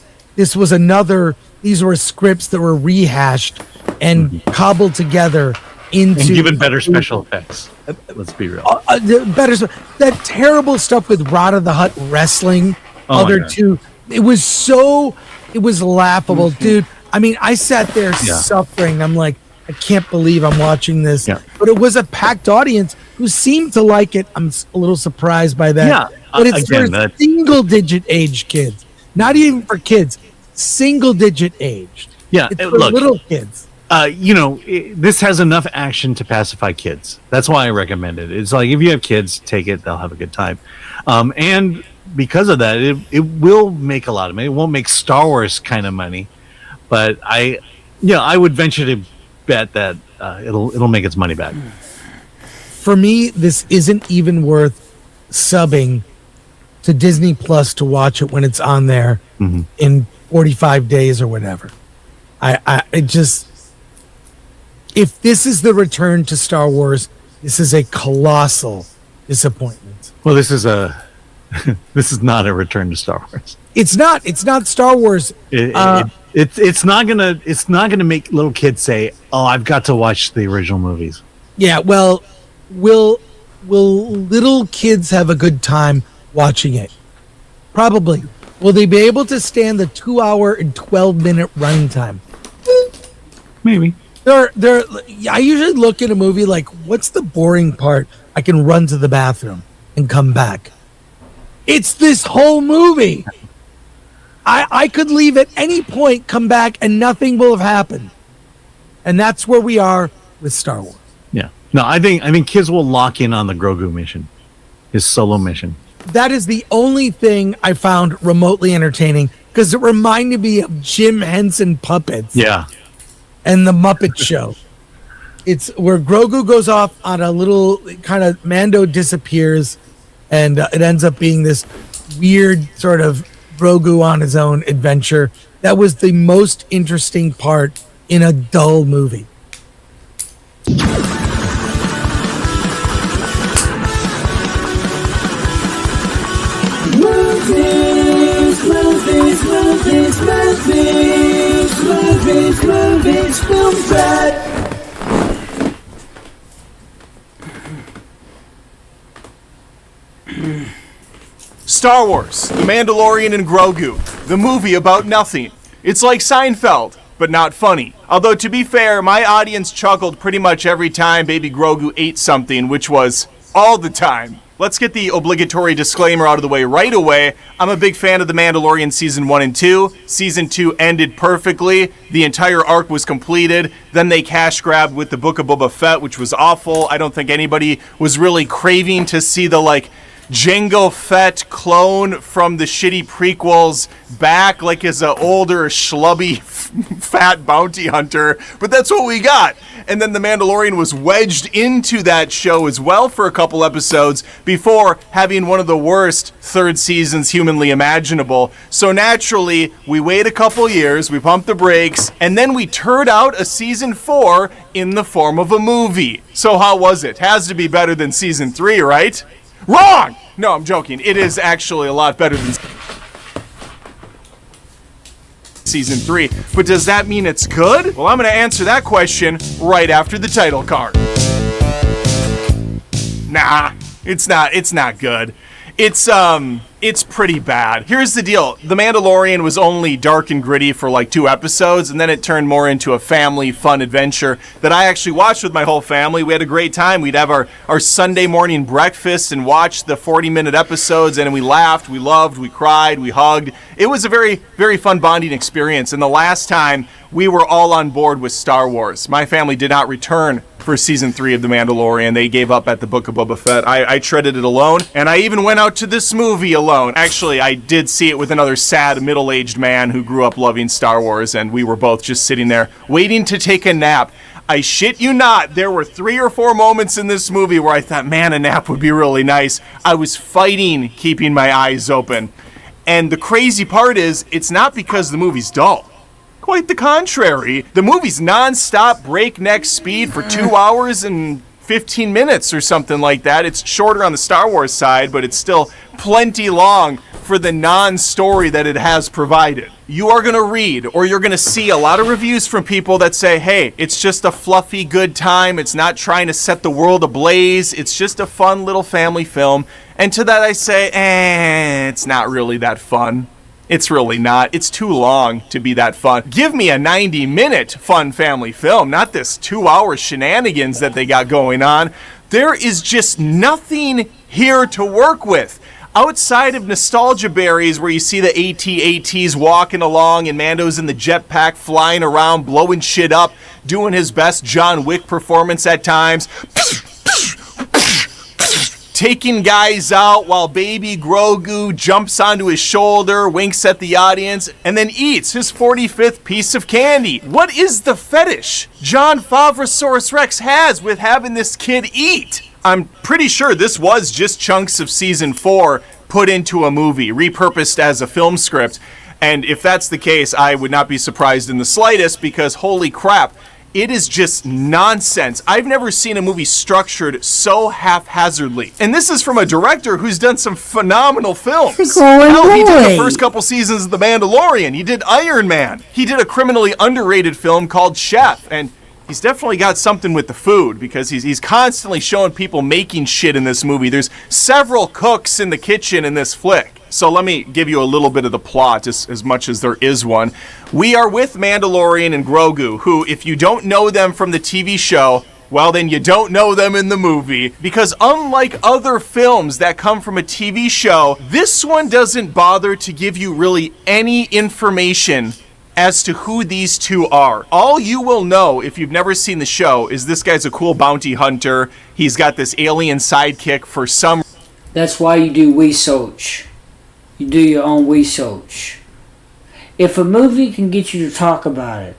O: These were scripts that were rehashed and cobbled together into
P: and given better special effects. Let's be real.
O: That terrible stuff with Rada the Hutt wrestling. Two. It was laughable, dude. I mean, I sat there suffering. I'm like, I can't believe I'm watching this. Yeah. But it was a packed audience who seemed to like it. I'm a little surprised by that. Yeah. But it's for single-digit age kids. Not even for kids. Single-digit aged.
P: Yeah.
O: It's for little kids.
P: This has enough action to pacify kids. That's why I recommend it. It's like, if you have kids, take it. They'll have a good time. And because of that, it will make a lot of money. It won't make Star Wars kind of money, but I would venture to bet that it'll make its money back.
O: For me, this isn't even worth subbing to Disney Plus to watch it when it's on there in 45 days or whatever. If this is the return to Star Wars, this is a colossal disappointment.
P: Well, this is not a return to Star Wars.
O: It's not Star Wars.
P: It's not gonna make little kids say, "Oh, I've got to watch the original movies."
O: Yeah, well, will little kids have a good time watching it? Probably. Will they be able to stand the 2-hour and 12-minute running time?
P: Maybe.
O: I usually look at a movie like, what's the boring part? I can run to the bathroom and come back. It's this whole movie. I could leave at any point, come back, and nothing will have happened. And that's where we are with Star Wars.
P: Yeah. No, I think kids will lock in on the Grogu mission, his solo mission.
O: That is the only thing I found remotely entertaining because it reminded me of Jim Henson puppets.
P: Yeah.
O: And the Muppet Show. It's where Grogu goes off on a little kind of Mando disappears, and it ends up being this weird sort of Grogu on his own adventure. That was the most interesting part in a dull movie.
Q: Movies, film set.
R: Star Wars, The Mandalorian and Grogu, the movie about nothing. It's like Seinfeld, but not funny. Although, to be fair, my audience chuckled pretty much every time Baby Grogu ate something, which was all the time. Let's get the obligatory disclaimer out of the way right away. I'm a big fan of The Mandalorian Season 1 and 2. Season 2 ended perfectly. The entire arc was completed. Then they cash grabbed with the Book of Boba Fett, which was awful. I don't think anybody was really craving to see the, Jango Fett clone from the shitty prequels back as an older, schlubby, fat bounty hunter. But that's what we got. And then The Mandalorian was wedged into that show as well for a couple episodes before having one of the worst third seasons humanly imaginable. So naturally, we wait a couple years, we pump the brakes, and then we turd out a season 4 in the form of a movie. So how was it? Has to be better than season 3, right? Wrong! No, I'm joking. It is actually a lot better than season 3. But does that mean it's good? Well, I'm going to answer that question right after the title card. Nah, it's not good. It's pretty bad. Here's the deal. The Mandalorian was only dark and gritty for 2 episodes, and then it turned more into a family fun adventure that I actually watched with my whole family. We had a great time. We'd have our Sunday morning breakfast and watch the 40-minute episodes, and we laughed, we loved, we cried, we hugged. It was a very, very fun bonding experience, and the last time we were all on board with Star Wars. My family did not return for season 3 of The Mandalorian. They gave up at the Book of Boba Fett. I treaded it alone, and I even went out to this movie alone. Actually, I did see it with another sad middle-aged man who grew up loving Star Wars, and we were both just sitting there waiting to take a nap. I shit you not, there were 3 or 4 moments in this movie where I thought, man, a nap would be really nice. I was fighting keeping my eyes open. And the crazy part is, it's not because the movie's dull. Quite the contrary. The movie's non-stop breakneck speed for 2 hours and 15 minutes or something like that. It's shorter on the Star Wars side, but it's still plenty long for the non-story that it has provided. You are going to read, or you're going to see a lot of reviews from people that say, hey, it's just a fluffy good time. It's not trying to set the world ablaze. It's just a fun little family film. And to that I say, it's not really that fun. It's really not. It's too long to be that fun. Give me a 90-minute fun family film, not this 2-hour shenanigans that they got going on. There is just nothing here to work with. Outside of nostalgia berries where you see the AT-ATs walking along and Mando's in the jetpack flying around, blowing shit up, doing his best John Wick performance at times, taking guys out while Baby Grogu jumps onto his shoulder, winks at the audience, and then eats his 45th piece of candy. What is the fetish John Favreau Rex has with having this kid eat? I'm pretty sure this was just chunks of season 4 put into a movie, repurposed as a film script. And if that's the case, I would not be surprised in the slightest, because holy crap, it is just nonsense. I've never seen a movie structured so haphazardly. And this is from a director who's done some phenomenal films. Hell, he did the first couple seasons of The Mandalorian. He did Iron Man. He did a criminally underrated film called Chef. And he's definitely got something with the food, because he's constantly showing people making shit in this movie. There's several cooks in the kitchen in this flick. So let me give you a little bit of the plot, as much as there is one. We are with Mandalorian and Grogu, who, if you don't know them from the TV show, well, then you don't know them in the movie, because unlike other films that come from a TV show, this one doesn't bother to give you really any information as to who these two are. All you will know if you've never seen the show is this guy's a cool bounty hunter. He's got this alien sidekick for some...
A: That's why you do research. You do your own research. If a movie can get you to talk about it,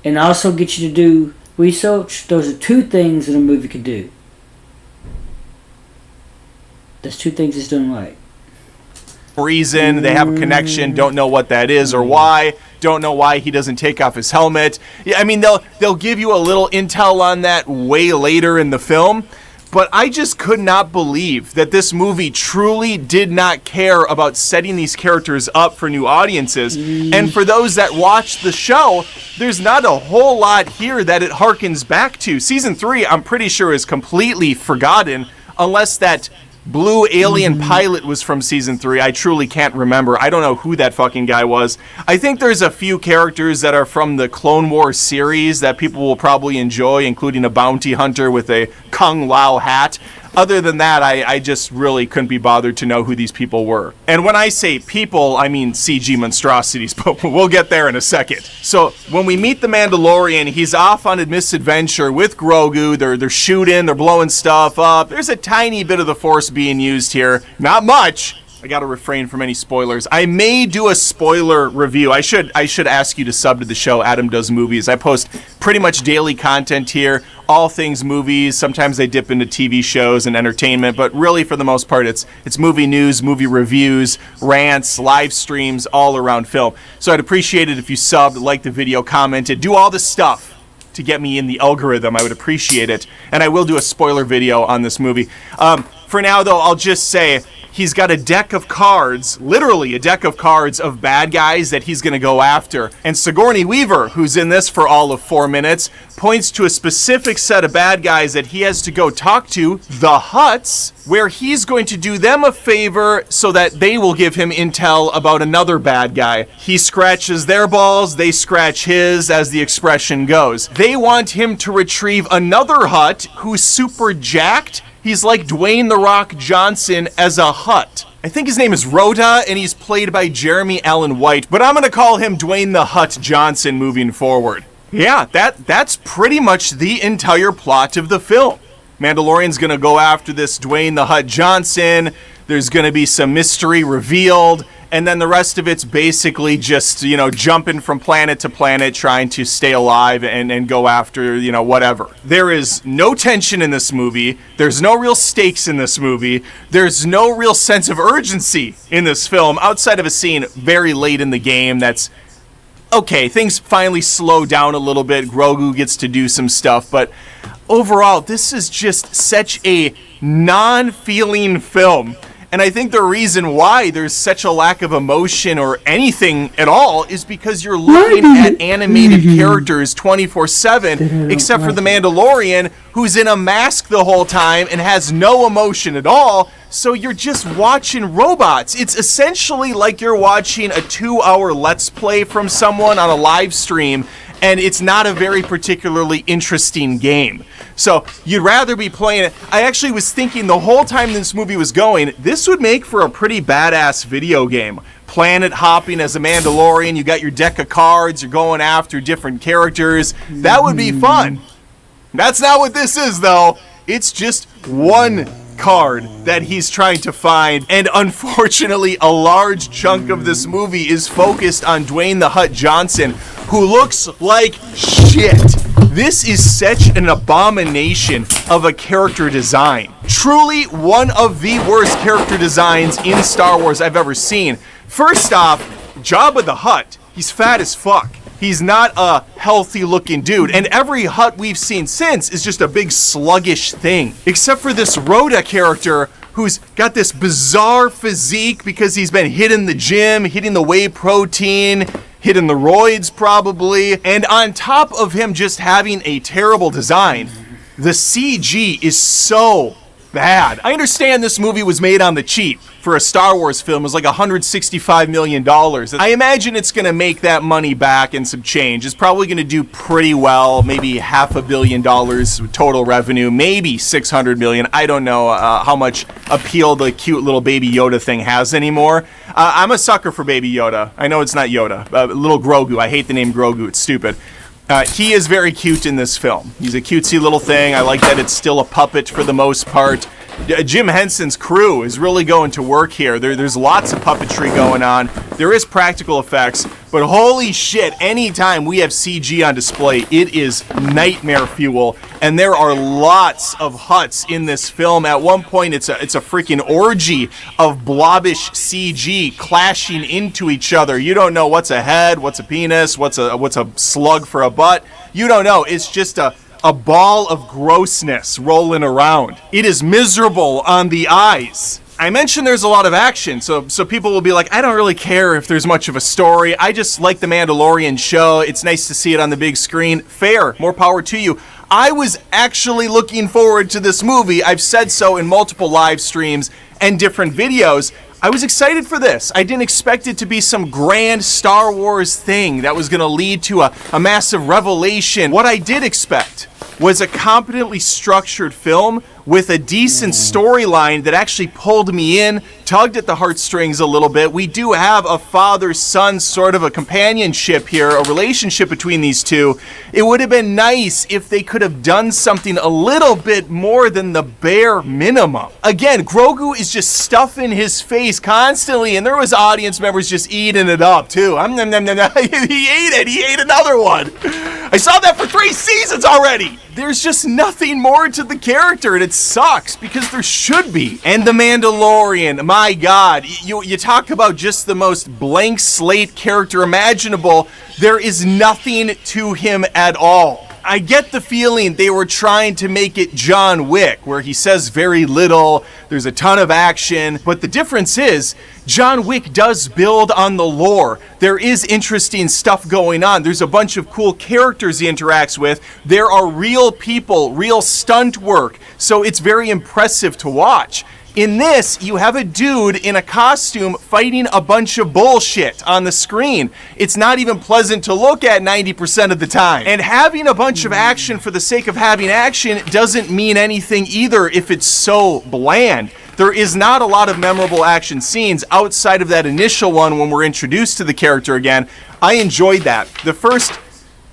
A: and also get you to do research, those are two things that a movie could do. There's two things it's done right.
R: Reason, they have a connection, don't know what that is or why, don't know why he doesn't take off his helmet. Yeah, I mean, they'll give you a little intel on that way later in the film, but I just could not believe that this movie truly did not care about setting these characters up for new audiences. And for those that watch the show, there's not a whole lot here that it harkens back to. Season 3, I'm pretty sure, is completely forgotten, unless that blue alien pilot was from season 3. I truly can't remember. I don't know who that fucking guy was. I think there's a few characters that are from the Clone Wars series that people will probably enjoy, including a bounty hunter with a Kung Lao hat. Other than that, I just really couldn't be bothered to know who these people were. And when I say people, I mean CG monstrosities, but we'll get there in a second. So when we meet the Mandalorian, he's off on a misadventure with Grogu. They're shooting, they're blowing stuff up. There's a tiny bit of the Force being used here. Not much. I gotta refrain from any spoilers. I may do a spoiler review. I should ask you to sub to the show, Adam Does Movies. I post pretty much daily content here, all things movies. Sometimes I dip into TV shows and entertainment, but really for the most part it's movie news, movie reviews, rants, live streams, all around film. So I'd appreciate it if you subbed, liked the video, commented, do all the stuff to get me in the algorithm. I would appreciate it. And I will do a spoiler video on this movie. For now, though, I'll just say he's got a deck of cards, literally a deck of cards of bad guys that he's going to go after. And Sigourney Weaver, who's in this for all of 4 minutes, points to a specific set of bad guys that he has to go talk to, the Hutts, where he's going to do them a favor so that they will give him intel about another bad guy. He scratches their balls, they scratch his, as the expression goes. They want him to retrieve another Hutt who's super jacked. He's like Dwayne "The Rock" Johnson as a Hutt. I think his name is Rhoda, and he's played by Jeremy Allen White, but I'm going to call him Dwayne the Hutt Johnson moving forward. Yeah, that's pretty much the entire plot of the film. Mandalorian's going to go after this Dwayne the Hutt Johnson. There's going to be some mystery revealed, and then the rest of it's basically just, jumping from planet to planet, trying to stay alive and go after, whatever. There is no tension in this movie. There's no real stakes in this movie. There's no real sense of urgency in this film, outside of a scene very late in the game that's, okay, things finally slow down a little bit. Grogu gets to do some stuff, but overall, this is just such a non-feeling film. And I think the reason why there's such a lack of emotion or anything at all is because you're looking at animated characters 24/7, except for the Mandalorian, who's in a mask the whole time and has no emotion at all. So you're just watching robots. It's essentially like you're watching a 2-hour Let's Play from someone on a live stream, and it's not a very particularly interesting game. So you'd rather be playing it. I actually was thinking the whole time this movie was going, this would make for a pretty badass video game. Planet hopping as a Mandalorian, you got your deck of cards, you're going after different characters. That would be fun. That's not what this is, though. It's just one card that he's trying to find, and unfortunately a large chunk of this movie is focused on Dwayne the Hutt Johnson, who looks like shit. This is such an abomination of a character design. Truly one of the worst character designs in Star Wars I've ever seen. First off, Jabba the Hutt, he's fat as fuck. He's not a healthy looking dude, and every Hutt we've seen since is just a big sluggish thing. Except for this Rhoda character who's got this bizarre physique because he's been hitting the gym, hitting the whey protein, hitting the roids probably, and on top of him just having a terrible design, the CG is so bad. I understand this movie was made on the cheap. For a Star Wars film, it was like $165 million. I imagine it's going to make that money back and some change. It's probably going to do pretty well, maybe $500 million total revenue, maybe $600 million. I don't know how much appeal the cute little Baby Yoda thing has anymore. I'm a sucker for Baby Yoda. I know it's not Yoda. Little Grogu. I hate the name Grogu. It's stupid. He is very cute in this film. He's a cutesy little thing. I like that it's still a puppet for the most part. Jim Henson's crew is really going to work here. There's lots of puppetry going on. There is practical effects, but holy shit, anytime we have CG on display, it is nightmare fuel. And there are lots of Hutts in this film. At one point, it's a freaking orgy of blobbish CG clashing into each other. You don't know what's a head, what's a penis, what's a slug for a butt. You don't know. It's just a ball of grossness rolling around. It is miserable on the eyes. I mentioned there's a lot of action, so people will be like, I don't really care if there's much of a story. I just like the Mandalorian show. It's nice to see it on the big screen. Fair. More power to you. I was actually looking forward to this movie. I've said so in multiple live streams and different videos. I was excited for this. I didn't expect it to be some grand Star Wars thing that was going to lead to a massive revelation. What I did expect was a competently structured film with a decent storyline that actually pulled me in, tugged at the heartstrings a little bit. We do have a father-son sort of a companionship here, a relationship between these two. It would have been nice if they could have done something a little bit more than the bare minimum. Again, Grogu is just stuffing his face constantly, and there was audience members just eating it up too. He ate it. He ate another one. I saw that for 3 seasons already. There's just nothing more to the character, and it sucks because there should be. And the Mandalorian, my God, you talk about just the most blank slate character imaginable. There is nothing to him at all. I get the feeling they were trying to make it John Wick, where he says very little, there's a ton of action, but the difference is, John Wick does build on the lore. There is interesting stuff going on. There's a bunch of cool characters he interacts with. There are real people, real stunt work, so it's very impressive to watch. In this, you have a dude in a costume fighting a bunch of bullshit on the screen. It's not even pleasant to look at 90% of the time. And having a bunch of action for the sake of having action doesn't mean anything either if it's so bland. There is not a lot of memorable action scenes outside of that initial one when we're introduced to the character again. I enjoyed that. The first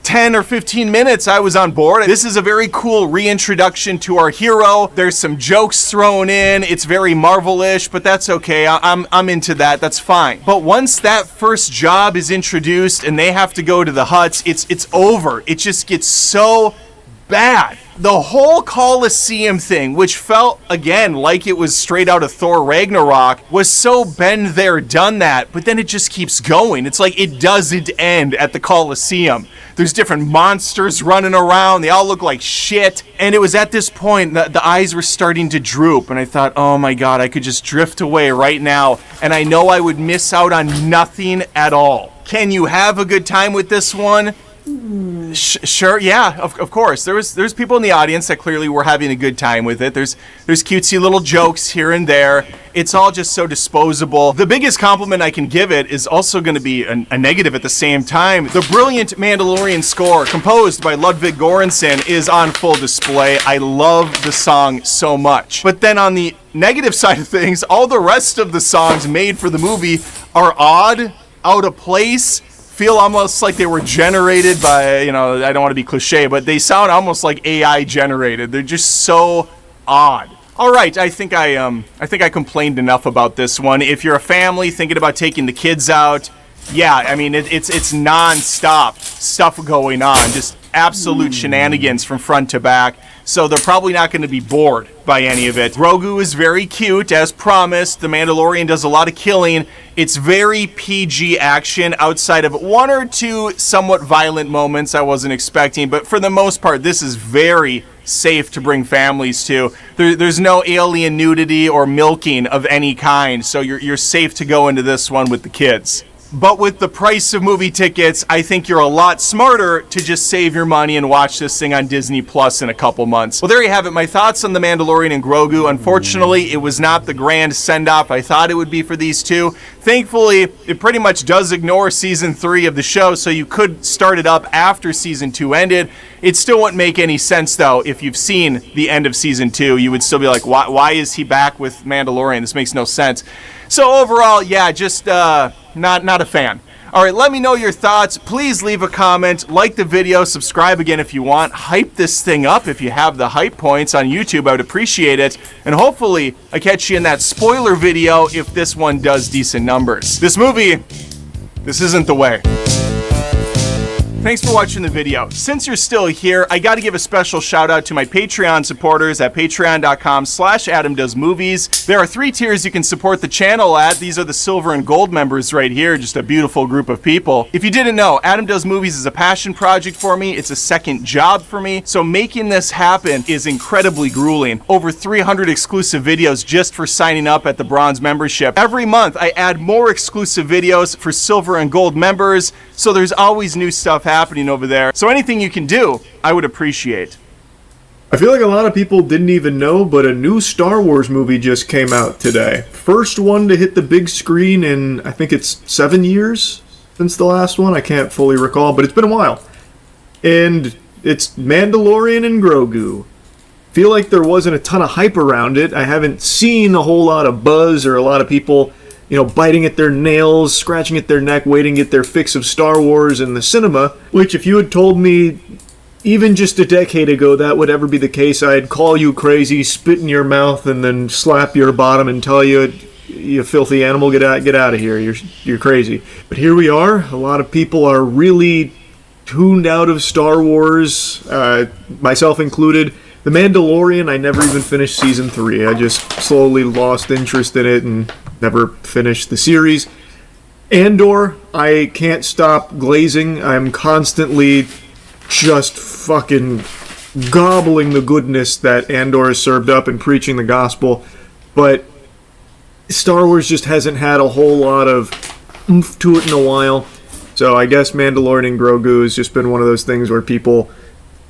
R: 10 or 15 minutes, I was on board. This is a very cool reintroduction to our hero. There's some jokes thrown in. It's very Marvel-ish, but that's okay. I'm into that. That's fine. But once that first job is introduced and they have to go to the Hutts, it's over. It just gets so bad. The whole Coliseum thing, which felt, again, like it was straight out of Thor Ragnarok, was so been there, done that, but then it just keeps going. It's like it doesn't end at the Coliseum. There's different monsters running around. They all look like shit. And it was at this point that the eyes were starting to droop. And I thought, oh my God, I could just drift away right now. And I know I would miss out on nothing at all. Can you have a good time with this one? Sure, yeah, of course. There's people in the audience that clearly were having a good time with it. There's cutesy little jokes here and there. It's all just so disposable. The biggest compliment I can give it is also going to be a negative at the same time. The brilliant Mandalorian score, composed by Ludwig Göransson, is on full display. I love the song so much. But then on the negative side of things, all the rest of the songs made for the movie are odd, out of place, feel almost like they were generated by, I don't want to be cliche, but they sound almost like AI generated. They're just so odd. All right, I think I complained enough about this one. If you're a family thinking about taking the kids out, yeah, I mean it's non-stop stuff going on, just absolute shenanigans from front to back. So they're probably not going to be bored by any of it. Grogu is very cute, as promised. The Mandalorian does a lot of killing. It's very PG action outside of 1 or 2 somewhat violent moments I wasn't expecting. But for the most part, this is very safe to bring families to. There's no alien nudity or milking of any kind. So you're safe to go into this one with the kids. but with the price of movie tickets, I think you're a lot smarter to just save your money and watch this thing on Disney Plus in a couple months. Well, there you have it. My thoughts on The Mandalorian and Grogu. Unfortunately, it was not the grand send-off I thought it would be for these two. Thankfully, it pretty much does ignore season 3 of the show, so you could start it up after season 2 ended. It still wouldn't make any sense, though, if you've seen the end of season 2. You would still be like, why is he back with Mandalorian? This makes no sense. So overall, yeah, just not a fan. All right, let me know your thoughts. Please leave a comment, like the video, subscribe again if you want. Hype this thing up if you have the hype points on YouTube. I would appreciate it. And hopefully I catch you in that spoiler video if this one does decent numbers. This movie, this isn't the way. Thanks for watching the video. Since you're still here, I got to give a special shout out to my Patreon supporters at patreon.com/AdamDoesMovies. There are 3 tiers you can support the channel at. These are the silver and gold members right here, just a beautiful group of people. If you didn't know, Adam Does Movies is a passion project for me. It's a second job for me. So making this happen is incredibly grueling. Over 300 exclusive videos just for signing up at the bronze membership. Every month I add more exclusive videos for silver and gold members. So there's always new stuff happening over there. So anything you can do, I would appreciate.
Q: I feel like a lot of people didn't even know, but a new Star Wars movie just came out today. First one to hit the big screen in, I think it's 7 years since the last one. I can't fully recall, but it's been a while. And it's Mandalorian and Grogu. Feel like there wasn't a ton of hype around it. I haven't seen a whole lot of buzz or a lot of people, biting at their nails, scratching at their neck, waiting to get their fix of Star Wars in the cinema, which if you had told me even just a decade ago that would ever be the case, I'd call you crazy, spit in your mouth, and then slap your bottom and tell you, you filthy animal, get out of here, you're crazy. But here we are. A lot of people are really tuned out of Star Wars, myself included. The Mandalorian, I never even finished season 3. I just slowly lost interest in it and never finished the series. Andor, I can't stop glazing. I'm constantly just fucking gobbling the goodness that Andor has served up and preaching the gospel. But Star Wars just hasn't had a whole lot of oomph to it in a while. So I guess Mandalorian and Grogu has just been one of those things where people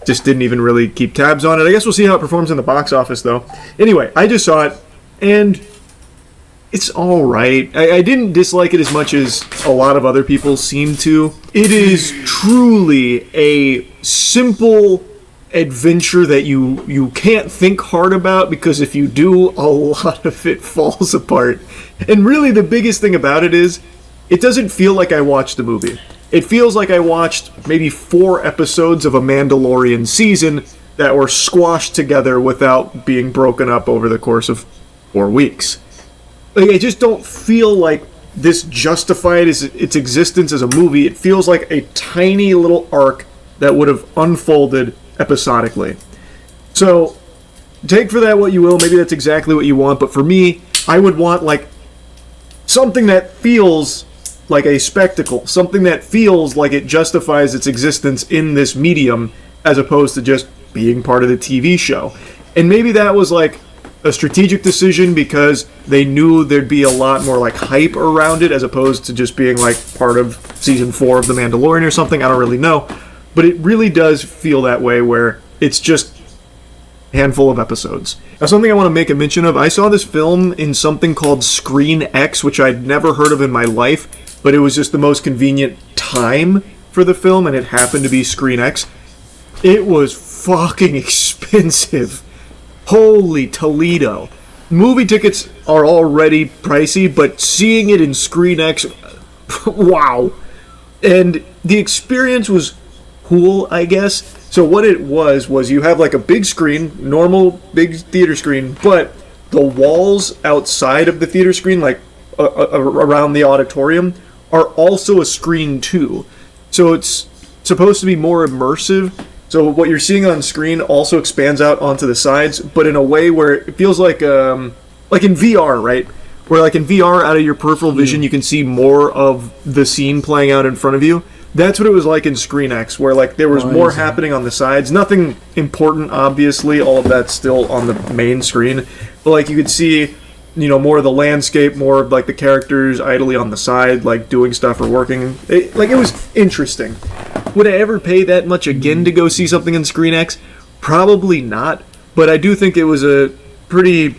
Q: just didn't even really keep tabs on it. I guess we'll see how it performs in the box office, though. Anyway, I just saw it, and it's alright. I didn't dislike it as much as a lot of other people seem to. It is truly a simple adventure that you can't think hard about, because if you do, a lot of it falls apart. And really the biggest thing about it is, it doesn't feel like I watched the movie. It feels like I watched maybe 4 episodes of a Mandalorian season that were squashed together without being broken up over the course of 4 weeks. Like, I just don't feel like this justified its existence as a movie. It feels like a tiny little arc that would have unfolded episodically. So, take for that what you will. Maybe that's exactly what you want, but for me, I would want, like, something that feels like a spectacle, something that feels like it justifies its existence in this medium, as opposed to just being part of the TV show. And maybe that was like a strategic decision because they knew there'd be a lot more like hype around it, as opposed to just being like part of season 4 of The Mandalorian or something. I don't really know, but it really does feel that way, where it's just a handful of episodes. Now, something I want to make a mention of, I saw this film in something called Screen X, which I'd never heard of in my life, but it was just the most convenient time for the film, and it happened to be Screen X. It was fucking expensive. Holy Toledo. Movie tickets are already pricey, but seeing it in Screen X, wow. And the experience was cool, I guess. So what it was you have like a big screen, normal big theater screen, but the walls outside of the theater screen, like around the auditorium, are also a screen too. So it's supposed to be more immersive. So what you're seeing on screen also expands out onto the sides, but in a way where it feels like in VR, right? Where like in VR, out of your peripheral vision, you can see more of the scene playing out in front of you. That's what it was like in Screen X, where like there was more happening on the sides. Nothing important, obviously. All of that's still on the main screen. But like you could see more of the landscape, more of like the characters idly on the side, like doing stuff or working. It was interesting. Would I ever pay that much again to go see something in Screen X? Probably not. But I do think it was a pretty,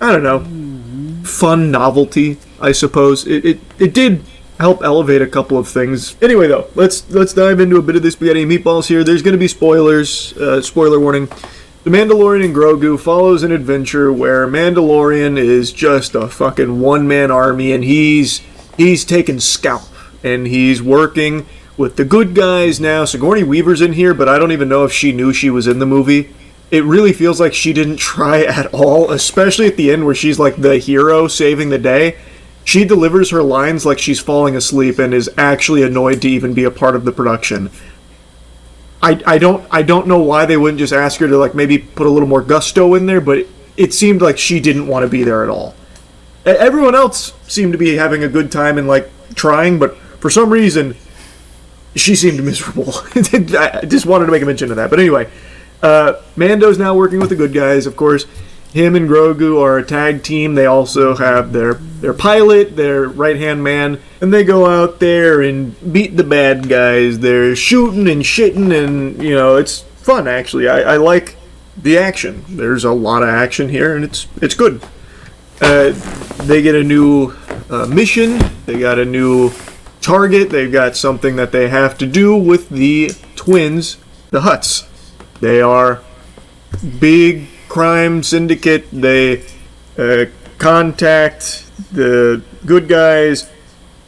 Q: I don't know, fun novelty, I suppose. It did help elevate a couple of things. Anyway, though, let's dive into a bit of the spaghetti and meatballs here. There's going to be spoilers. Spoiler warning. The Mandalorian and Grogu follows an adventure where Mandalorian is just a fucking one-man army, and he's taking scalp, and he's working with the good guys now. Sigourney Weaver's in here, but I don't even know if she knew she was in the movie. It really feels like she didn't try at all, especially at the end where she's like the hero saving the day. She delivers her lines like she's falling asleep and is actually annoyed to even be a part of the production. I don't know why they wouldn't just ask her to like maybe put a little more gusto in there, but it seemed like she didn't want to be there at all. Everyone else seemed to be having a good time and like trying, but for some reason she seemed miserable. I just wanted to make a mention of that. But anyway, Mando's now working with the good guys, of course. Him and Grogu are a tag team. They also have their pilot, their right-hand man, and they go out there and beat the bad guys. They're shooting and shitting, and, it's fun, actually. I like the action. There's a lot of action here, and it's good. They get a new mission. They got a new target. They've got something that they have to do with the twins, the Hutts. They are big crime syndicate. They contact the good guys,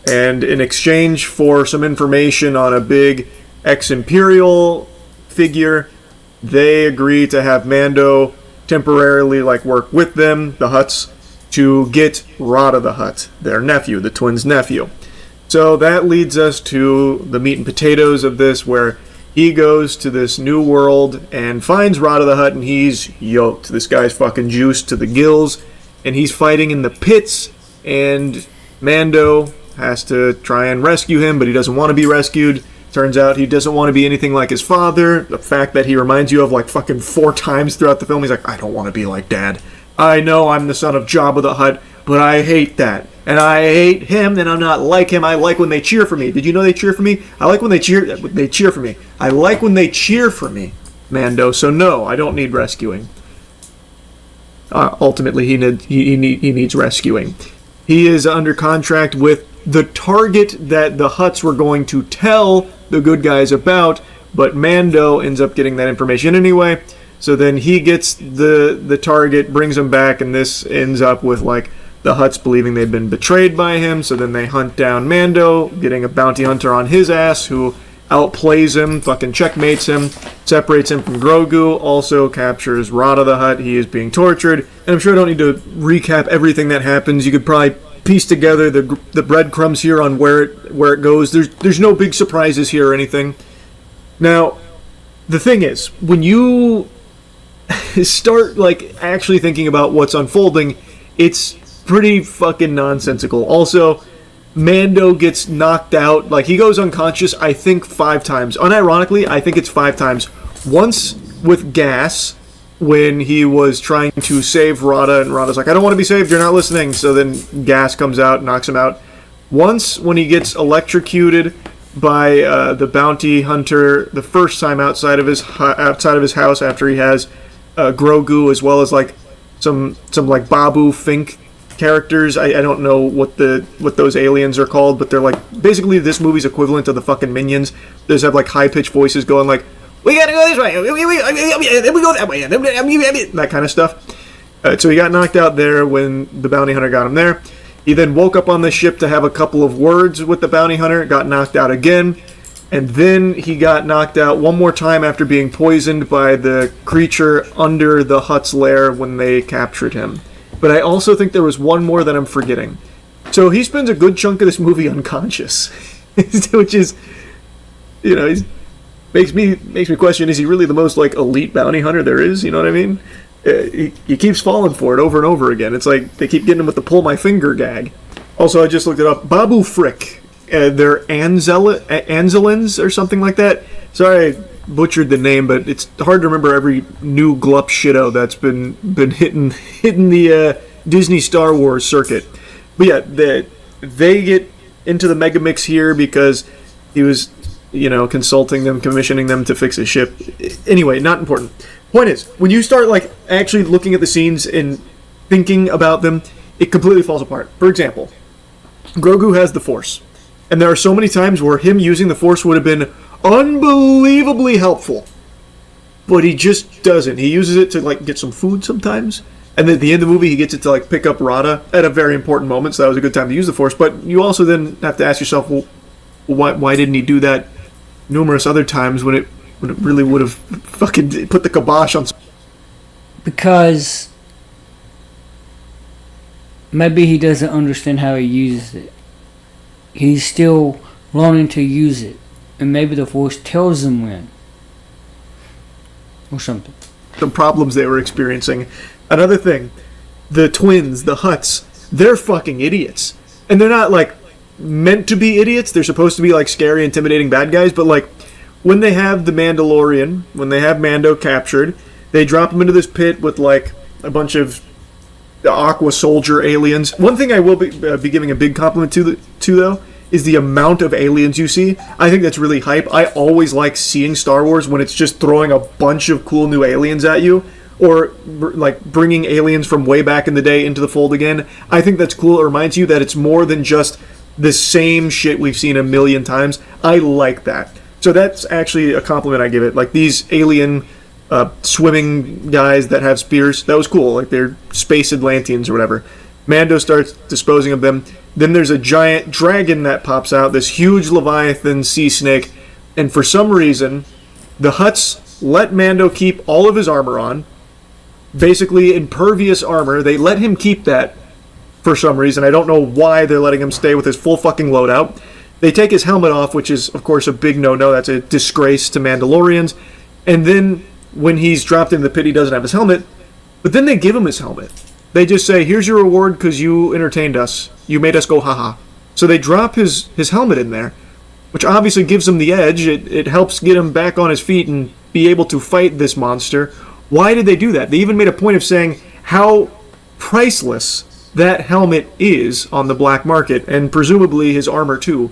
Q: and in exchange for some information on a big ex-Imperial figure, they agree to have Mando temporarily work with them, the Hutts, to get Rada the Hutt, their nephew, the twins' nephew. So that leads us to the meat and potatoes of this, where he goes to this new world and finds Rada the Hutt, and he's yoked. This guy's fucking juiced to the gills, and he's fighting in the pits, and Mando has to try and rescue him, but he doesn't want to be rescued. Turns out he doesn't want to be anything like his father. The fact that he reminds you of fucking 4 times throughout the film, he's like, I don't want to be like Dad. I know I'm the son of Jabba the Hutt, but I hate that. And I hate him, and I'm not like him. I like when they cheer for me. Did you know they cheer for me? I like when they cheer for me. I like when they cheer for me, Mando. So no, I don't need rescuing. Ultimately, he needs rescuing. He is under contract with the target that the Hutts were going to tell the good guys about, but Mando ends up getting that information anyway. So then he gets the target, brings him back, and this ends up with the Hutts believing they've been betrayed by him. So then they hunt down Mando, getting a bounty hunter on his ass who outplays him, fucking checkmates him, separates him from Grogu, also captures Rada the Hutt. He is being tortured. And I'm sure I don't need to recap everything that happens. You could probably piece together the breadcrumbs here on where it goes. There's no big surprises here or anything. Now, the thing is, when you start actually thinking about what's unfolding, it's pretty fucking nonsensical. Also, Mando gets knocked out. He goes unconscious, I think 5 times. Unironically, I think it's 5 times. Once with gas, when he was trying to save Rada, and Rada's like, I don't want to be saved, you're not listening. So then gas comes out, knocks him out. Once when he gets electrocuted by the bounty hunter the first time outside of his house after he has Grogu, as well as some Babu Fink characters. I don't know what those aliens are called, but they're basically this movie's equivalent to the fucking Minions. They just have high pitched voices going we gotta go this way, then we go that way, that kind of stuff. So he got knocked out there when the bounty hunter got him there. He then woke up on the ship to have a couple of words with the bounty hunter, got knocked out again, and then he got knocked out one more time after being poisoned by the creature under the Hutt's lair when they captured him. But I also think there was one more that I'm forgetting. So he spends a good chunk of this movie unconscious, which is, makes me question: is he really the most elite bounty hunter there is? You know what I mean? He keeps falling for it over and over again. It's they keep getting him with the pull my finger gag. Also, I just looked it up. Babu Frick. They're Anzelans or something like that. Sorry, I butchered the name, but it's hard to remember every new glup shitto that's been hitting Disney Star Wars circuit. But yeah, they get into the mega mix here because he was, consulting them, commissioning them to fix a ship. Anyway, not important. Point is, when you start like actually looking at the scenes and thinking about them, it completely falls apart. For example, Grogu has the Force, and there are so many times where him using the Force would have been unbelievably helpful, but he just doesn't. He uses it to like get some food sometimes, and then at the end of the movie he gets it to like pick up Rada at a very important moment, so that was a good time to use the Force. But you also then have to ask yourself, well, why didn't he do that numerous other times when it really would have fucking put the kibosh on?
A: Because maybe he doesn't understand how he uses it. He's still learning to use it, and maybe the Force tells him when, or something.
Q: The problems they were experiencing. Another thing, the twins, the Hutts, they're fucking idiots. And they're not, like, meant to be idiots. They're supposed to be, like, scary, intimidating bad guys. But, like, when they have the Mandalorian, when they have Mando captured, they drop him into this pit with, like, a bunch of Aqua Soldier aliens. One thing I will be giving a big compliment to, though, is the amount of aliens you see. I think that's really hype. I always like seeing Star Wars when it's just throwing a bunch of cool new aliens at you, or like bringing aliens from way back in the day into the fold again. I think that's cool. It reminds you that it's more than just the same shit we've seen a million times. I like that. So that's actually a compliment I give it. Like these alien swimming guys that have spears, that was cool. Like they're space Atlanteans or whatever. Mando starts disposing of them. Then there's a giant dragon that pops out, this huge Leviathan sea snake, and for some reason, the Hutts let Mando keep all of his armor on, basically impervious armor. They let him keep that for some reason. I don't know why they're letting him stay with his full fucking loadout. They take his helmet off, which is, of course, a big no-no. That's a disgrace to Mandalorians. And then, when he's dropped in the pit, he doesn't have his helmet, but then they give him his helmet. They just say, here's your reward because you entertained us. You made us go haha. So they drop his helmet in there, which obviously gives him the edge. It helps get him back on his feet and be able to fight this monster. Why did they do that? They even made a point of saying how priceless that helmet is on the black market, and presumably his armor too.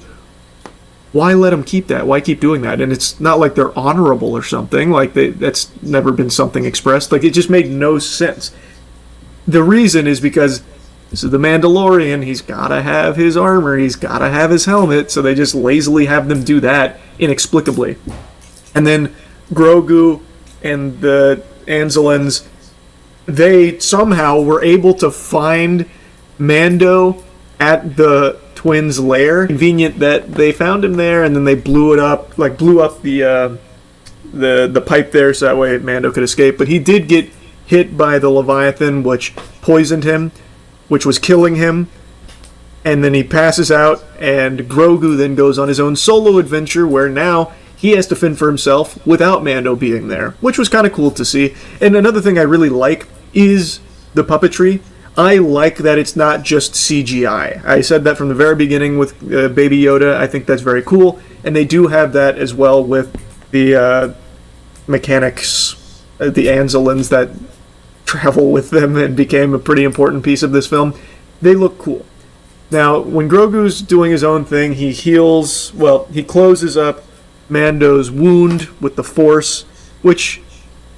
Q: Why let him keep that? Why keep doing that? And it's not like they're honorable or something. Like that's never been something expressed. Like it just made no sense. The reason is because this is the Mandalorian. He's gotta have his armor. He's gotta have his helmet. So they just lazily have them do that inexplicably. And then Grogu and the Anzellans, they somehow were able to find Mando at the twins' lair. Convenient that they found him there, and then they blew up the pipe there, so that way Mando could escape. But he did get hit by the Leviathan, which poisoned him, which was killing him. And then he passes out, and Grogu then goes on his own solo adventure, where now he has to fend for himself without Mando being there, which was kind of cool to see. And another thing I really like is the puppetry. I like that it's not just CGI. I said that from the very beginning with Baby Yoda. I think that's very cool. And they do have that as well with the mechanics, the Anzellans that travel with them and became a pretty important piece of this film. They look cool. Now, when Grogu's doing his own thing, he heals, he closes up Mando's wound with the Force, which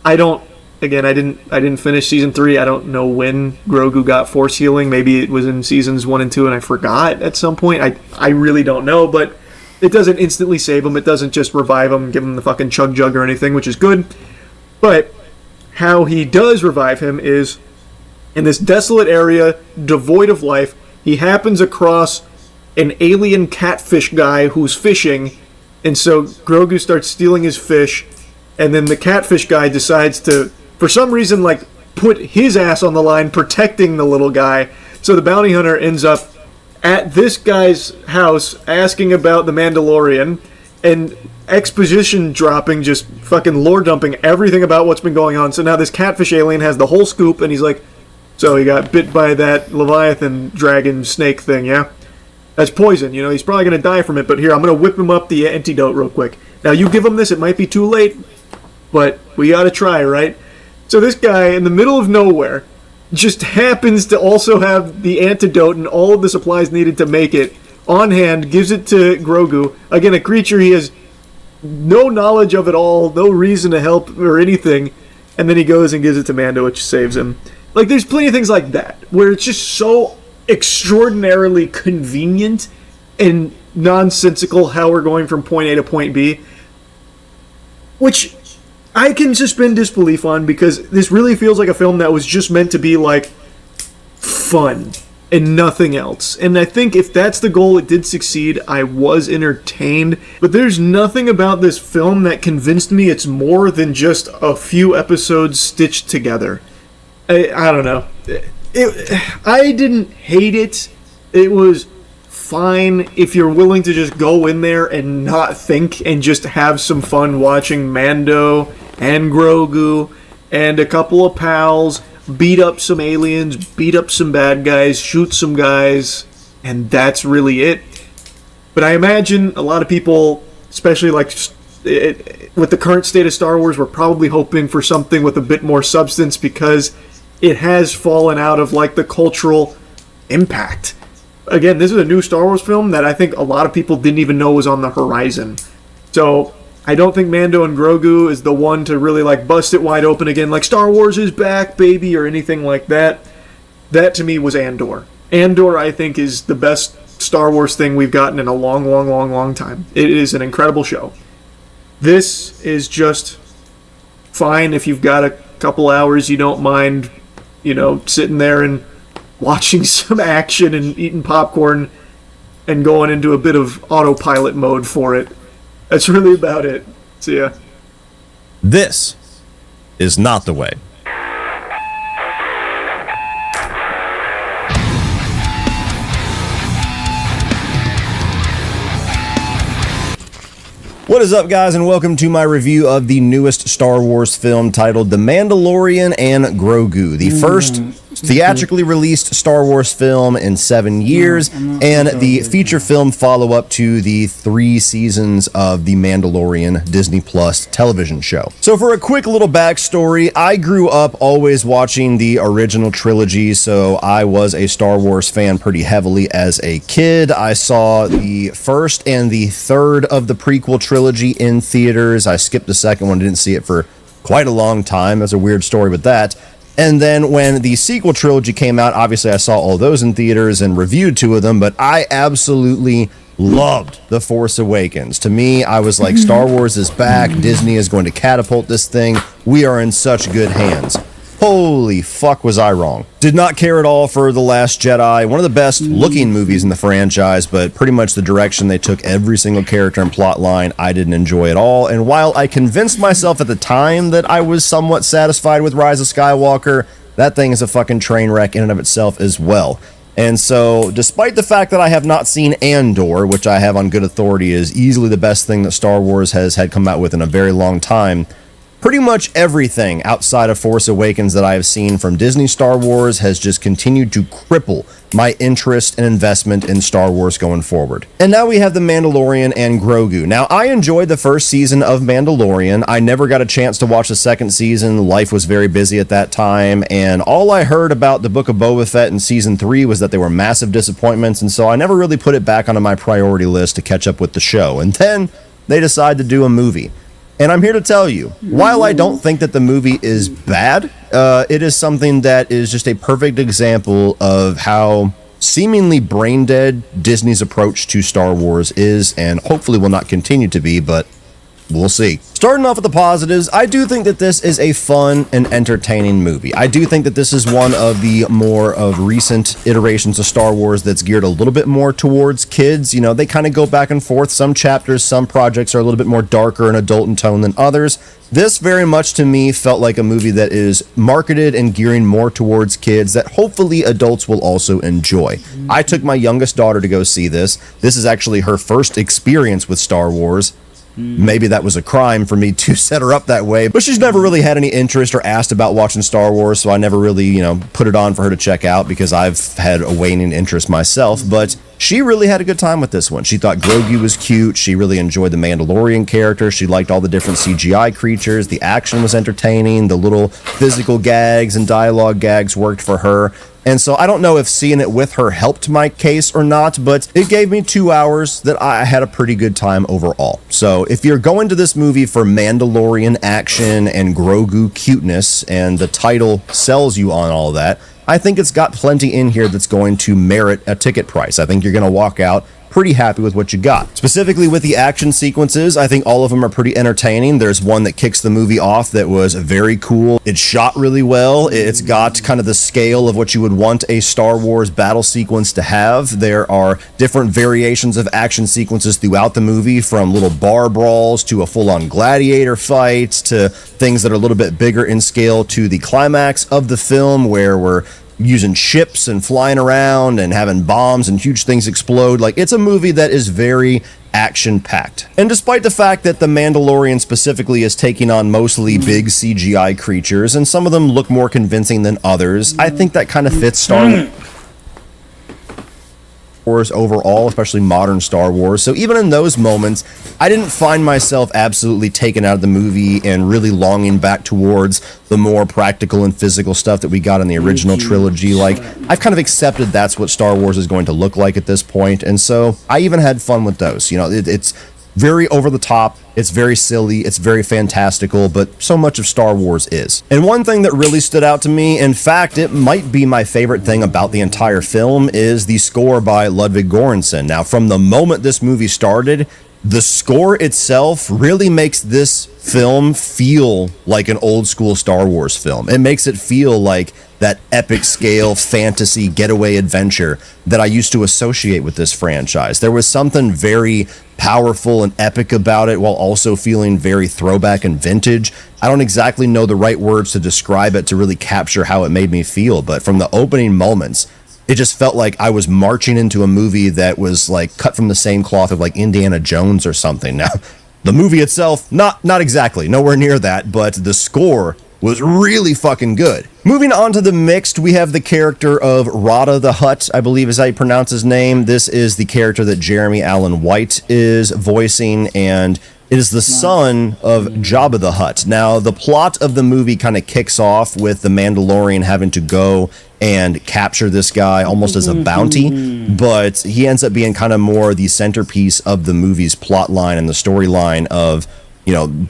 Q: I didn't finish season 3. I don't know when Grogu got Force healing. Maybe it was in seasons 1 and 2 and I forgot at some point. I really don't know, but it doesn't instantly save him. It doesn't just revive him, give him the fucking chug jug or anything, which is good. But how he does revive him is in this desolate area, devoid of life. He happens across an alien catfish guy who's fishing, and so Grogu starts stealing his fish, and then the catfish guy decides to, for some reason, like, put his ass on the line protecting the little guy. So the bounty hunter ends up at this guy's house asking about the Mandalorian, and exposition dropping, just fucking lore dumping everything about what's been going on. So now this catfish alien has the whole scoop, and he's like, so he got bit by that Leviathan dragon snake thing, yeah? That's poison, he's probably going to die from it, but here, I'm going to whip him up the antidote real quick. Now, you give him this, it might be too late, but we got to try, right? So this guy, in the middle of nowhere, just happens to also have the antidote and all of the supplies needed to make it on hand, gives it to Grogu. Again, a creature he has no knowledge of at all, no reason to help or anything, and then he goes and gives it to Mando, which saves him. Like, there's plenty of things like that, where it's just so extraordinarily convenient and nonsensical how we're going from point A to point B, which I can suspend disbelief on, because this really feels like a film that was just meant to be, like, fun and nothing else. And I think if that's the goal, it did succeed. I was entertained, but there's nothing about this film that convinced me it's more than just a few episodes stitched together. I don't know. I didn't hate it. It was fine if you're willing to just go in there and not think and just have some fun watching Mando and Grogu and a couple of pals beat up some aliens, beat up some bad guys, shoot some guys, and that's really it. But I imagine a lot of people, especially like with the current state of Star Wars, were probably hoping for something with a bit more substance, because it has fallen out of like the cultural impact. Again, this is a new Star Wars film that I think a lot of people didn't even know was on the horizon. So I don't think Mando and Grogu is the one to really like bust it wide open again, like Star Wars is back, baby, or anything like that. That to me was Andor. Andor, I think, is the best Star Wars thing we've gotten in a long, long, long, long time. It is an incredible show. This is just fine if you've got a couple hours, you don't mind, sitting there and watching some action and eating popcorn and going into a bit of autopilot mode for it. That's really about it. See ya.
S: This is not the way. What is up, guys, and welcome to my review of the newest Star Wars film titled The Mandalorian and Grogu, the first theatrically released Star Wars film in 7 years, and the feature film follow-up to the 3 seasons of The Mandalorian Disney Plus television show. So for a quick little backstory, I grew up always watching the original trilogy, so I was a Star Wars fan pretty heavily as a kid. I saw the first and the third of the prequel trilogy in theaters. I skipped the second one, didn't see it for quite a long time. That's a weird story with that. And then when the sequel trilogy came out, obviously I saw all those in theaters and reviewed 2 of them, but I absolutely loved The Force Awakens. To me, I was like, Star Wars is back. Disney is going to catapult this thing. We are in such good hands. Holy fuck, was I wrong. Did not care at all for The Last Jedi, one of the best looking movies in the franchise, but pretty much the direction they took every single character and plot line I didn't enjoy at all. And while I convinced myself at the time that I was somewhat satisfied with Rise of Skywalker, that thing is a fucking train wreck in and of itself as well. And so, despite the fact that I have not seen Andor, which I have on good authority is easily the best thing that Star Wars has had come out with in a very long time, pretty much everything outside of Force Awakens that I have seen from Disney Star Wars has just continued to cripple my interest and investment in Star Wars going forward. And now we have The Mandalorian and Grogu. Now, I enjoyed the first season of Mandalorian. I never got a chance to watch the second season. Life was very busy at that time, and all I heard about the Book of Boba Fett in season 3 was that they were massive disappointments, and so I never really put it back onto my priority list to catch up with the show. And then they decided to do a movie. And I'm here to tell you, while I don't think that the movie is bad, it is something that is just a perfect example of how seemingly brain dead Disney's approach to Star Wars is, and hopefully will not continue to be, but we'll see. Starting off with the positives, I do think that this is a fun and entertaining movie. I do think that this is one of the more of recent iterations of Star Wars that's geared a little bit more towards kids. You know, they kind of go back and forth. Some chapters, some projects are a little bit more darker and adult in tone than others. This very much to me felt like a movie that is marketed and gearing more towards kids that hopefully adults will also enjoy. I took my youngest daughter to go see this. This is actually her first experience with Star Wars. maybe that was a crime for me to set her up that way, but she's never really had any interest or asked about watching Star Wars, so I never really, put it on for her to check out because I've had a waning interest myself, but she really had a good time with this one. She thought Grogu was cute, she really enjoyed the Mandalorian character, she liked all the different CGI creatures, the action was entertaining, the little physical gags and dialogue gags worked for her. And so I don't know if seeing it with her helped my case or not, but it gave me 2 hours that I had a pretty good time overall. So if you're going to this movie for Mandalorian action and Grogu cuteness, and the title sells you on all that, I think it's got plenty in here that's going to merit a ticket price. I think you're going to walk out pretty happy with what you got. Specifically with the action sequences, I think all of them are pretty entertaining. There's one that kicks the movie off that was very cool. It's shot really well. It's got kind of the scale of what you would want a Star Wars battle sequence to have. There are different variations of action sequences throughout the movie, from little bar brawls to a full-on gladiator fight to things that are a little bit bigger in scale to the climax of the film, where we're using ships and flying around and having bombs and huge things explode. Like, it's a movie that is very action-packed. And despite the fact that The Mandalorian specifically is taking on mostly big CGI creatures, and some of them look more convincing than others, I think that kind of fits Star Wars overall, especially modern Star Wars. So even in those moments, I didn't find myself absolutely taken out of the movie and really longing back towards the more practical and physical stuff that we got in the original trilogy. Like, I've kind of accepted that's what Star Wars is going to look like at this point, and so I even had fun with those. It's very over the top, it's very silly, it's very fantastical, but so much of Star Wars is. And one thing that really stood out to me, in fact, it might be my favorite thing about the entire film, is the score by Ludwig Göransson. Now, from the moment this movie started, the score itself really makes this film feel like an old school Star Wars film. It makes it feel like that epic scale fantasy getaway adventure that I used to associate with this franchise. There was something very powerful and epic about it, while also feeling very throwback and vintage. I don't exactly know the right words to describe it to really capture how it made me feel, but from the opening moments, it just felt like I was marching into a movie that was like cut from the same cloth of like Indiana Jones or something. Now, the movie itself, not exactly, nowhere near that, but the score was really fucking good. Moving on to the mixed, we have the character of Rada the Hutt, I believe is how you pronounce his name. This is the character that Jeremy Allen White is voicing, and it is the son of Jabba the Hutt. Now, the plot of the movie kind of kicks off with the Mandalorian having to go and capture this guy almost as a bounty, but he ends up being kind of more the centerpiece of the movie's plot line and the storyline of,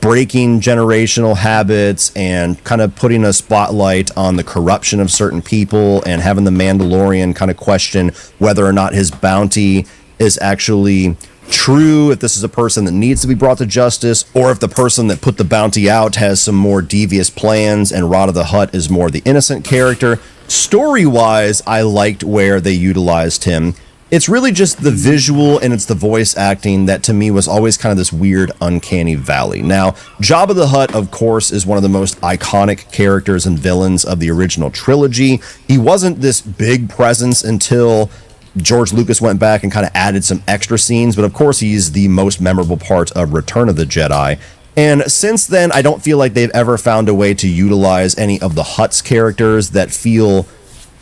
S: breaking generational habits and kind of putting a spotlight on the corruption of certain people, and having the Mandalorian kind of question whether or not his bounty is actually true, if this is a person that needs to be brought to justice, or if the person that put the bounty out has some more devious plans and Rada the Hutt is more the innocent character. Story-wise, I liked where they utilized him. It's really just the visual and it's the voice acting that to me was always kind of this weird uncanny valley. Now, Jabba the Hutt, of course, is one of the most iconic characters and villains of the original trilogy. He wasn't this big presence until George Lucas went back and kind of added some extra scenes, but of course he's the most memorable part of Return of the Jedi. And since then, I don't feel like they've ever found a way to utilize any of the Hutt's characters that feel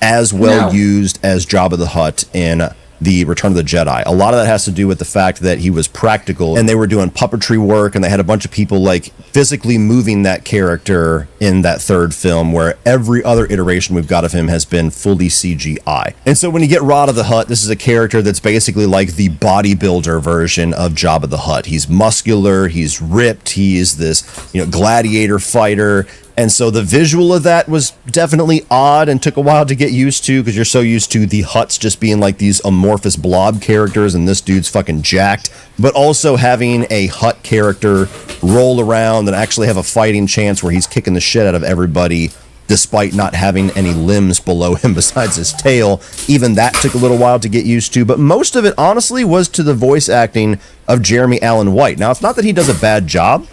S: as well used as Jabba the Hutt in the Return of the Jedi. A lot of that has to do with the fact that he was practical and they were doing puppetry work, and they had a bunch of people like physically moving that character in that third film, where every other iteration we've got of him has been fully CGI. And so when you get Rada the Hutt, this is a character that's basically like the bodybuilder version of Jabba the Hutt. He's muscular, he's ripped, he's this, gladiator fighter. And so the visual of that was definitely odd and took a while to get used to, because you're so used to the Hutts just being like these amorphous blob characters, and this dude's fucking jacked. But also having a Hutt character roll around and actually have a fighting chance where he's kicking the shit out of everybody despite not having any limbs below him besides his tail. Even that took a little while to get used to, but most of it honestly was to the voice acting of Jeremy Allen White. Now, it's not that he does a bad job,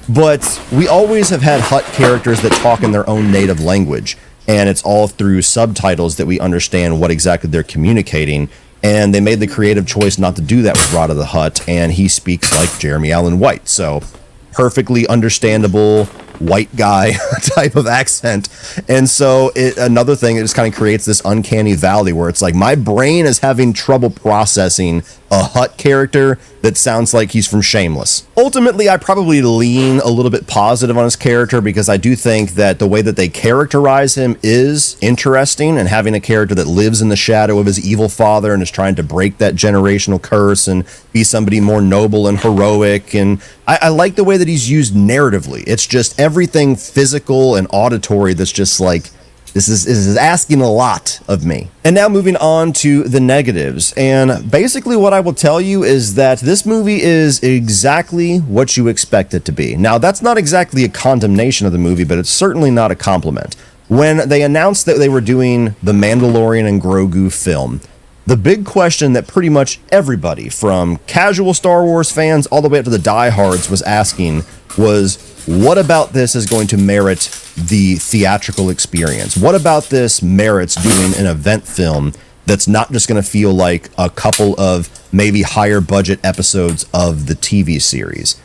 S: but we always have had Hutt characters that talk in their own native language, and it's all through subtitles that we understand what exactly they're communicating. And they made the creative choice not to do that with Rada the Hutt, and he speaks like Jeremy Allen White. So, perfectly understandable white guy type of accent. And so another thing, it just kind of creates this uncanny valley where it's like my brain is having trouble processing a Hutt character that sounds like he's from Shameless. Ultimately, I probably lean a little bit positive on his character because I do think that the way that they characterize him is interesting, and having a character that lives in the shadow of his evil father and is trying to break that generational curse and be somebody more noble and heroic. And I like the way that he's used narratively. It's just everything physical and auditory that's just like, this is asking a lot of me. And now moving on to the negatives. And basically what I will tell you is that this movie is exactly what you expect it to be. Now, that's not exactly a condemnation of the movie, but it's certainly not a compliment. When they announced that they were doing the Mandalorian and Grogu film, the big question that pretty much everybody, from casual Star Wars fans all the way up to the diehards, was asking was, what about this is going to merit the theatrical experience? What about this merits doing an event film that's not just going to feel like a couple of maybe higher budget episodes of the TV series?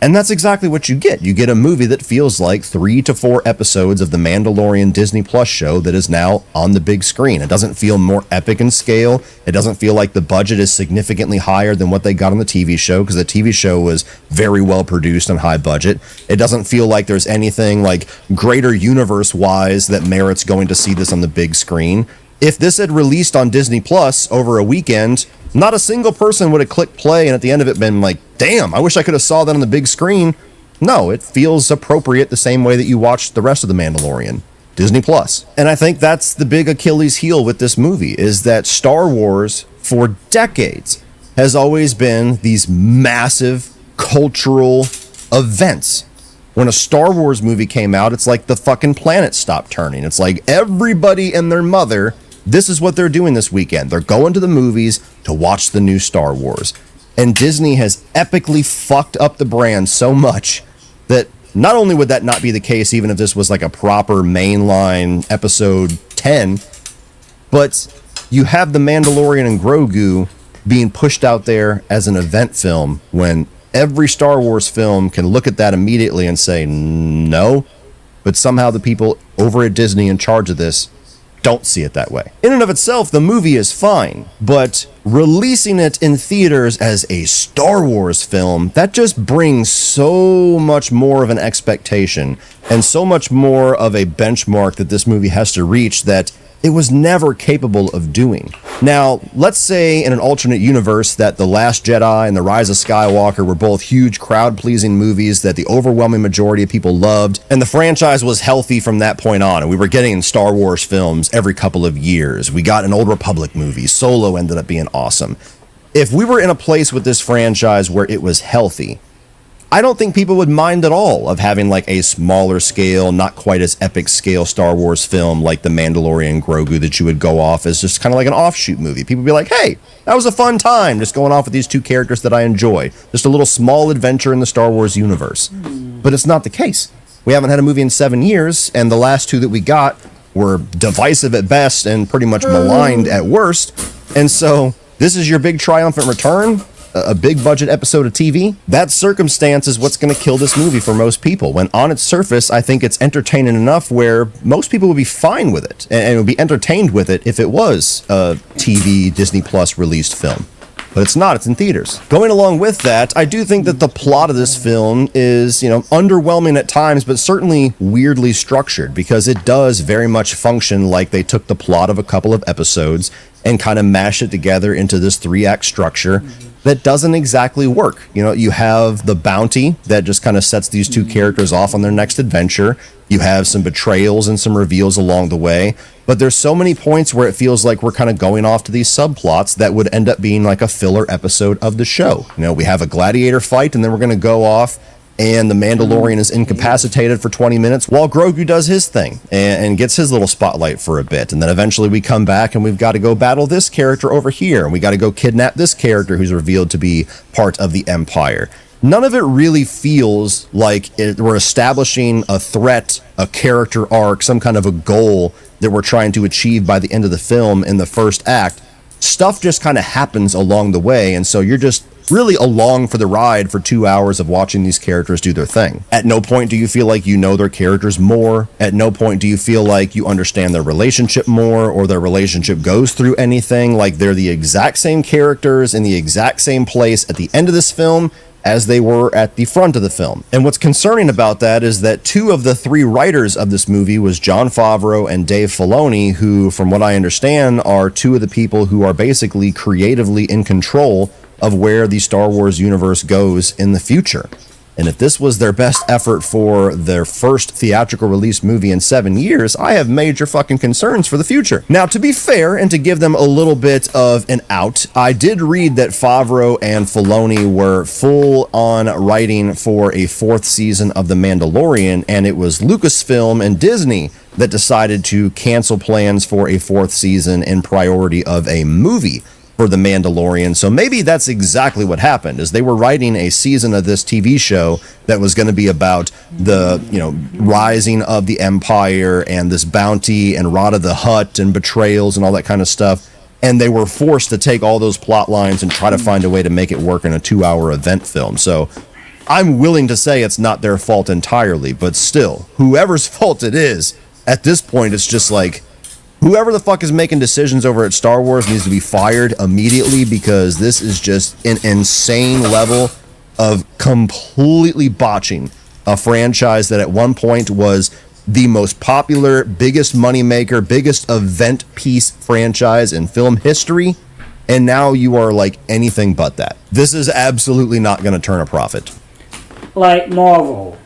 S: And that's exactly what you get. You get a movie that feels like 3 to 4 episodes of the Mandalorian Disney Plus show that is now on the big screen. It doesn't feel more epic in scale. It doesn't feel like the budget is significantly higher than what they got on the TV show, because the TV show was very well produced and high budget. It doesn't feel like there's anything like greater universe-wise that merits going to see this on the big screen. If this had released on Disney Plus over a weekend, not a single person would have clicked play and at the end of it been like, damn, I wish I could have saw that on the big screen. No, it feels appropriate the same way that you watched the rest of The Mandalorian. Disney Plus. And I think that's the big Achilles heel with this movie, is that Star Wars, for decades, has always been these massive cultural events. When a Star Wars movie came out, it's like the fucking planet stopped turning. It's like everybody and their mother, this is what they're doing this weekend. They're going to the movies to watch the new Star Wars. And Disney has epically fucked up the brand so much that not only would that not be the case even if this was like a proper mainline episode 10, but you have The Mandalorian and Grogu being pushed out there as an event film when every Star Wars film can look at that immediately and say, no, but somehow the people over at Disney in charge of this don't see it that way. In and of itself, the movie is fine, but releasing it in theaters as a Star Wars film, that just brings so much more of an expectation and so much more of a benchmark that this movie has to reach that it was never capable of doing. Now, let's say in an alternate universe that The Last Jedi and The Rise of Skywalker were both huge crowd-pleasing movies that the overwhelming majority of people loved, and the franchise was healthy from that point on, and we were getting Star Wars films every couple of years. We got an Old Republic movie. Solo ended up being awesome. If we were in a place with this franchise where it was healthy, I don't think people would mind at all of having like a smaller scale, not quite as epic scale Star Wars film like The Mandalorian Grogu that you would go off as just kind of like an offshoot movie. People would be like, hey, that was a fun time just going off with these two characters that I enjoy. Just a little small adventure in the Star Wars universe. But it's not the case. We haven't had a movie in 7 years, and the last two that we got were divisive at best and pretty much maligned at worst. And so this is your big triumphant return? A big budget episode of TV, that circumstance is what's going to kill this movie for most people. When on its surface, I think it's entertaining enough where most people would be fine with it and would be entertained with it if it was a TV Disney Plus released film. But it's not, it's in theaters. Going along with that, I do think that the plot of this film is, underwhelming at times, but certainly weirdly structured, because it does very much function like they took the plot of a couple of episodes and kind of mashed it together into this 3-act structure that doesn't exactly work. You have the bounty that just kind of sets these two characters off on their next adventure. You have some betrayals and some reveals along the way, but there's so many points where it feels like we're kind of going off to these subplots that would end up being like a filler episode of the show. We have a gladiator fight and then we're going to go off and the Mandalorian is incapacitated for 20 minutes while Grogu does his thing and gets his little spotlight for a bit. And then eventually we come back and we've got to go battle this character over here. And we got to go kidnap this character who's revealed to be part of the Empire. None of it really feels like we're establishing a threat, a character arc, some kind of a goal that we're trying to achieve by the end of the film in the first act, stuff just kind of happens along the way, and so you're just really along for the ride for 2 hours of watching these characters do their thing. At no point do you feel like you know their characters more. At no point do you feel like you understand their relationship more, or their relationship goes through anything. Like, they're the exact same characters in the exact same place at the end of this film as they were at the front of the film. And what's concerning about that is that 2 of the 3 writers of this movie was Jon Favreau and Dave Filoni, who, from what I understand, are 2 of the people who are basically creatively in control of where the Star Wars universe goes in the future. And if this was their best effort for their first theatrical release movie in 7 years, I have major fucking concerns for the future. Now, to be fair, and to give them a little bit of an out, I did read that Favreau and Filoni were full on writing for a 4th season of The Mandalorian, and it was Lucasfilm and Disney that decided to cancel plans for a 4th season in priority of a movie for The Mandalorian. So maybe that's exactly what happened, is they were writing a season of this TV show that was going to be about the, rising of the Empire and this bounty and Rot of the Hutt and betrayals and all that kind of stuff. And they were forced to take all those plot lines and try to find a way to make it work in a 2-hour event film. So I'm willing to say it's not their fault entirely, but still, whoever's fault it is, at this point, it's just like, whoever the fuck is making decisions over at Star Wars needs to be fired immediately, because this is just an insane level of completely botching a franchise that at one point was the most popular, biggest moneymaker, biggest event piece franchise in film history, and now you are like anything but that. This is absolutely not going to turn a profit.
A: Like Marvel.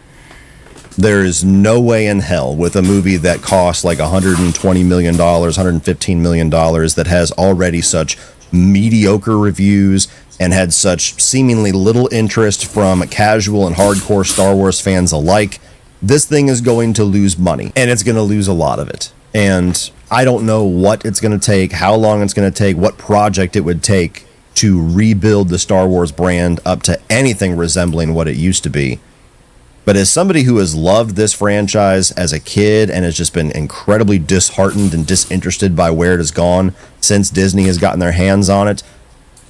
S: There is no way in hell, with a movie that costs like $120 million, $115 million, that has already such mediocre reviews and had such seemingly little interest from casual and hardcore Star Wars fans alike, this thing is going to lose money, and it's going to lose a lot of it. And I don't know what it's going to take, how long it's going to take, what project it would take to rebuild the Star Wars brand up to anything resembling what it used to be. But as somebody who has loved this franchise as a kid and has just been incredibly disheartened and disinterested by where it has gone since Disney has gotten their hands on it,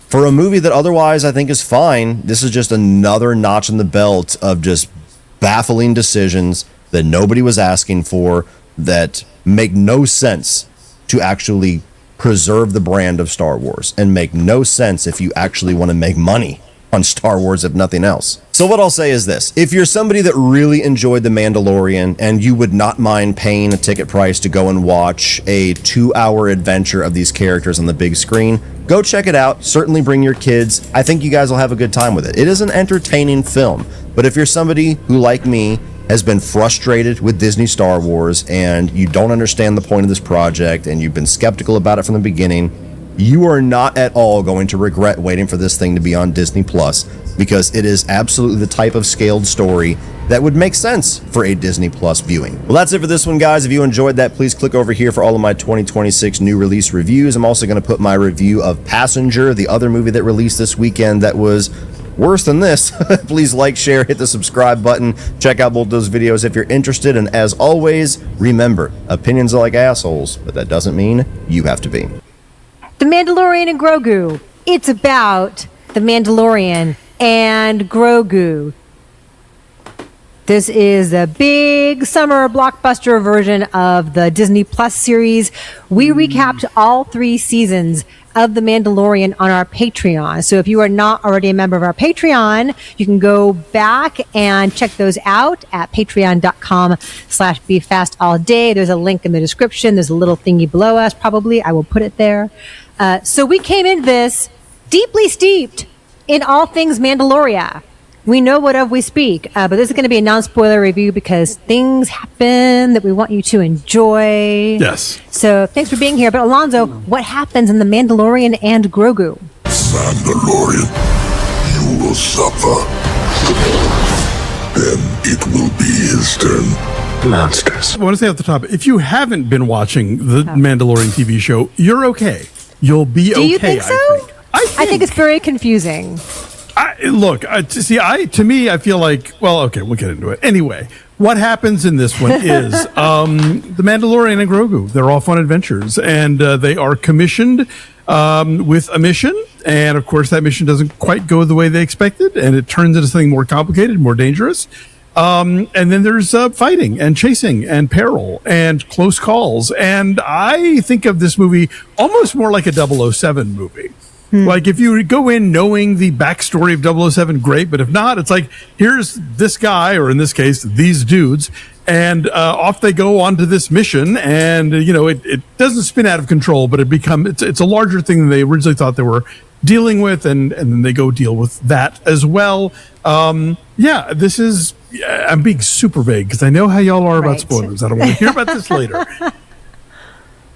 S: for a movie that otherwise I think is fine, this is just another notch in the belt of just baffling decisions that nobody was asking for, that make no sense to actually preserve the brand of Star Wars, and make no sense if you actually want to make money on Star Wars, if nothing else. So what I'll say is this: if you're somebody that really enjoyed The Mandalorian and you would not mind paying a ticket price to go and watch a 2-hour adventure of these characters on the big screen, go check it out. Certainly bring your kids. I think you guys will have a good time with it. It is an entertaining film. But if you're somebody who, like me, has been frustrated with Disney Star Wars, and you don't understand the point of this project, and you've been skeptical about it from the beginning, you are not at all going to regret waiting for this thing to be on Disney Plus, because it is absolutely the type of scaled story that would make sense for a Disney Plus viewing. Well, that's it for this one, guys. If you enjoyed that, please click over here for all of my 2026 new release reviews. I'm also going to put my review of Passenger, the other movie that released this weekend that was worse than this. Please like, share, hit the subscribe button. Check out both those videos if you're interested. And as always, remember, opinions are like assholes, but that doesn't mean you have to be.
T: The Mandalorian and Grogu. It's about The Mandalorian and Grogu. This is the big summer blockbuster version of the Disney Plus series. We recapped all 3 seasons of The Mandalorian on our Patreon. So if you are not already a member of our Patreon, you can go back and check those out at patreon.com/BeFastAllDay. There's a link in the description. There's a little thingy below us, probably. I will put it there. So we came into this deeply steeped in all things Mandalorian. We know whatever we speak, but this is going to be a non-spoiler review because things happen that we want you to enjoy.
N: Yes.
T: So thanks for being here. But Alonzo, what happens in The Mandalorian and Grogu?
C: Mandalorian, you will suffer. Then it will be his turn.
N: Monsters. I want to say off the top, if you haven't been watching the Mandalorian TV show, you're okay. You'll be okay.
T: Do you think so? I think it's very confusing.
N: To me, I feel like, well, okay, we'll get into it. Anyway, what happens in this one is the Mandalorian and Grogu, they're off on adventures, and they are commissioned with a mission. And of course, that mission doesn't quite go the way they expected, and it turns into something more complicated, more dangerous. And then there's fighting and chasing and peril and close calls. And I think of this movie almost more like a 007 movie. Like if you go in knowing the backstory of 007, great. But if not, it's like, here's this guy, or in this case, these dudes, and off they go onto this mission. And, it doesn't spin out of control, but it's a larger thing than they originally thought they were dealing with. And then they go deal with that as well. This is, I'm being super vague because I know how y'all are about spoilers. I don't want to hear about this later.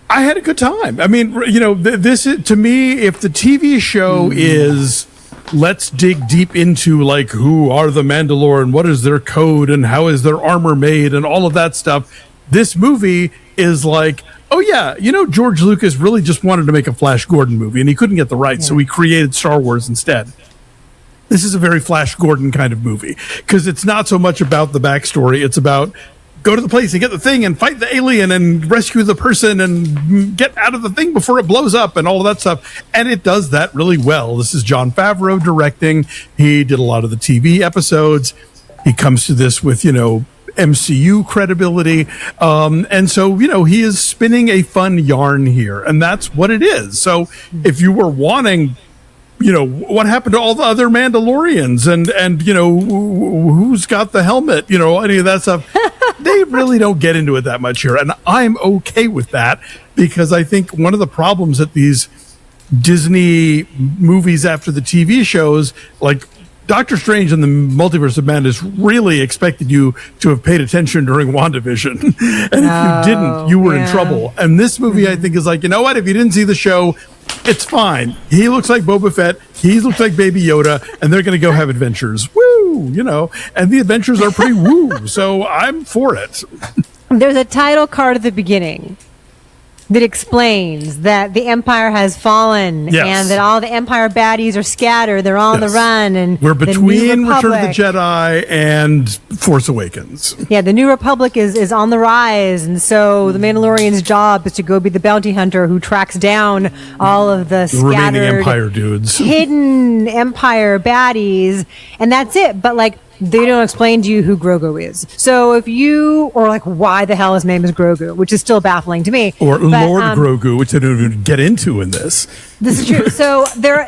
N: I had a good time. I mean, this is, to me, if the TV show is, let's dig deep into like who are the Mandalorian, what is their code, and how is their armor made, and all of that stuff, this movie is like, oh yeah, George Lucas really just wanted to make a Flash Gordon movie, and he couldn't get the rights, so he created Star Wars instead. This is a very Flash Gordon kind of movie because it's not so much about the backstory. It's about go to the place and get the thing and fight the alien and rescue the person and get out of the thing before it blows up and all of that stuff. And it does that really well. This is Jon Favreau directing. He did a lot of the TV episodes. He comes to this with, MCU credibility. And so, he is spinning a fun yarn here, and that's what it is. So if you were wanting, what happened to all the other Mandalorians and who's got the helmet, any of that stuff. They really don't get into it that much here. And I'm okay with that because I think one of the problems that these Disney movies after the TV shows, like Doctor Strange and the Multiverse of Madness, really expected you to have paid attention during WandaVision. And if you didn't, you were in trouble. And this movie, I think, is like, what? If you didn't see the show, it's fine. He looks like Boba Fett. He looks like Baby Yoda. And they're going to go have adventures. Woo! And the adventures are pretty woo. So I'm for it.
T: There's a title card at the beginning that explains that the Empire has fallen and that all the Empire baddies are scattered. They're all on the run. And
N: we're between Return of the Jedi and Force Awakens.
T: Yeah, the New Republic is on the rise. And so the Mandalorian's job is to go be the bounty hunter who tracks down all of the scattered
N: remaining Empire dudes.
T: Hidden Empire baddies. And that's it. But they don't explain to you who Grogu is. So if you, or why the hell his name is Grogu, which is still baffling to me.
N: Or Lord Grogu, which I don't even get into in this.
T: This is true. So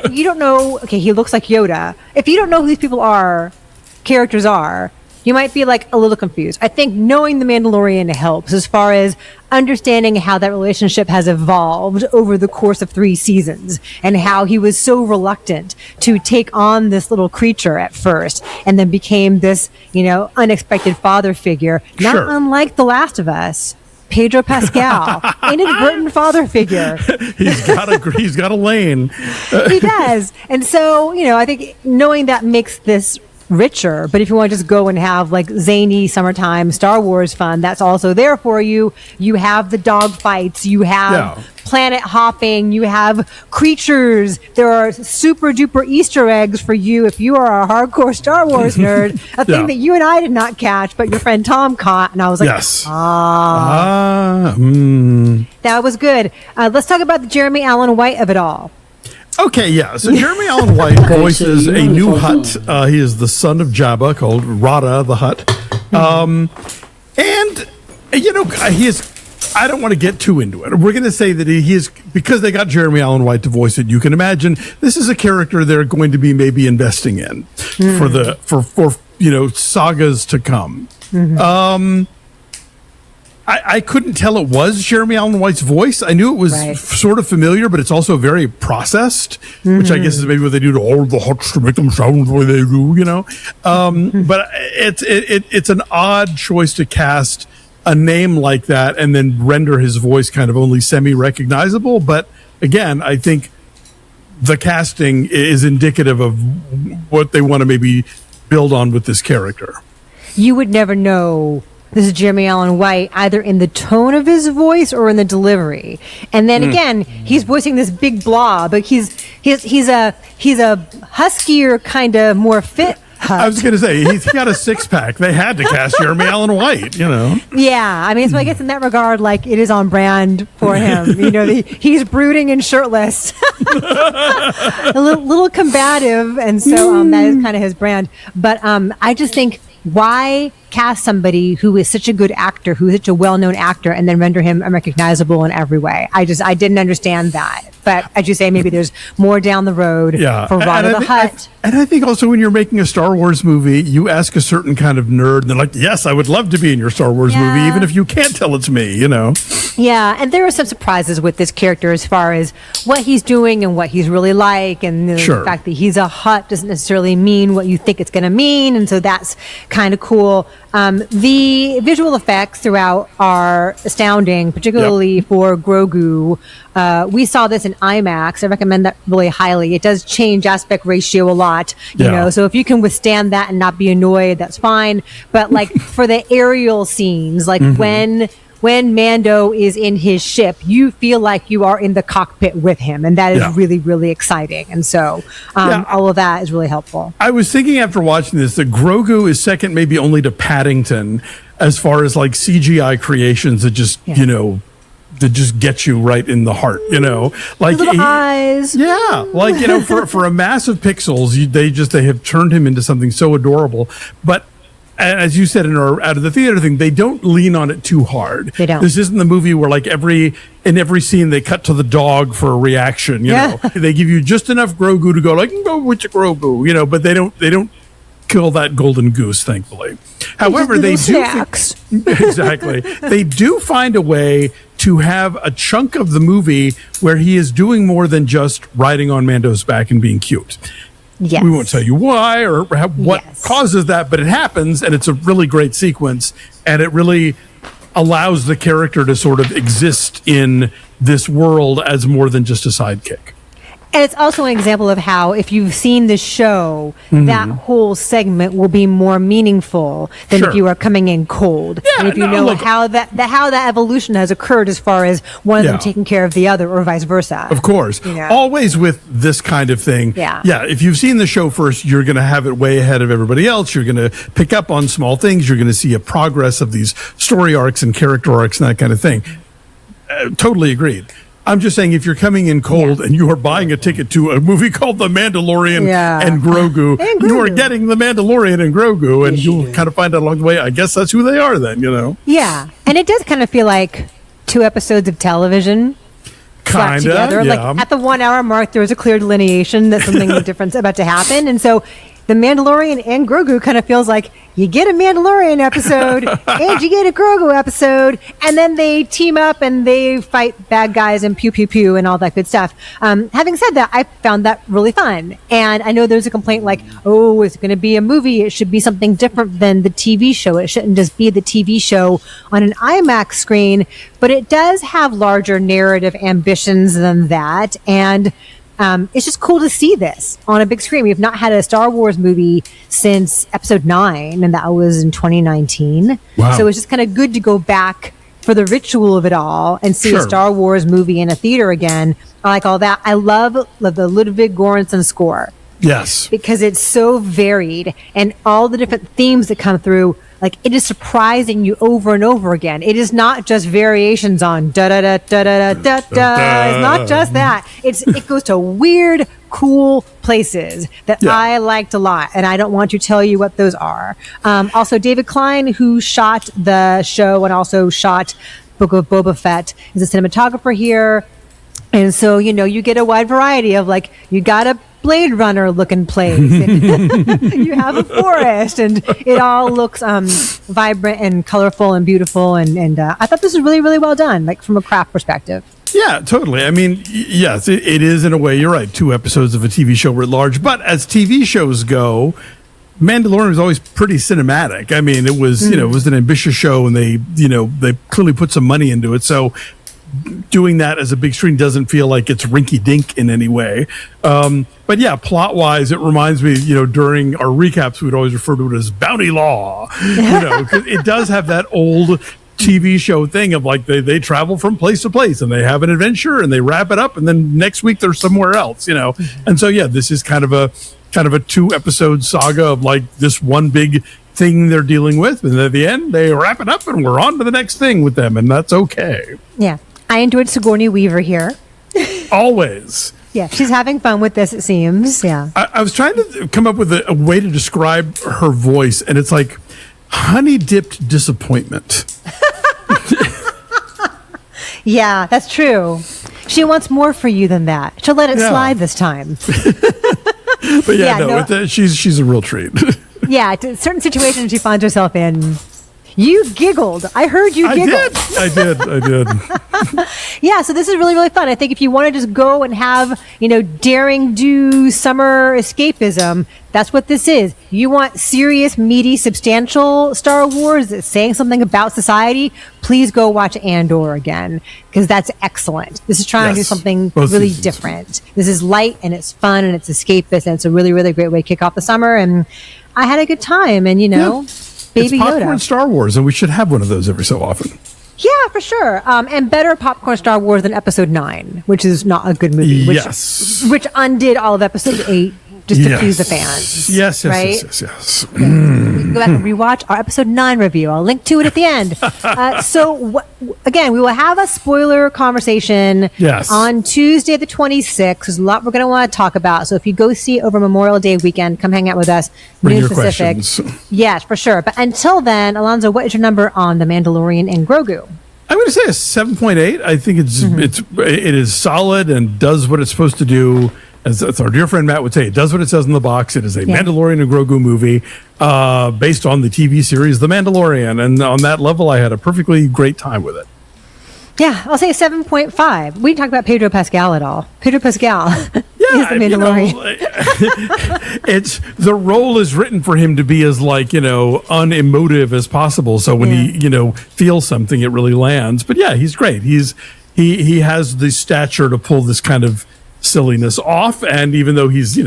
T: you don't know, okay, he looks like Yoda. If you don't know who these people are, characters are, you might be a little confused. I think knowing the Mandalorian helps as far as understanding how that relationship has evolved over the course of 3 seasons and how he was so reluctant to take on this little creature at first and then became this, unexpected father figure, not unlike The Last of Us. Pedro Pascal, inadvertent father figure.
N: He's got a lane.
T: He does. And so, I think knowing that makes this richer, but if you want to just go and have zany summertime Star Wars fun, that's also there for you. You have the dog fights, you have planet hopping, you have creatures. There are super duper Easter eggs for you if you are a hardcore Star Wars nerd. A thing that you and I did not catch, but your friend Tom caught, and I was like, that was good. Let's talk about the Jeremy Allen White of it all.
N: Okay, yeah. So Jeremy Allen White voices a new Hutt. He is the son of Jabba, called Rada the Hutt. And, he is... I don't want to get too into it. We're going to say that he is... Because they got Jeremy Allen White to voice it, you can imagine this is a character they're going to be maybe investing in for sagas to come. I couldn't tell it was Jeremy Allen White's voice. I knew it was sort of familiar, but it's also very processed, which I guess is maybe what they do to all the Hutts to make them sound the way they do, But it's an odd choice to cast a name like that and then render his voice kind of only semi-recognizable. But again, I think the casting is indicative of what they want to maybe build on with this character.
T: You would never know this is Jeremy Allen White, either in the tone of his voice or in the delivery. And then again, he's voicing this big blob, but he's a huskier, kind of more fit hut.
N: I was going to say, he's got a six-pack. They had to cast Jeremy Allen White, you know.
T: Yeah, I mean, so I guess in that regard, like, it is on brand for him. You know, he's brooding and shirtless, a little combative, and so that is kind of his brand. But I just think, why cast somebody who is such a good actor, who is such a well-known actor, and then render him unrecognizable in every way? I didn't understand that. But as you say, maybe there's more down the road for Rod of the Hutt.
N: And I think also when you're making a Star Wars movie, you ask a certain kind of nerd, and they're like, yes, I would love to be in your Star Wars movie, even if you can't tell it's me, you know?
T: Yeah, and there are some surprises with this character as far as what he's doing and what he's really like, and the fact that he's a Hutt doesn't necessarily mean what you think it's going to mean, and so that's kind of cool. The visual effects throughout are astounding, particularly for Grogu. We saw this in IMAX. I recommend that really highly. It does change aspect ratio a lot, you know, so if you can withstand that and not be annoyed, that's fine. But like for the aerial scenes, like when Mando is in his ship, you feel like you are in the cockpit with him, and that is really, really exciting. And so all of that is really helpful.
N: I was thinking after watching this that Grogu is second maybe only to Paddington as far as like CGI creations that just, you know, that just get you right in the heart, you know, like
T: little eyes.
N: Yeah, like, you know, for a mass of pixels, they have turned him into something so adorable. But as you said in our Out of the Theater thing, they don't lean on it too hard.
T: They don't.
N: This isn't the movie where like in every scene they cut to the dog for a reaction. You know, they give you just enough Grogu to go like, go with your Grogu, you know, but they don't kill that golden goose, thankfully. However, they do exactly. They do find a way to have a chunk of the movie where he is doing more than just riding on Mando's back and being cute.
T: Yes.
N: We won't tell you why or what causes that, but it happens, and it's a really great sequence, and it really allows the character to sort of exist in this world as more than just a sidekick.
T: And it's also an example of how, if you've seen the show, that whole segment will be more meaningful than if you are coming in cold. And if you know how that evolution has occurred as far as one of them taking care of the other or vice versa.
N: Of course.
T: You know?
N: Always with this kind of thing.
T: Yeah.
N: If you've seen the show first, you're going to have it way ahead of everybody else. You're going to pick up on small things. You're going to see a progress of these story arcs and character arcs and that kind of thing. Totally agreed. I'm just saying, if you're coming in cold and you are buying a ticket to a movie called The Mandalorian and Grogu, you are getting The Mandalorian and Grogu, and you'll kind of find out along the way, I guess that's who they are then, you know? Yeah.
T: And it does kind of feel like 2 episodes of television slapped together. Like at the 1 hour mark, there was a clear delineation that something different is about to happen. And so The Mandalorian and Grogu kind of feels like you get a Mandalorian episode and you get a Grogu episode, and then they team up and they fight bad guys and pew pew pew and all that good stuff. Having said that, I found that really fun. And I know there's a complaint like, oh, it's going to be a movie. It should be something different than the TV show. It shouldn't just be the TV show on an IMAX screen, but it does have larger narrative ambitions than that. And it's just cool to see this on a big screen. We've not had a Star Wars movie since Episode 9, and that was in 2019. Wow. So it's just kind of good to go back for the ritual of it all and see a Star Wars movie in a theater again. I like all that. I love the Ludwig Göransson score.
N: Yes.
T: Because it's so varied, and all the different themes that come through, like, it is surprising you over and over again. It is not just variations on da-da-da-da-da-da-da. It's not just that. It goes to weird, cool places that I liked a lot, and I don't want to tell you what those are. Also, David Klein, who shot the show and also shot Book of Boba Fett, is a cinematographer here. And so, you know, you get a wide variety of, like, you got a Blade Runner looking place, and you have a forest, and it all looks vibrant and colorful and beautiful. And I thought this was really, really well done, like from a craft perspective.
N: Yeah, totally. I mean, yes, it is in a way. You're right. 2 episodes of a TV show writ large, but as TV shows go, Mandalorian was always pretty cinematic. I mean, it was it was an ambitious show, and they clearly put some money into it. So doing that as a big screen doesn't feel like it's rinky-dink in any way. But yeah, plot-wise, it reminds me, during our recaps, we'd always refer to it as Bounty Law, 'cause it does have that old TV show thing of like they travel from place to place and they have an adventure and they wrap it up and then next week they're somewhere else, And so, yeah, this is kind of kind of a 2-episode saga of like this one big thing they're dealing with, and at the end they wrap it up and we're on to the next thing with them, and that's okay.
T: Yeah. I enjoyed Sigourney Weaver here.
N: Always.
T: Yeah, she's having fun with this, it seems. Yeah.
N: I was trying to come up with a way to describe her voice, and it's like honey-dipped disappointment.
T: Yeah, that's true. She wants more for you than that. She'll let it slide this time.
N: But she's a real treat.
T: Yeah, to certain situations she finds herself in. You giggled. I heard you giggle.
N: I did.
T: Yeah, so this is really, really fun. I think if you want to just go and have, daring do summer escapism, that's what this is. You want serious, meaty, substantial Star Wars that's saying something about society, please go watch Andor again, because that's excellent. This is trying to do something really different. This is light, and it's fun, and it's escapist, and it's a really, really great way to kick off the summer, and I had a good time, and, Baby
N: it's popcorn
T: Yoda.
N: Star Wars, and we should have one of those every so often.
T: Yeah, for sure. And better popcorn Star Wars than Episode 9, which is not a good movie. Which undid all of Episode 8 just to please the fans.
N: Yes.
T: Right?
N: Yes.
T: We can go back and rewatch our Episode 9 review. I'll link to it at the end. Again, we will have a spoiler conversation on Tuesday the 26th. There's a lot we're going to want to talk about. So if you go see it over Memorial Day weekend, come hang out with us.
N: Bring your
T: Pacific.
N: questions.
T: Yes, for sure. But until then, Alonzo, what is your number on The Mandalorian and Grogu?
N: I'm going to say a 7.8. I think it is solid and does what it's supposed to do. As our dear friend Matt would say, it does what it says in the box. It is a Mandalorian and Grogu movie based on the TV series The Mandalorian. And on that level, I had a perfectly great time with it.
T: Yeah, I'll say a 7.5. We didn't talk about Pedro Pascal at all. Pedro Pascal is the Mandalorian.
N: It's the role is written for him to be as unemotive as possible. So when he feels something, it really lands. But yeah, he's great. He has the stature to pull this kind of silliness off, and even though he's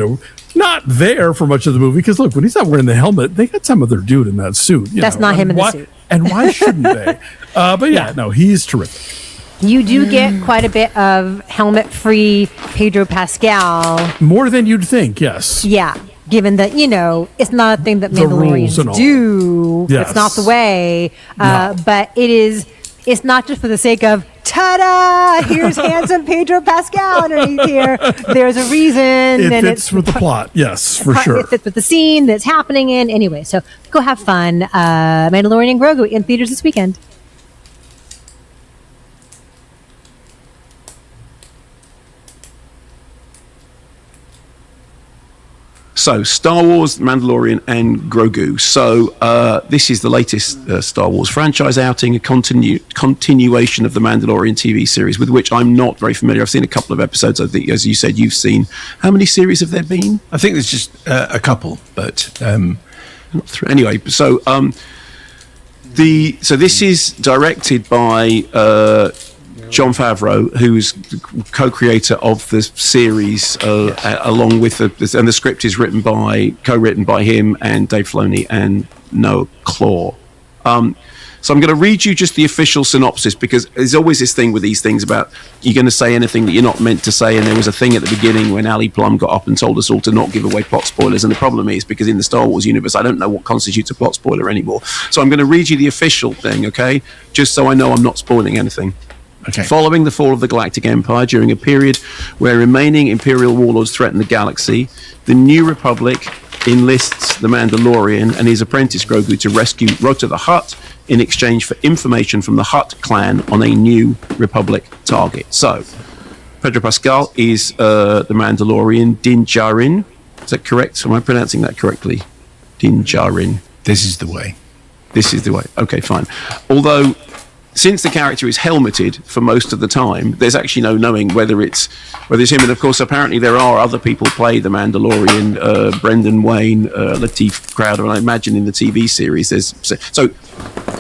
N: not there for much of the movie, because look, when he's not wearing the helmet, they got some other dude in that suit.
T: That's not him in the suit.
N: And why shouldn't they? But no, he's terrific.
T: You do get quite a bit of helmet-free Pedro Pascal.
N: More than you'd think, yes.
T: Yeah, given that, it's not a thing that Mandalorians do.
N: Yes.
T: It's not the way. But it's not just for the sake of, ta-da, here's handsome Pedro Pascal underneath here. There's a reason.
N: It fits with the plot, yes, for sure.
T: It fits with the scene that's happening in. Anyway, so go have fun. Mandalorian and Grogu in theaters this weekend.
U: So, Star Wars, Mandalorian, and Grogu. So, this is the latest Star Wars franchise outing, a continuation of the Mandalorian TV series, with which I'm not very familiar. I've seen a couple of episodes. I think, as you said, you've seen. How many series have there been?
V: I think there's just a couple, but
U: not three. Anyway, so this is directed by Jon Favreau, who's the co-creator of the series, along with and the script is co-written by him and Dave Filoni and Noah Claw. So I'm going to read you just the official synopsis, because there's always this thing with these things about you're going to say anything that you're not meant to say, and there was a thing at the beginning when Ali Plum got up and told us all to not give away plot spoilers, and the problem is, because in the Star Wars universe I don't know what constitutes a plot spoiler anymore. So I'm going to read you the official thing, okay? Just so I know I'm not spoiling anything.
V: Okay.
U: Following the fall of the Galactic Empire, during a period where remaining Imperial warlords threaten the galaxy, the New Republic enlists the Mandalorian and his apprentice Grogu to rescue Rota the Hutt in exchange for information from the Hutt clan on a New Republic target. So, Pedro Pascal is the Mandalorian Din Djarin. Is that correct? Am I pronouncing that correctly? Din Djarin.
V: This is the way.
U: This is the way. Okay, fine. Although, since the character is helmeted for most of the time, there's actually no knowing whether it's him. And of course, apparently there are other people play the Mandalorian. Brendan Wayne, Lateef Crowder, and I imagine in the TV series so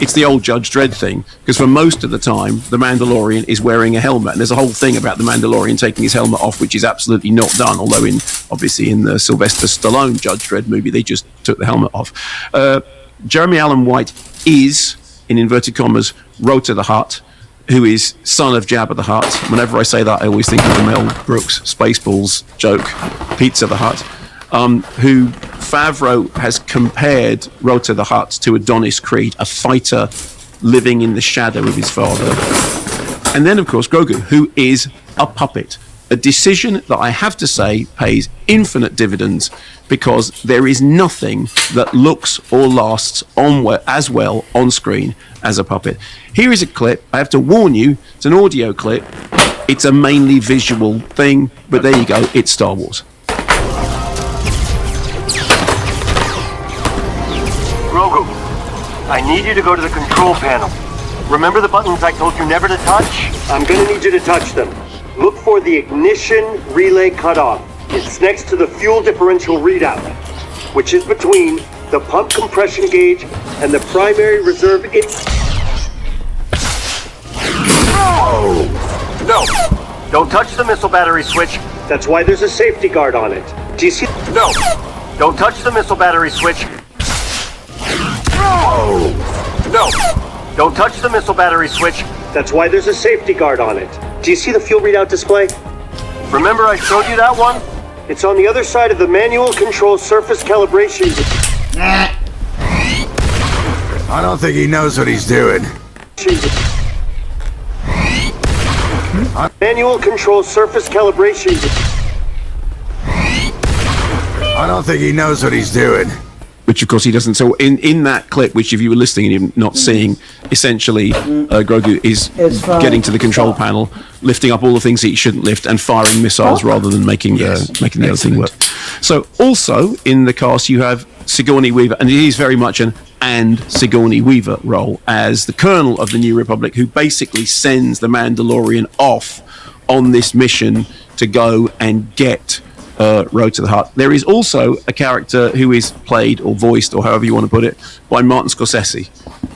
U: it's the old Judge Dredd thing, because for most of the time the Mandalorian is wearing a helmet, and there's a whole thing about the Mandalorian taking his helmet off, which is absolutely not done. Although obviously in the Sylvester Stallone Judge Dredd movie, they just took the helmet off. Jeremy Allen White is, in inverted commas, Rota the Hutt, who is son of Jabba the Hutt. Whenever I say that, I always think of the Mel Brooks Spaceballs joke, Pizza the Hutt. who Favreau has compared Rota the Hutt to Adonis Creed, a fighter living in the shadow of his father. And then, of course, Grogu, who is a puppet. A decision that I have to say pays infinite dividends, because there is nothing that looks or lasts as well on screen as a puppet. Here is a clip. I have to warn you, it's an audio clip. It's a mainly visual thing, but there you go. It's Star Wars.
D: Grogu, I need you to go to the control panel. Remember the buttons I told you never to touch? I'm gonna need you to touch them. Look for the ignition relay cutoff. It's next to the fuel differential readout, which is between the pump compression gauge and the primary reserve. No! Don't touch the missile battery switch. That's why there's a safety guard on it. Do you see? No! Don't touch the missile battery switch. No! Don't touch the missile battery switch. That's why there's a safety guard on it. Do you see the fuel readout display? Remember I showed you that one? It's on the other side of the manual control surface calibration.
C: I don't think he knows what he's doing.
D: Manual control surface calibration.
C: I don't think he knows what he's doing.
U: Which, of course, he doesn't. So in that clip, which if you were listening and not seeing, essentially Grogu is getting to the control panel, lifting up all the things that he shouldn't lift, and firing missiles rather than making the other thing work. So also in the cast you have Sigourney Weaver, and it is very much an Sigourney Weaver role as the Colonel of the New Republic, who basically sends the Mandalorian off on this mission to go and get Rota the Hutt. There is also a character who is played or voiced, or however you want to put it, by Martin Scorsese,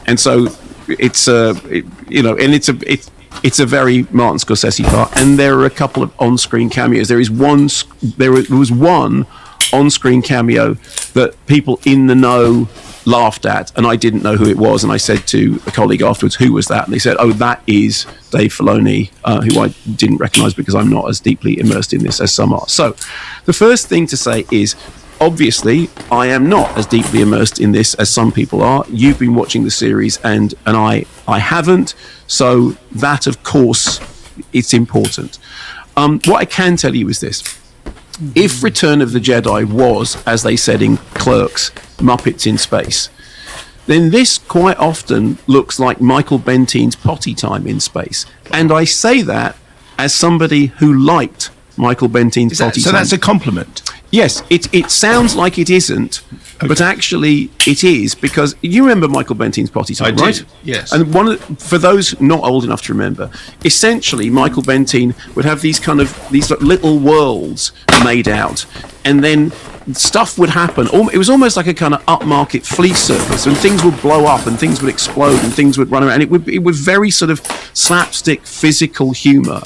U: and so it's it's a very Martin Scorsese part. And there are a couple of on-screen cameos. There was one on-screen cameo that people in the know laughed at, and I didn't know who it was, and I said to a colleague afterwards, who was that? And they said, oh, that is Dave Filoni, who I didn't recognize because I'm not as deeply immersed in this as some are. So the first thing to say is, obviously, I am not as deeply immersed in this as some people are. You've been watching the series, and I haven't, so that, of course, it's important. What I can tell you is this. If Return of the Jedi was, as they said in Clerks, Muppets in space, then this quite often looks like Michael Bentine's Potty Time in space. And I say that as somebody who liked Michael Bentine's Potty Time.
V: So that's a compliment?
U: Yes, it sounds like it isn't, but actually it is, because you remember Michael Bentine's Potty Time, right?
V: I do, yes.
U: And for those not old enough to remember, essentially Michael Bentine would have these little worlds made out, and then stuff would happen. It was almost like a kind of upmarket flea circus, and things would blow up, and things would explode, and things would run around. It was very sort of slapstick physical humour.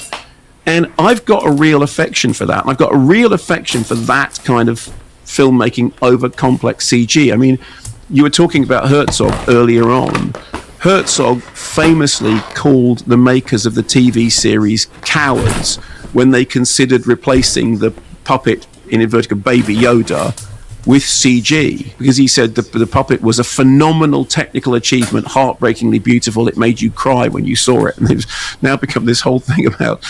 U: And I've got a real affection for that. And I've got a real affection for that kind of filmmaking over complex CG. I mean, you were talking about Herzog earlier on. Herzog famously called the makers of the TV series cowards when they considered replacing the puppet, in inverted Baby Yoda, with CG, because he said the puppet was a phenomenal technical achievement, heartbreakingly beautiful. It made you cry when you saw it. And it's now become this whole thing about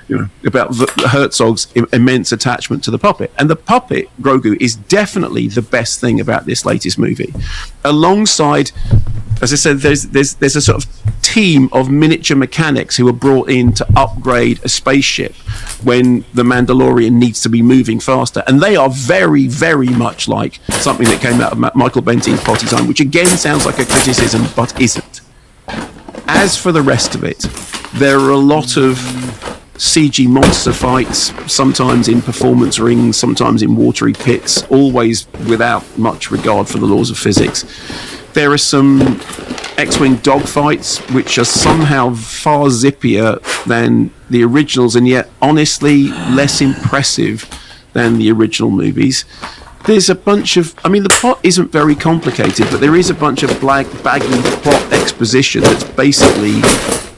U: Herzog's immense attachment to the puppet. And the puppet, Grogu, is definitely the best thing about this latest movie. Alongside, as I said, there's a sort of team of miniature mechanics who are brought in to upgrade a spaceship when the Mandalorian needs to be moving faster. And they are very, very much like something that came out of Michael Bentine's Potty Time, which again sounds like a criticism, but isn't. As for the rest of it, there are a lot of CG monster fights, sometimes in performance rings, sometimes in watery pits, always without much regard for the laws of physics. There are some X-Wing dogfights which are somehow far zippier than the originals, and yet honestly less impressive than the original movies. There's a bunch of, the plot isn't very complicated, but there is a bunch of baggy plot exposition that's basically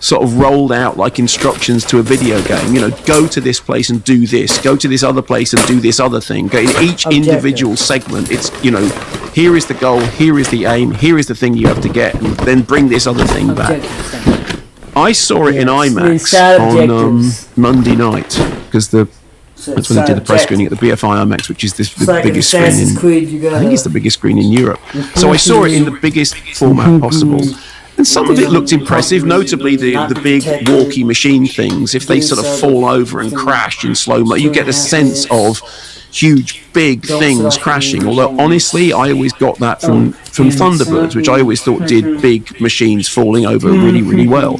U: sort of rolled out like instructions to a video game. You know, go to this place and do this, go to this other place and do this other thing. In each individual segment, it's, you know, here is the goal, here is the aim, here is the thing you have to get, and then bring this other thing back. I saw it in IMAX on Monday night, because that's when they did the press screening at the BFI IMAX, which is the biggest screen I think it's the biggest screen in Europe. So I saw it in the biggest format possible. And some of it looked impressive, notably the big walkie machine things. If they sort of fall over and crash in slow-mo, you get a sense of huge, big things crashing. Although, honestly, I always got that from Thunderbirds, which I always thought did big machines falling over really, really well.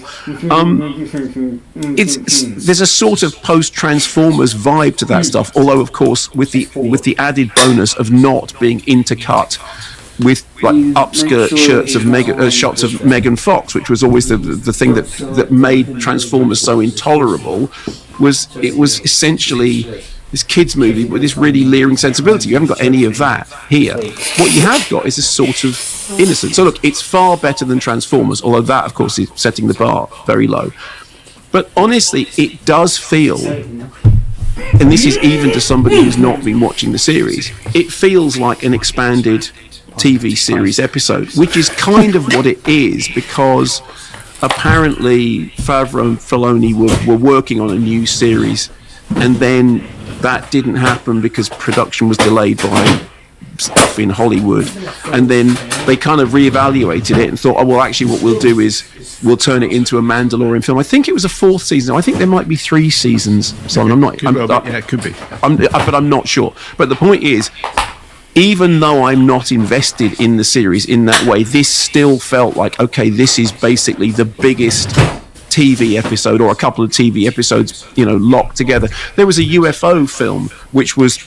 U: There's a sort of post-Transformers vibe to that stuff, although, of course, with the added bonus of not being intercut with like upskirt shots of Megan Fox, which was always the thing that made Transformers so intolerable. It was essentially this kids movie with this really leering sensibility. You haven't got any of that here. What you have got is a sort of innocence. So look, it's far better than Transformers, although that, of course, is setting the bar very low. But honestly, it does feel, and this is even to somebody who's not been watching the series, it feels like an expanded TV series episode, which is kind of what it is, because apparently Favreau and Filoni were working on a new series, and then that didn't happen because production was delayed by stuff in Hollywood, and then they kind of reevaluated it and thought, oh well, actually what we'll do is we'll turn it into a Mandalorian film. I think it was a 4th season. I think there might be 3 seasons. Simon, it could be. But I'm not sure. But the point is, even though I'm not invested in the series in that way, this still felt like, okay, this is basically the biggest TV episode, or a couple of TV episodes, you know, locked together. There was a UFO film, which was,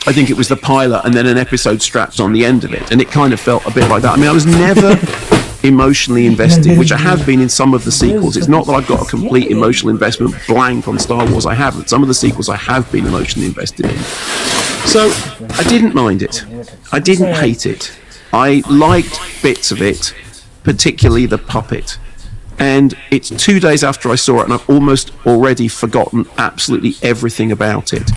U: I think it was the pilot and then an episode strapped on the end of it, and it kind of felt a bit like that. I mean, I was never emotionally invested, which I have been in some of the sequels. It's not that I've got a complete emotional investment blank on Star Wars. I haven't. Some of the sequels I have been emotionally invested in. So I didn't mind it. I didn't hate it. I liked bits of it, particularly the puppet. And it's 2 days after I saw it, and I've almost already forgotten absolutely everything about it,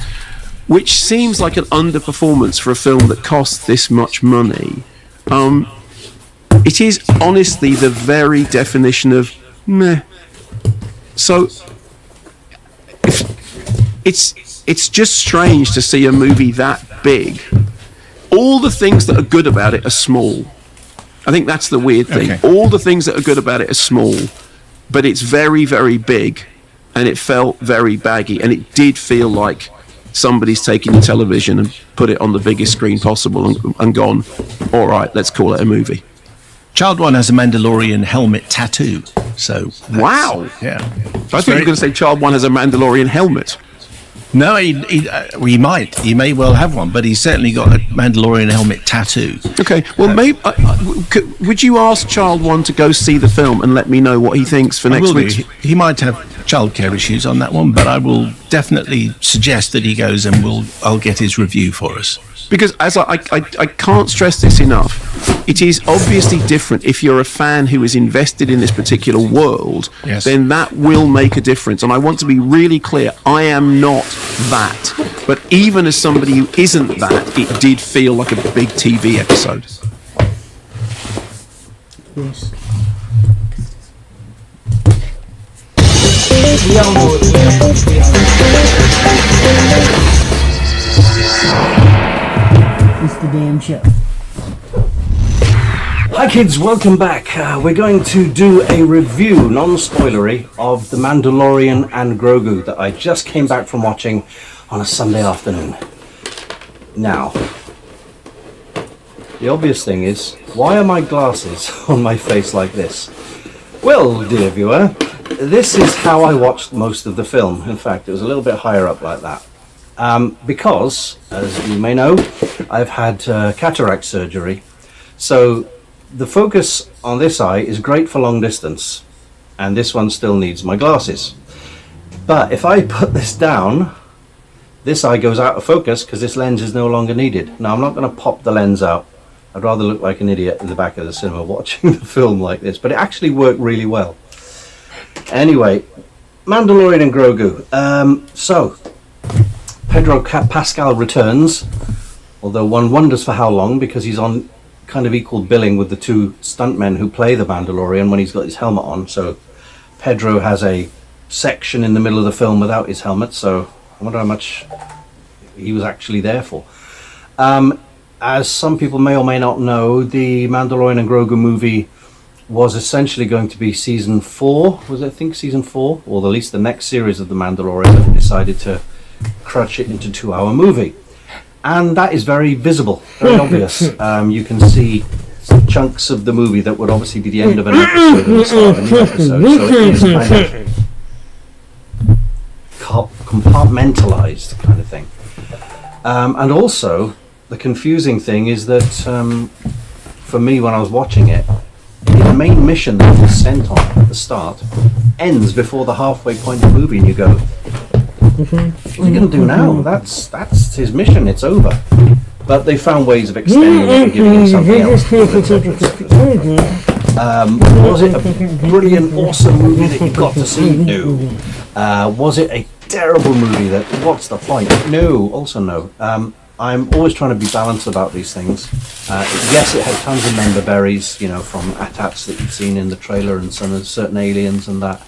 U: which seems like an underperformance for a film that costs this much money. It is honestly the very definition of meh. So it's just strange to see a movie that big. All the things that are good about it are small. I think that's the weird thing. Okay. All the things that are good about it are small, but it's very, very big, and it felt very baggy, and it did feel like somebody's taken your television and put it on the biggest screen possible and gone, all right, let's call it a movie.
V: Child One has a Mandalorian helmet tattoo. So
U: wow.
V: Yeah.
U: I thought you were going to say Child One has a Mandalorian helmet.
V: No, he might. He may well have one, but he's certainly got a Mandalorian helmet tattoo.
U: Okay, well, maybe would you ask Child One to go see the film and let me know what he thinks for next week?
V: He might have childcare issues on that one, but I will definitely suggest that he goes, and I'll get his review for us.
U: Because as I can't stress this enough, it is obviously different. If you're a fan who is invested in this particular world,
V: yes,
U: then that will make a difference. And I want to be really clear, I am not that. But even as somebody who isn't that, it did feel like a big TV episode.
A: Yes. It's the damn show.
F: Hi kids, welcome back. We're going to do a review, non-spoilery, of The Mandalorian and Grogu that I just came back from watching on a Sunday afternoon. Now, the obvious thing is, why are my glasses on my face like this? Well, dear viewer, this is how I watched most of the film. In fact, it was a little bit higher up like that. Because, as you may know, I've had cataract surgery. So the focus on this eye is great for long distance, and this one still needs my glasses. But if I put this down, this eye goes out of focus because this lens is no longer needed. Now, I'm not going to pop the lens out. I'd rather look like an idiot in the back of the cinema watching the film like this, but it actually worked really well. Anyway, Mandalorian and Grogu. So, Pedro Pascal returns, although one wonders for how long, because he's on kind of equal billing with the two stuntmen who play the Mandalorian when he's got his helmet on. So Pedro has a section in the middle of the film without his helmet, so I wonder how much he was actually there for. As some people may or may not know, the Mandalorian and Grogu movie was essentially going to be season 4, was it, I think season 4, or at least the next series of the Mandalorian, that decided to crunch it into a 2-hour movie. And that is very visible, very obvious. You can see chunks of the movie that would obviously be the end of an episode and the start of a new episode. So it is kind of compartmentalized kind of thing. And also, the confusing thing is that, for me, when I was watching it, the main mission that was sent on at the start ends before the halfway point of the movie, and you go, what are you going to do now? That's his mission, it's over. But they found ways of extending it and giving him something else. Was it a brilliant, awesome movie that you got to see? No. Was it a terrible movie that, what's the point? No, also no. I'm always trying to be balanced about these things. Yes, it had tons of member berries, you know, from AT-ATs that you've seen in the trailer and some certain aliens and that.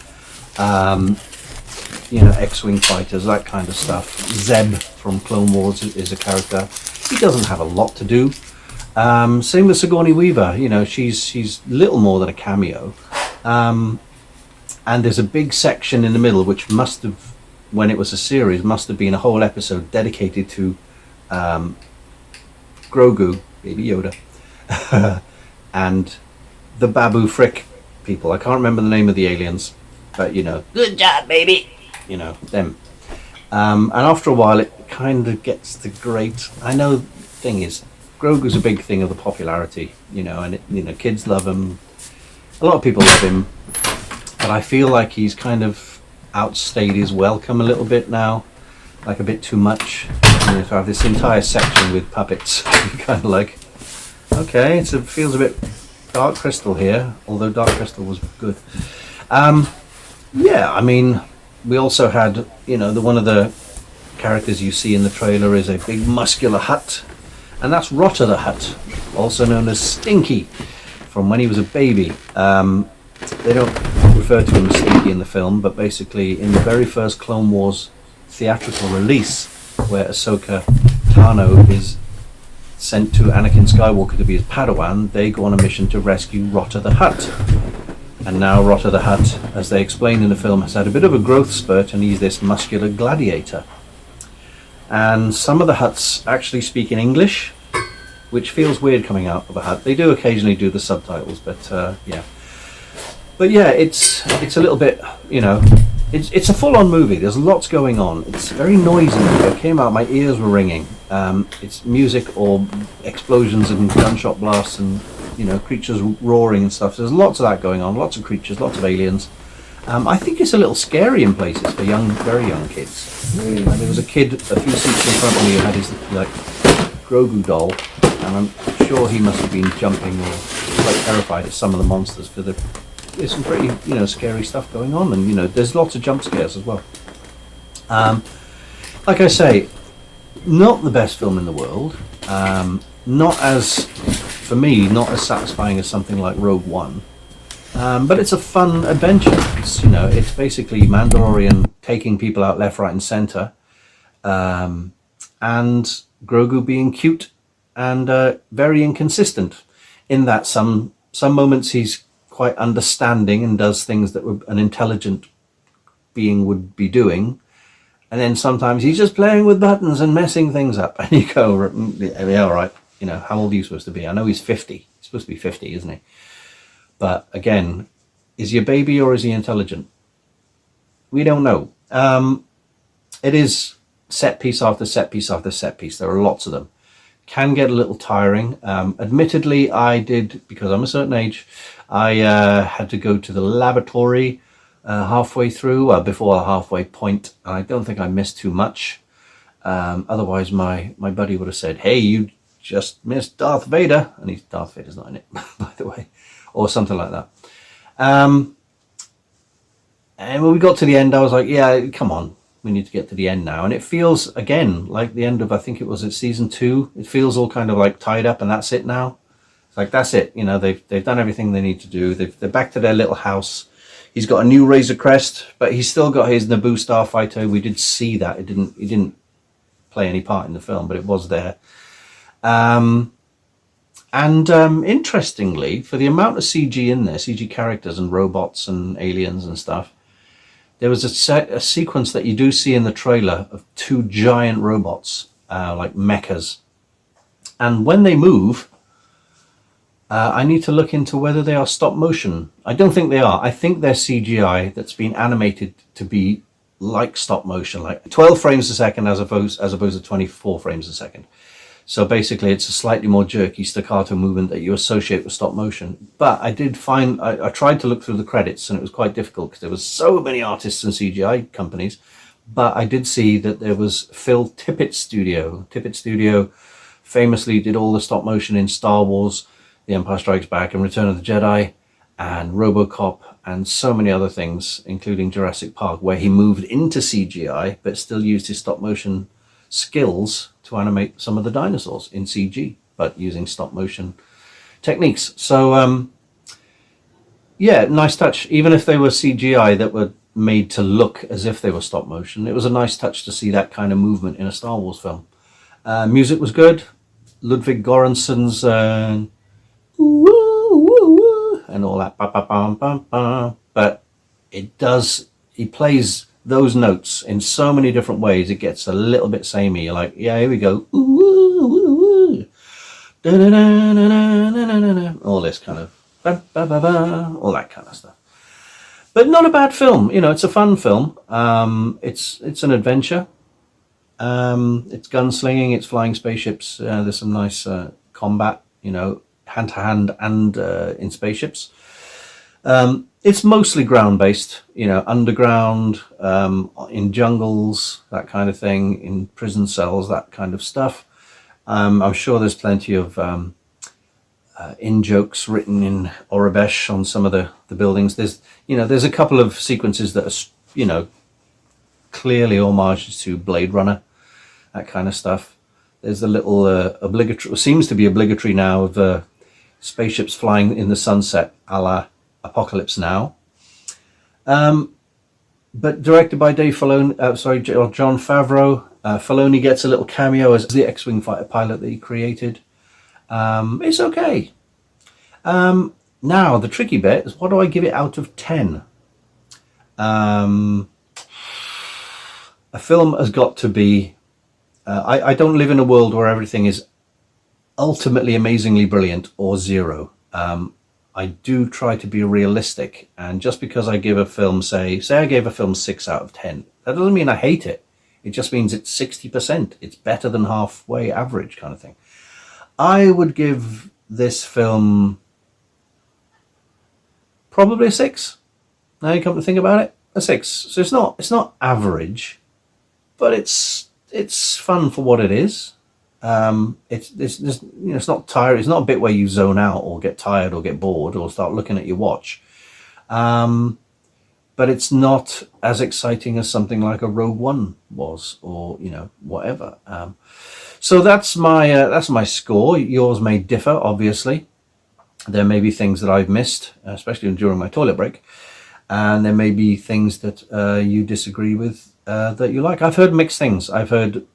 F: You know, X-Wing fighters, that kind of stuff. Zeb from Clone Wars is a character. He doesn't have a lot to do. Same with Sigourney Weaver. You know, she's little more than a cameo. And there's a big section in the middle, which must have, when it was a series, must have been a whole episode dedicated to Grogu, Baby Yoda, and the Babu Frick people. I can't remember the name of the aliens, but you know, good job, baby. You know them. And after a while, it kind of gets the great. I know. The thing is, Grogu's a big thing of the popularity. You know, and you know, kids love him. A lot of people love him, but I feel like he's kind of outstayed his welcome a little bit now. Like a bit too much. You know, to have this entire section with puppets, kind of like, okay, it feels a bit Dark Crystal here, although Dark Crystal was good. Yeah, I mean, we also had, you know, one of the characters you see in the trailer is a big muscular Hutt, and that's Rotter the Hutt, also known as Stinky, from when he was a baby. They don't refer to him as Stinky in the film, but basically in the very first Clone Wars theatrical release, where Ahsoka Tano is sent to Anakin Skywalker to be his Padawan, they go on a mission to rescue Rotter the Hutt. And now Rotter the Hutt, as they explain in the film, has had a bit of a growth spurt, and he's this muscular gladiator. And some of the Hutts actually speak in English, which feels weird coming out of a Hutt. They do occasionally do the subtitles, but yeah. But yeah, it's a little bit, you know, it's a full-on movie. There's lots going on. It's very noisy. It came out, my ears were ringing. It's music or explosions and gunshot blasts and, you know, creatures roaring and stuff. So there's lots of that going on. Lots of creatures, lots of aliens. I think it's a little scary in places for very young kids. There was a kid a few seats in front of me who had his like Grogu doll, and I'm sure he must have been jumping or quite terrified at some of the monsters. There's some pretty, you know, scary stuff going on, and you know, there's lots of jump scares as well. Like I say, not the best film in the world. Not as, for me, not as satisfying as something like Rogue One. But it's a fun adventure. It's, you know, it's basically Mandalorian taking people out left, right, and center, and Grogu being cute and very inconsistent. In that some moments he's quite understanding and does things that an intelligent being would be doing, and then sometimes he's just playing with buttons and messing things up, and you go, yeah, all right, you know, how old are you supposed to be? I know he's 50. He's supposed to be 50, isn't he? But again, is he a baby or is he intelligent? We don't know. It is set piece after set piece after set piece. There are lots of them. Can get a little tiring. Admittedly, I did, because I'm a certain age, I had to go to the lavatory halfway through, before the halfway point. I don't think I missed too much. Otherwise, my buddy would have said, hey, you just missed Darth Vader. And Darth Vader's not in it, by the way. Or something like that. And when we got to the end, I was like, yeah, come on, we need to get to the end now. And it feels, again, like the end of, I think it was at season 2. It feels all kind of like tied up and that's it now. It's like, that's it. You know, they've done everything they need to do. They're back to their little house. He's got a new Razor Crest, but he's still got his Naboo starfighter. We did see that. It didn't play any part in the film, but it was there. Interestingly, for the amount of CG in there, CG characters and robots and aliens and stuff, there was a sequence that you do see in the trailer of 2 giant robots, like mechas. And when they move, I need to look into whether they are stop motion. I don't think they are. I think they're CGI that's been animated to be like stop motion, like 12 frames a second as opposed to 24 frames a second. So basically it's a slightly more jerky staccato movement that you associate with stop motion. But I did find, I tried to look through the credits and it was quite difficult because there was so many artists and CGI companies. But I did see that there was Phil Tippett's studio. Tippett's studio famously did all the stop motion in Star Wars, The Empire Strikes Back and Return of the Jedi and RoboCop and so many other things, including Jurassic Park, where he moved into CGI but still used his stop motion skills to animate some of the dinosaurs in CG, but using stop motion techniques. So yeah, nice touch. Even if they were CGI that were made to look as if they were stop motion, it was a nice touch to see that kind of movement in a Star Wars film. Music was good. Ludwig Göransson's and all that, but it does, he plays those notes in so many different ways, it gets a little bit samey. You're like, yeah, here we go. All this kind of, all that kind of stuff. But not a bad film. You know, it's a fun film. It's an adventure. It's gunslinging, it's flying spaceships. There's some nice combat, you know, hand-to-hand and in spaceships. It's mostly ground-based, you know, underground, in jungles, that kind of thing, in prison cells, that kind of stuff. I'm sure there's plenty of in-jokes written in Orabesh on some of the buildings. There's a couple of sequences that are, you know, clearly homages to Blade Runner, that kind of stuff. There's a little obligatory, seems to be obligatory now, of spaceships flying in the sunset, a la Apocalypse Now. But directed by John Favreau. Filoni gets a little cameo as the X-Wing fighter pilot that he created. It's okay. Now, the tricky bit is, what do I give it out of 10? A film has got to be... I don't live in a world where everything is ultimately amazingly brilliant or 0. I do try to be realistic, and just because I give a film, say I gave a film 6 out of 10, that doesn't mean I hate it. It just means it's 60%. It's better than halfway average kind of thing. I would give this film probably a 6. Now you come to think about it, a 6. So it's not average, but it's fun for what it is. It's not tired. It's not a bit where you zone out or get tired or get bored or start looking at your watch. But it's not as exciting as something like a Rogue One was, or, you know, whatever. So that's my score. Yours may differ, obviously. There may be things that I've missed, especially during my toilet break, and there may be things that you disagree with that you like. I've heard mixed things. I've heard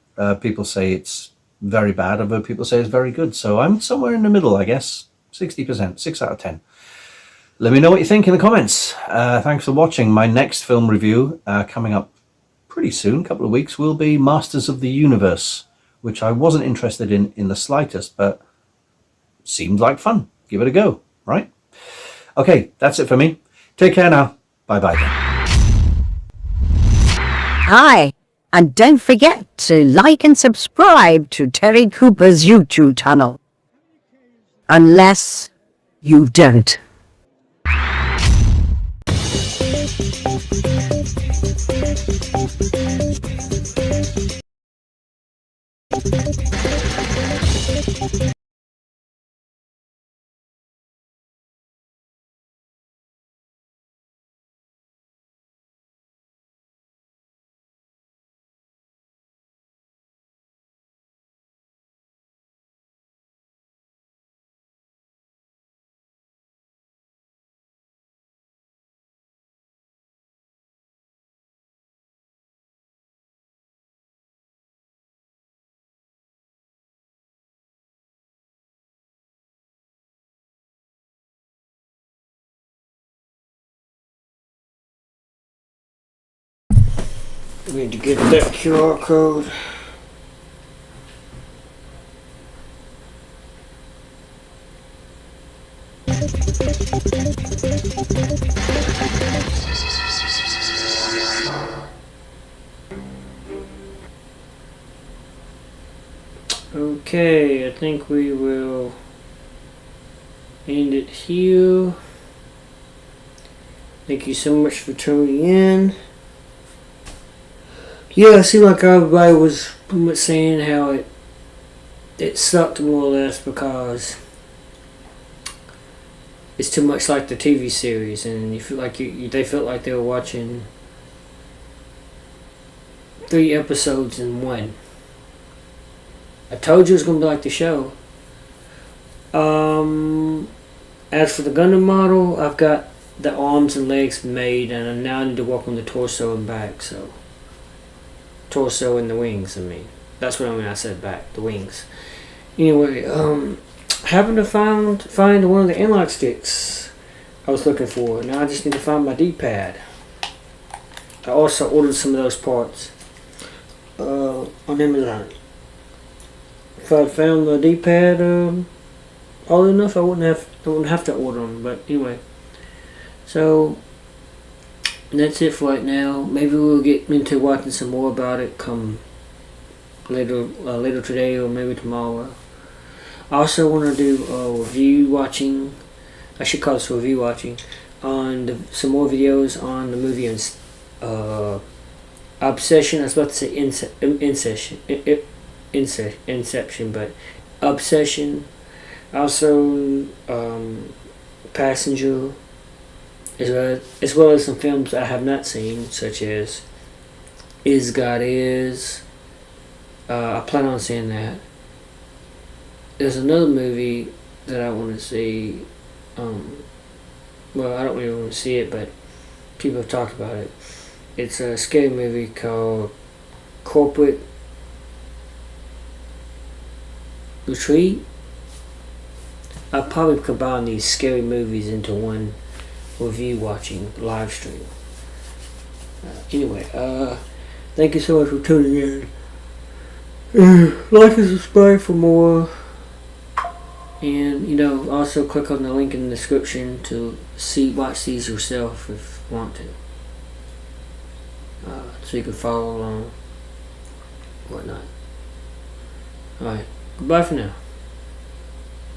F: people say it's very bad. I've heard people say it's very good. So I'm somewhere in the middle, I guess. 60%, 6 out of 10. Let me know what you think in the comments. Thanks for watching. My next film review coming up pretty soon, a couple of weeks, will be Masters of the Universe, which I wasn't interested in the slightest, but seemed like fun. Give it a go, right? Okay, that's it for me. Take care now. Bye-bye.
G: Hi, and don't forget to like and subscribe to Terry Cooper's YouTube channel. Unless you don't.
A: Need to get that QR code. Okay, I think we will end it here. Thank you so much for tuning in. Yeah, it seemed like everybody was pretty much saying how it sucked more or less because it's too much like the TV series, and you feel like they felt like they were watching 3 episodes in one. I told you it was gonna be like the show. As for the Gundam model, I've got the arms and legs made, and now I need to work on the torso and back. So, torso and the wings. I mean, that's what I mean. I said back, the wings. Anyway, happened to find one of the analog sticks I was looking for. Now I just need to find my D-pad. I also ordered some of those parts on Amazon. If I found the D-pad all enough, I wouldn't have to order them. But anyway, so that's it for right now. Maybe we'll get into watching some more about it come later today or maybe tomorrow. I also want to do a review watching. I should call this review watching on some more videos on the movie Obsession. I was about to say Inception, but Obsession. Also, Passenger, as well as some films I have not seen, such as Is God Is. I plan on seeing that. There's another movie that I want to see. Well, I don't really want to see it, but people have talked about it. It's a scary movie called Corporate Retreat. I'll probably combine these scary movies into one review watching live stream. Anyway, thank you so much for tuning in. Like and subscribe for more. And, also click on the link in the description to watch these yourself if you want to. So you can follow along, whatnot. Alright, goodbye for now.